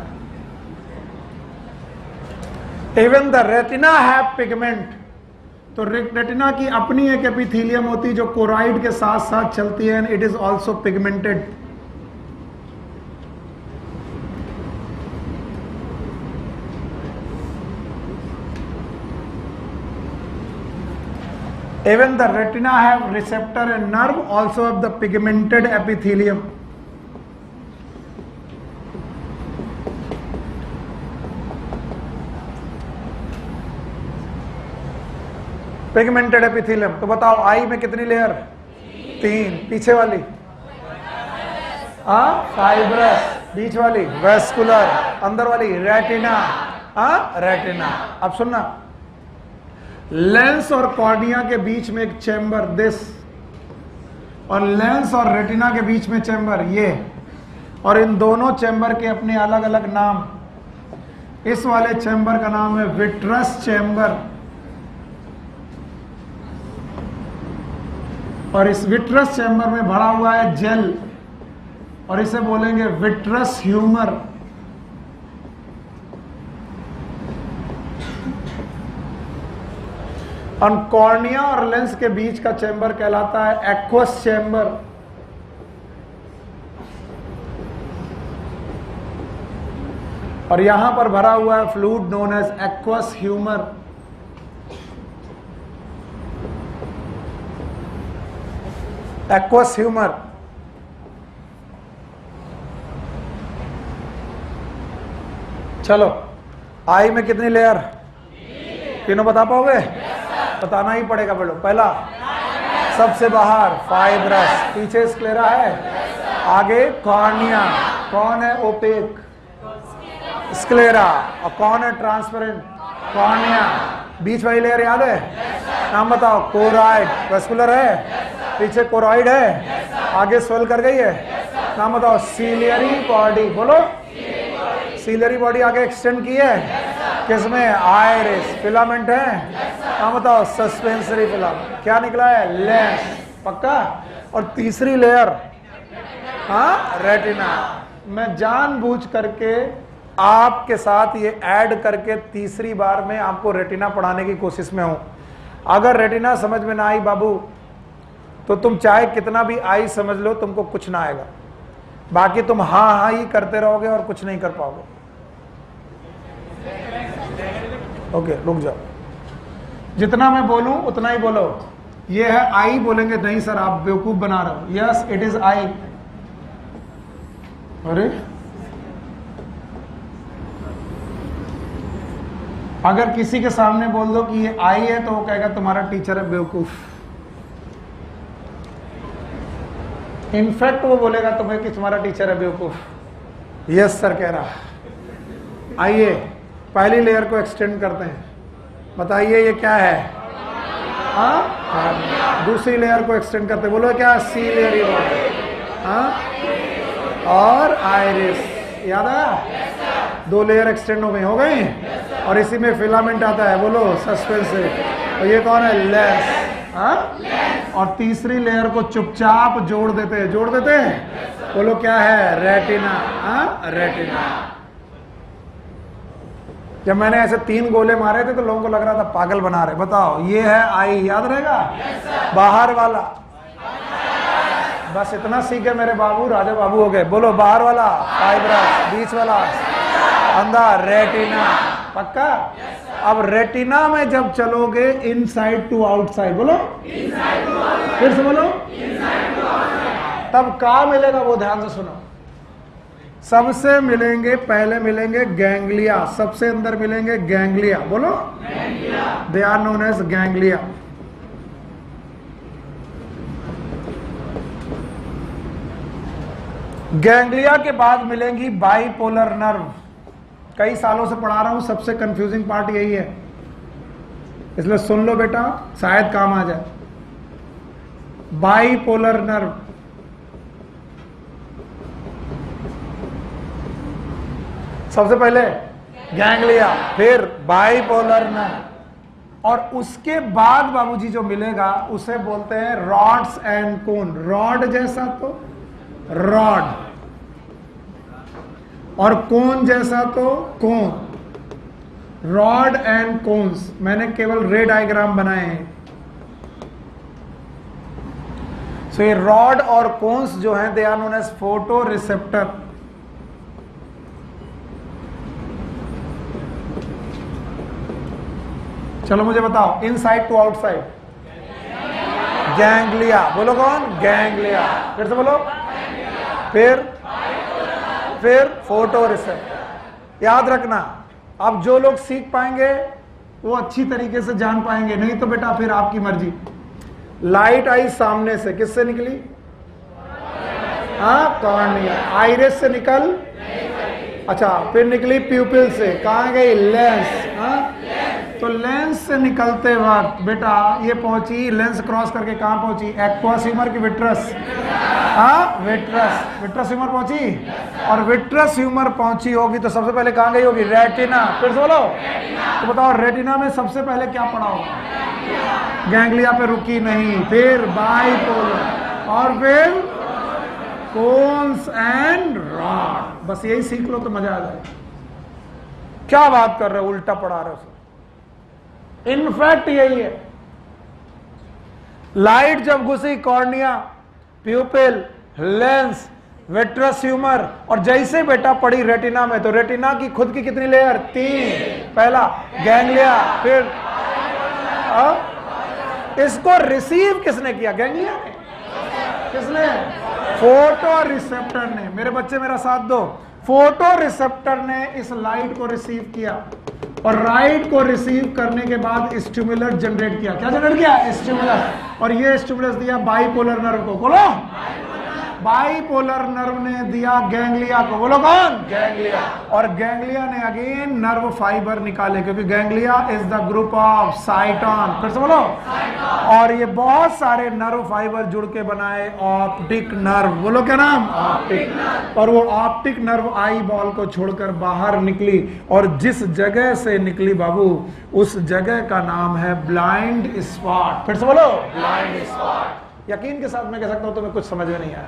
है। Even the retina have pigment, तो retina की अपनी एक एपिथेलियम होती है जो कोराइड के साथ साथ चलती है, and it is also pigmented. Even the retina have receptor and nerve also have the pigmented epithelium. Pigmented epithelium. तो बताओ आई में कितनी लेयर? 3। पीछे वाली फाइब्रस, बीच वाली वेस्कुलर, अंदर वाली रेटिना, रेटिना। अब सुनना, लेंस और कॉर्निया के बीच में एक चैम्बर दिस, और लेंस और रेटिना के बीच में चैम्बर ये, और इन दोनों चैम्बर के अपने अलग अलग नाम। इस वाले चैम्बर का नाम है विट्रस चैम्बर, और इस विट्रस चैम्बर में भरा हुआ है जेल, और इसे बोलेंगे विट्रस ह्यूमर। और कॉर्निया और लेंस के बीच का चैम्बर कहलाता है एक्वस चैम्बर। और यहां पर भरा हुआ है fluid known as aqueous humour. Aqueous humour. चलो आई में कितनी लेयर? तीनों बता पाओगे? बताना ही पड़ेगा। बोलो पहला सबसे बाहर फाइब्रस, पीछे स्क्लेरा है, आगे कॉर्निया। कौन है ओपेक? स्क्लेरा। और कौन है ट्रांसपेरेंट? कॉर्निया। बीच वाली लेयर याद है? नाम बताओ। कोराइड, वेस्कुलर है, पीछे कोराइड है, आगे स्वेल कर गई है। नाम बताओ। सीलियरी बॉडी, बोलो। सीलियरी बॉडी आगे एक्सटेंड की है, किसमें? आइरिस। फिलामेंट है, नाम बताओ। Suspensory filament. क्या निकला है? लेंस। पक्का। और तीसरी लेयर रेटिना। मैं जानबूझ करके आपके साथ ये ऐड करके तीसरी बार में आपको रेटिना पढ़ाने की कोशिश में हूं। अगर रेटिना समझ में ना आई बाबू, तो तुम चाहे कितना भी आई समझ लो, तुमको कुछ ना आएगा। बाकी तुम हाँ हाँ ही करते रहोगे और कुछ नहीं कर पाओगे। ओके रुक जाओ, जितना मैं बोलूं उतना ही बोलो। ये है आई, बोलेंगे नहीं सर आप बेवकूफ बना रहे हो। Yes it is I. अरे अगर किसी के सामने बोल दो कि ये आई है तो वो कहेगा तुम्हारा टीचर है बेवकूफ। इनफैक्ट वो बोलेगा तुम्हें कि तुम्हारा टीचर है बेवकूफ। यस सर कह रहा। आइए पहली लेयर को एक्सटेंड करते हैं। बताइए ये क्या है? दूसरी लेयर को एक्सटेंड करते हैं। बोलो क्या? सीलियरी बॉडी और आइरिस। याद आया? 2 लेयर एक्सटेंड हो गई। और इसी में फिलामेंट आता है। बोलो सस्पेंस। और ये कौन है? लेंस। और तीसरी लेयर को चुपचाप जोड़ देते हैं। जोड़ देते हैं, बोलो क्या है? रेटिना। रेटिना। जब मैंने ऐसे 3 गोले मारे थे तो लोगों को लग रहा था पागल बना रहे। बताओ, ये है आई, याद रहेगा? बाहर वाला, बस इतना सीखे मेरे बाबू, राजा बाबू हो गए। बोलो, बाहर वाला फाइब्रस, बीच वाला अंदर रेटिना। पक्का? अब रेटिना में जब चलोगे इनसाइड टू आउटसाइड, बोलो फिर से बोलो, तब क्या मिलेगा वो ध्यान से सुनो। सबसे मिलेंगे, पहले मिलेंगे गैंग्लिया, सबसे अंदर मिलेंगे गैंग्लिया। बोलो, they are known as ganglia. Ganglia के बाद मिलेंगी बाइपोलर नर्व। कई सालों से पढ़ा रहा हूं, सबसे कंफ्यूजिंग पार्ट यही है, इसलिए सुन लो बेटा, शायद काम आ जाए। बाइपोलर नर्व, सबसे पहले गैंग्लिया, फिर बाइपोलर नर्व, और उसके बाद बाबूजी जो मिलेगा उसे बोलते हैं रॉड्स एंड कोन। रॉड जैसा तो रॉड, और कोन जैसा तो कोन। रॉड एंड कोन्स, मैंने केवल रे डायग्राम बनाए हैं। सो ये रॉड और कोन्स जो हैं, they are known as photo receptor. चलो मुझे बताओ, इनसाइड टू आउटसाइड गैंग्लिया। बोलो कौन? गैंग्लिया। फिर से बोलो, फिर फोटो रिसेप्टर। याद रखना, अब जो लोग सीख पाएंगे वो अच्छी तरीके से जान पाएंगे, नहीं तो बेटा फिर आपकी मर्जी। लाइट आई सामने से, किससे निकली? कॉर्निया। आइरिस से निकल, अच्छा, फिर निकली प्यूपिल से, कहां गई? लेंस। तो लेंस से निकलते वक्त बेटा ये पहुंची, लेंस क्रॉस करके कहां पहुंची? एक्वास ह्यूमर की विट्रस? विट्रस ह्यूमर पहुंची, और विट्रस ह्यूमर पहुंची होगी तो सबसे पहले कहां गई होगी? रेटिना। फिर से बोलो, तो बताओ रेटिना में सबसे पहले क्या पढ़ा होगा? गैंग्लिया पे रुकी नहीं, फिर बाइपोलर, और फिर कोन्स एंड रॉड। बस यही सीख लो तो मजा आ जाए। क्या बात कर रहे हो, उल्टा पढ़ा रहे हो। इनफैक्ट यही है, लाइट जब घुसी कॉर्निया, प्यूपिल, लेंस, विट्रस ह्यूमर, और जैसे बेटा पड़ी रेटिना में, तो रेटिना की खुद की कितनी लेयर? 3। पहला गैंग्लिया, फिर इसको रिसीव किसने किया? गैंग्लिया ने। किसने? फोटो रिसेप्टर ने। मेरे बच्चे मेरा साथ दो, फोटो रिसेप्टर ने इस लाइट को रिसीव किया, और लाइट को रिसीव करने के बाद स्टिमुलस जनरेट किया। क्या जनरेट किया? स्टिमुलस। और ये स्टिमुलस दिया बाइपोलर नर्व को। बोलो, बाइपोलर नर्व ने दिया गैंग्लिया को। बोलो कौन? गैंग्लिया। और गैंग्लिया ने अगेन नर्व फाइबर निकाले, क्योंकि ganglia is the group of cyton. फिर से बोलो, और ये बहुत सारे नर्व फाइबर जुड़ के बनाए ऑप्टिक नर्व। बोलो क्या नाम? ऑप्टिक। और वो ऑप्टिक नर्व आई बॉल को छोड़कर बाहर निकली, और जिस जगह से निकली बाबू, उस जगह का नाम है ब्लाइंड स्पॉट। फिर से बोलो, ब्लाइंड स्पॉट। यकीन के साथ मैं कह सकता हूं तुम्हें कुछ समझ में नहीं आया।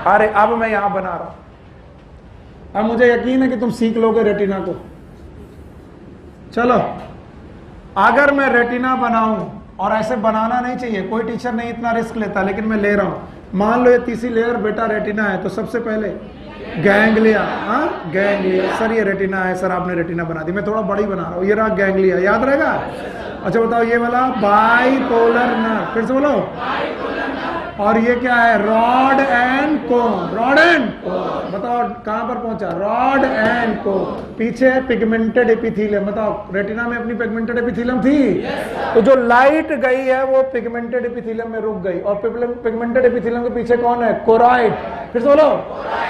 अरे अब मैं यहां बना रहा हूं, अब मुझे यकीन है कि तुम सीख लोगे रेटिना को। चलो, अगर मैं रेटिना बनाऊं, और ऐसे बनाना नहीं चाहिए, कोई टीचर नहीं इतना रिस्क लेता, लेकिन मैं ले रहा हूं। मान लो ये तीसरी लेयर बेटा रेटिना है, तो सबसे पहले गैंग्लिया। गैंग्लिया। सर ये रेटिना है, सर आपने रेटिना बना दी, मैं थोड़ा बड़ी बना रहा हूं। ये रहा गैंग्लिया, याद रहेगा? अच्छा बताओ, ये वाला बाइपोलर नर्व। फिर से बोलो, और ये क्या है? Rod and cone. Rod and कोन। बताओ कहां पर पहुंचा? रॉड एंड कोन। पीछे पिगमेंटेड एपिथेलियम। बताओ रेटिना में अपनी पिगमेंटेड एपिथेलियम थी, तो जो लाइट गई है वो पिगमेंटेड एपिथेलियम में रुक गई, और पिगमेंटेड एपिथेलियम के पीछे कौन है? कोराइड। फिर से बोलो,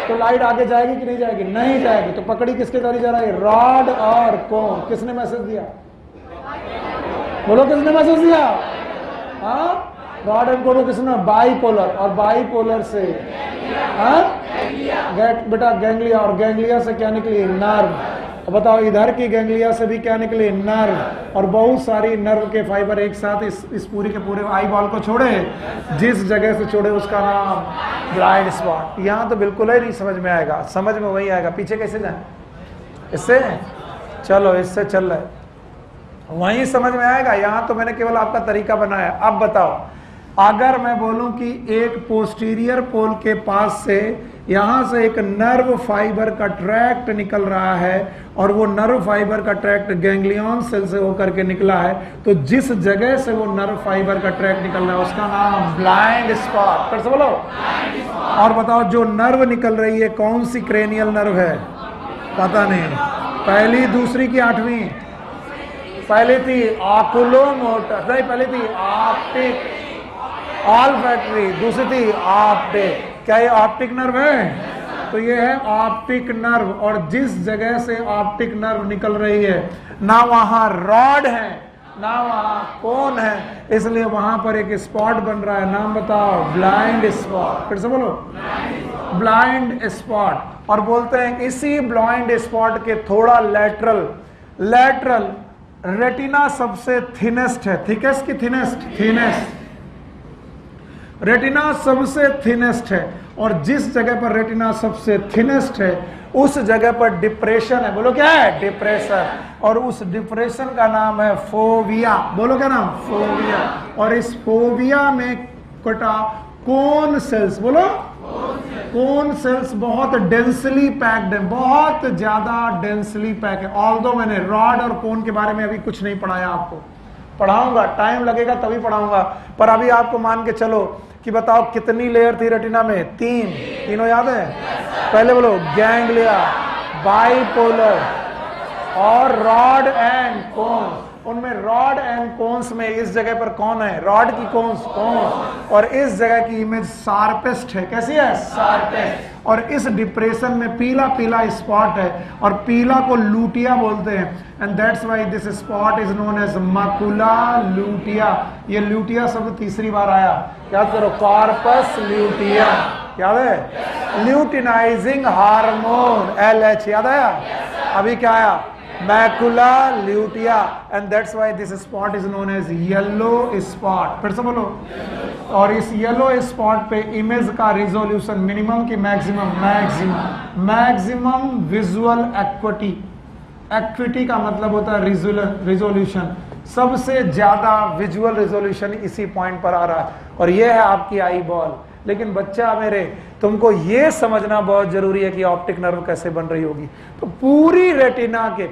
तो लाइट आगे जाएगी कि नहीं जाएगी? नहीं जाएगी। तो पकड़ी किसके द्वारा जा रहा है? रॉड और कोन। किसने मैसेज दिया? बोलो, किसने मैसेज दिया? रॉड एंड कोन किसने? बाइपोलर। और बाइपोलर से बेटा गैंग्लिया, और गैंग्लिया से क्या निकली? नर्व। बताओ इधर की गैंग्लिया से भी क्या निकले, नर्व, और बहुत सारी नर्व के फाइबर एक साथ इस पूरी के पूरे आई बॉल को छोड़े, जिस जगह से छोड़े उसका नाम ब्लाइंड स्पॉट। यहाँ तो बिल्कुल ही नहीं समझ में आएगा, समझ में वही आएगा। पीछे कैसे जाए, इससे चलो, इससे चल रहा है, वहीं समझ में आएगा। यहाँ तो मैंने केवल आपका तरीका बनाया। अब बताओ, अगर मैं बोलूं कि एक पोस्टीरियर पोल के पास से यहां से एक नर्व फाइबर का ट्रैक्ट निकल रहा है और वो नर्व फाइबर का ट्रैक्ट गैंग्लियन सेल से होकर के निकला है, तो जिस जगह से वो नर्व फाइबर का ट्रैक्ट निकल रहा है उसका नाम ब्लाइंड स्पॉट। फिर से बोलो। और बताओ जो नर्व निकल रही है कौन सी क्रेनियल नर्व है, पता नहीं, पहली, दूसरी की आठवीं? पहली थी ऑकुलोमोटर, नहीं पहली थी ऑप्टिक ऑल्फैक्टरी, दूसरी थी ऑप्टिक। क्या ये ऑप्टिक नर्व है? तो ये है ऑप्टिक नर्व। और जिस जगह से ऑप्टिक नर्व निकल रही है ना वहां रॉड है ना वहां कोन है, इसलिए वहां पर एक स्पॉट बन रहा है। नाम बताओ, ब्लाइंड स्पॉट। फिर से बोलो, ब्लाइंड स्पॉट। और बोलते हैं इसी ब्लाइंड स्पॉट के थोड़ा लेटरल रेटिना सबसे थिनेस्ट है। थिकेस्ट की थिनेस्ट रेटिना सबसे थिनेस्ट है, और जिस जगह पर रेटिना सबसे थिनेस्ट है उस जगह पर डिप्रेशन है। बोलो क्या है? डिप्रेशन। और उस डिप्रेशन का नाम है फोविया। बोलो क्या नाम? फोविया। और इस फोविया में कटा कोन सेल्स, बोलो कोन सेल्स बहुत डेंसली पैक्ड है, बहुत ज्यादा डेंसली पैक है। ऑल्दो मैंने रॉड और कोन के बारे में अभी कुछ नहीं पढ़ाया, आपको पढ़ाऊंगा, टाइम लगेगा तभी पढ़ाऊंगा। पर अभी आपको मान के चलो कि बताओ कितनी लेयर थी रेटिना में? तीनों याद है? पहले बोलो, गैंग्लिया, बाइपोलर और रॉड एंड कोन्स। उनमें रॉड एंड कोन्स में इस जगह पर कौन है? रॉड की कोन्स, और इस जगह की इमेज शार्पेस्ट है। कैसी है? शार्पेस्ट। और इस डिप्रेशन में पीला पीला स्पॉट है, और पीला को लूटिया बोलते हैं, and that's why this spot is known as macula lutea. ये लूटिया शब्द तीसरी बार आया, याद करो, कॉर्पस ल्यूटिया, याद है? ल्यूटिनाइजिंग हार्मोन, LH, याद आया? अभी क्या आया? Macula lutea, and that's why this spot is known as yellow spot. फिर से बोलो। और इस येलो स्पॉट पे इमेज का रिजोल्यूशन मिनिमम की मैक्सिमम विजुअल एक्विटी। एक्विटी का मतलब होता है रिजोल्यूशन, सबसे ज्यादा विजुअल रिजोल्यूशन इसी पॉइंट पर आ रहा है, और ये है आपकी आई बॉल। लेकिन बच्चा मेरे, तुमको ये समझना बहुत जरूरी है कि ऑप्टिक नर्व कैसे बन रही होगी। तो पूरी रेटिना के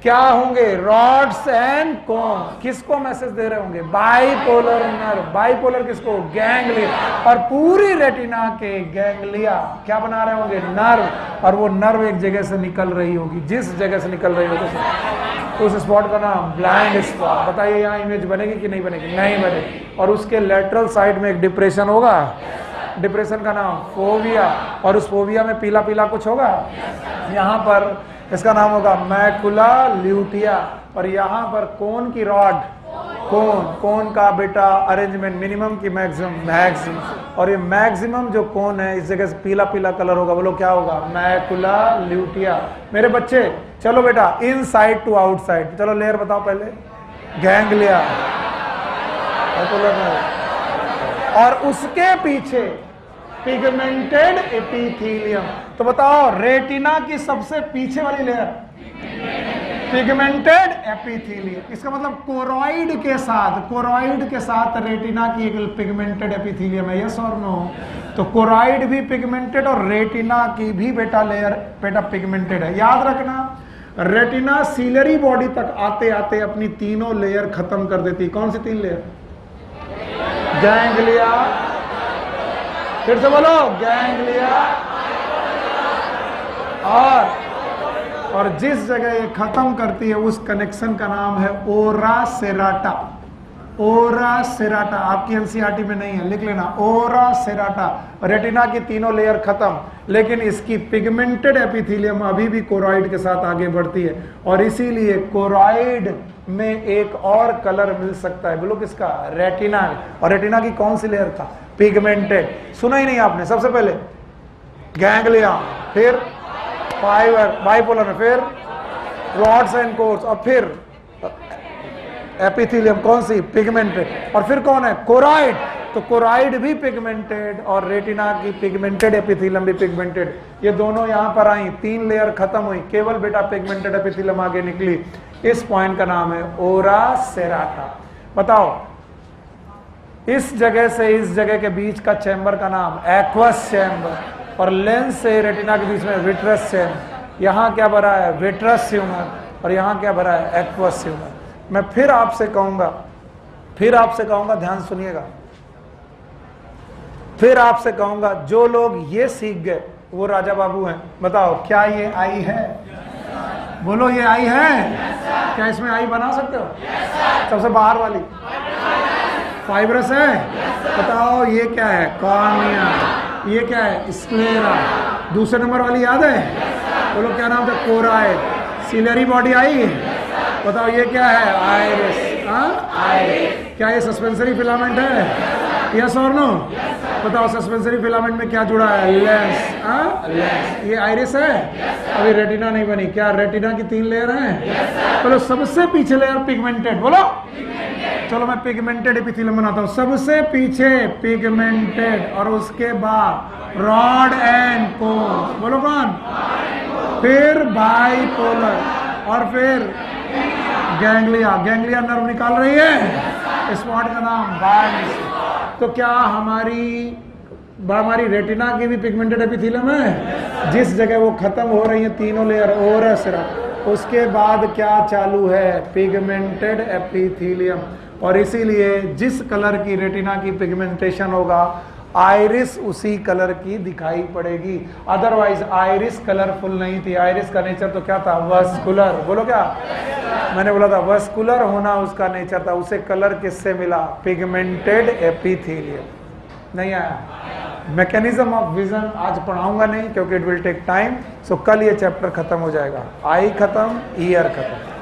क्या होंगे? रॉड्स एंड कोन। किसको मैसेज दे रहे होंगे? Bipolar nerve. बाइपोलर किसको? गैंग्लिया। और पूरी रेटिना के गैंग्लिया क्या बना रहे होंगे? नर्व। और वो नर्व एक जगह से निकल रही होगी, जिस जगह से निकल रही होगी उस स्पॉट का नाम ब्लाइंड स्पॉट। बताइए यहाँ इमेज बनेगी कि नहीं बनेगी? नहीं बनेगी। और उसके लेटरल साइड में एक डिप्रेशन होगा, डिप्रेशन का नाम फोविया, और उस फोविया में पीला पीला कुछ होगा, यहाँ पर इसका नाम होगा मैकुला ल्यूटिया। और यहाँ पर कोन की रॉड, कोन का बेटा अरेंजमेंट मिनिमम की मैक्सिमम, और ये मैक्सिमम जो कोन है इस जगह से पीला पीला कलर होगा। बोलो क्या होगा? Macula lutea. मेरे बच्चे चलो बेटा, इन साइड टू आउटसाइड, चलो लेयर बताओ पहले। गैंग्लिया, और उसके पीछे पिगमेंटेड एपिथेलियम। तो बताओ रेटिना की सबसे पीछे वाली लेयर पिगमेंटेड एपिथेलियम। इसका मतलब कोरॉइड के साथ रेटिना की एक पिगमेंटेड एपिथेलियम है। यस और नो? तो कोरॉइड भी पिगमेंटेड और रेटिना की भी बेटा लेयर बेटा पिगमेंटेड है। याद रखना, रेटिना सीलरी बॉडी तक आते आते अपनी तीनों लेयर खत्म कर देती। कौन सी तीन लेयर? गैंग्लिया, फिर से बोलो, गैंग्लिया, और जिस जगह ये खत्म करती है उस कनेक्शन का नाम है ओरा सेराटा। ओरा सेराटा आपकी एनसीईआरटी में नहीं है, लिख लेना, ओरा सेराटा। रेटिना की तीनों लेयर खत्म, लेकिन इसकी पिगमेंटेड एपिथेलियम अभी भी कोरॉइड के साथ आगे बढ़ती है, और इसीलिए कोरॉइड में एक और कलर मिल सकता है। बोलो किसका? रेटिना। और रेटिना की कौन सी लेयर था? पिगमेंटेड। सुना ही नहीं आपने? सबसे पहले गैंग्लिया, फिर फाइबर बाइपोलर में, फिर रॉड्स एंड कोर्स, और फिर एपिथेलियम कौन सी, पिगमेंटेड, और फिर कौन है, कोराइड। तो कोराइड भी पिगमेंटेड और रेटिना की पिगमेंटेड एपिथेलियम भी पिगमेंटेड। ये दोनों यहां पर आई, 3 लेयर खत्म हुई, केवल बेटा पिगमेंटेड एपिथेलियम आगे निकली। इस पॉइंट का नाम है ओरा सेराटा। बताओ इस जगह से इस जगह के बीच का चैम्बर का नाम एक्वस चैम्बर, और लेंस से रेटिना के बीच में विट्रस चैम्बर। यहां क्या भरा है, विट्रस ट्यूमर, और यहां क्या भरा है, एक्वस ट्यूमर। मैं फिर आपसे कहूंगा, ध्यान सुनिएगा, फिर आपसे कहूंगा, जो लोग ये सीख गए वो राजा बाबू हैं। बताओ क्या ये आई है, बोलो ये आई है, क्या इसमें आई बना सकते हो, सबसे बाहर वाली फाइब्रस है। बताओ ये क्या है, कॉर्निया, ये क्या है, स्क्लेरा। दूसरे नंबर वाली याद है, बोलो क्या नाम था, कोराइड। सिलरी बॉडी आई, बताओ ये क्या है, आइरिस। आइरिस। क्या ये सस्पेंसरी फिलामेंट है, यस और नो? बताओ सस्पेंसरी फिलामेंट में क्या जुड़ा है, लेंस। लेंस। ये आइरिस है, अभी रेटिना नहीं बनी। क्या रेटिना की 3 लेयर हैं? बोलो सबसे पीछे लेयर पिगमेंटेड, बोलो। चलो मैं पिगमेंटेड एपिथेलियम बनाता हूं। सबसे पीछे पिगमेंटेड, और उसके बाद रॉड एंड कोन, बोलो कौन, फिर बाइपोलर, और फिर गैंग्लिया। गैंग्लिया नर्व निकाल रही है, स्पॉट का नाम बाइस। तो क्या हमारी रेटिना की भी पिगमेंटेड एपिथेलियम है? जिस जगह वो खत्म हो रही है तीनों लेयर, ओरा सिर्फ, उसके बाद क्या चालू है, पिगमेंटेड एपिथेलियम। और इसीलिए जिस कलर की रेटिना की पिगमेंटेशन होगा, आइरिस उसी कलर की दिखाई पड़ेगी। अदरवाइज आइरिस कलरफुल नहीं थी। आइरिस का नेचर तो क्या था, वस्कुलर। बोलो क्या, मैंने बोला था वस्कुलर होना उसका नेचर था। उसे कलर किससे मिला, पिगमेंटेड एपिथेलियम। नहीं आया? मैकेनिज्म ऑफ विजन आज पढ़ाऊंगा नहीं, क्योंकि इट विल टेक टाइम। सो कल ये चैप्टर खत्म हो जाएगा। आई खत्म, ईयर खत्म।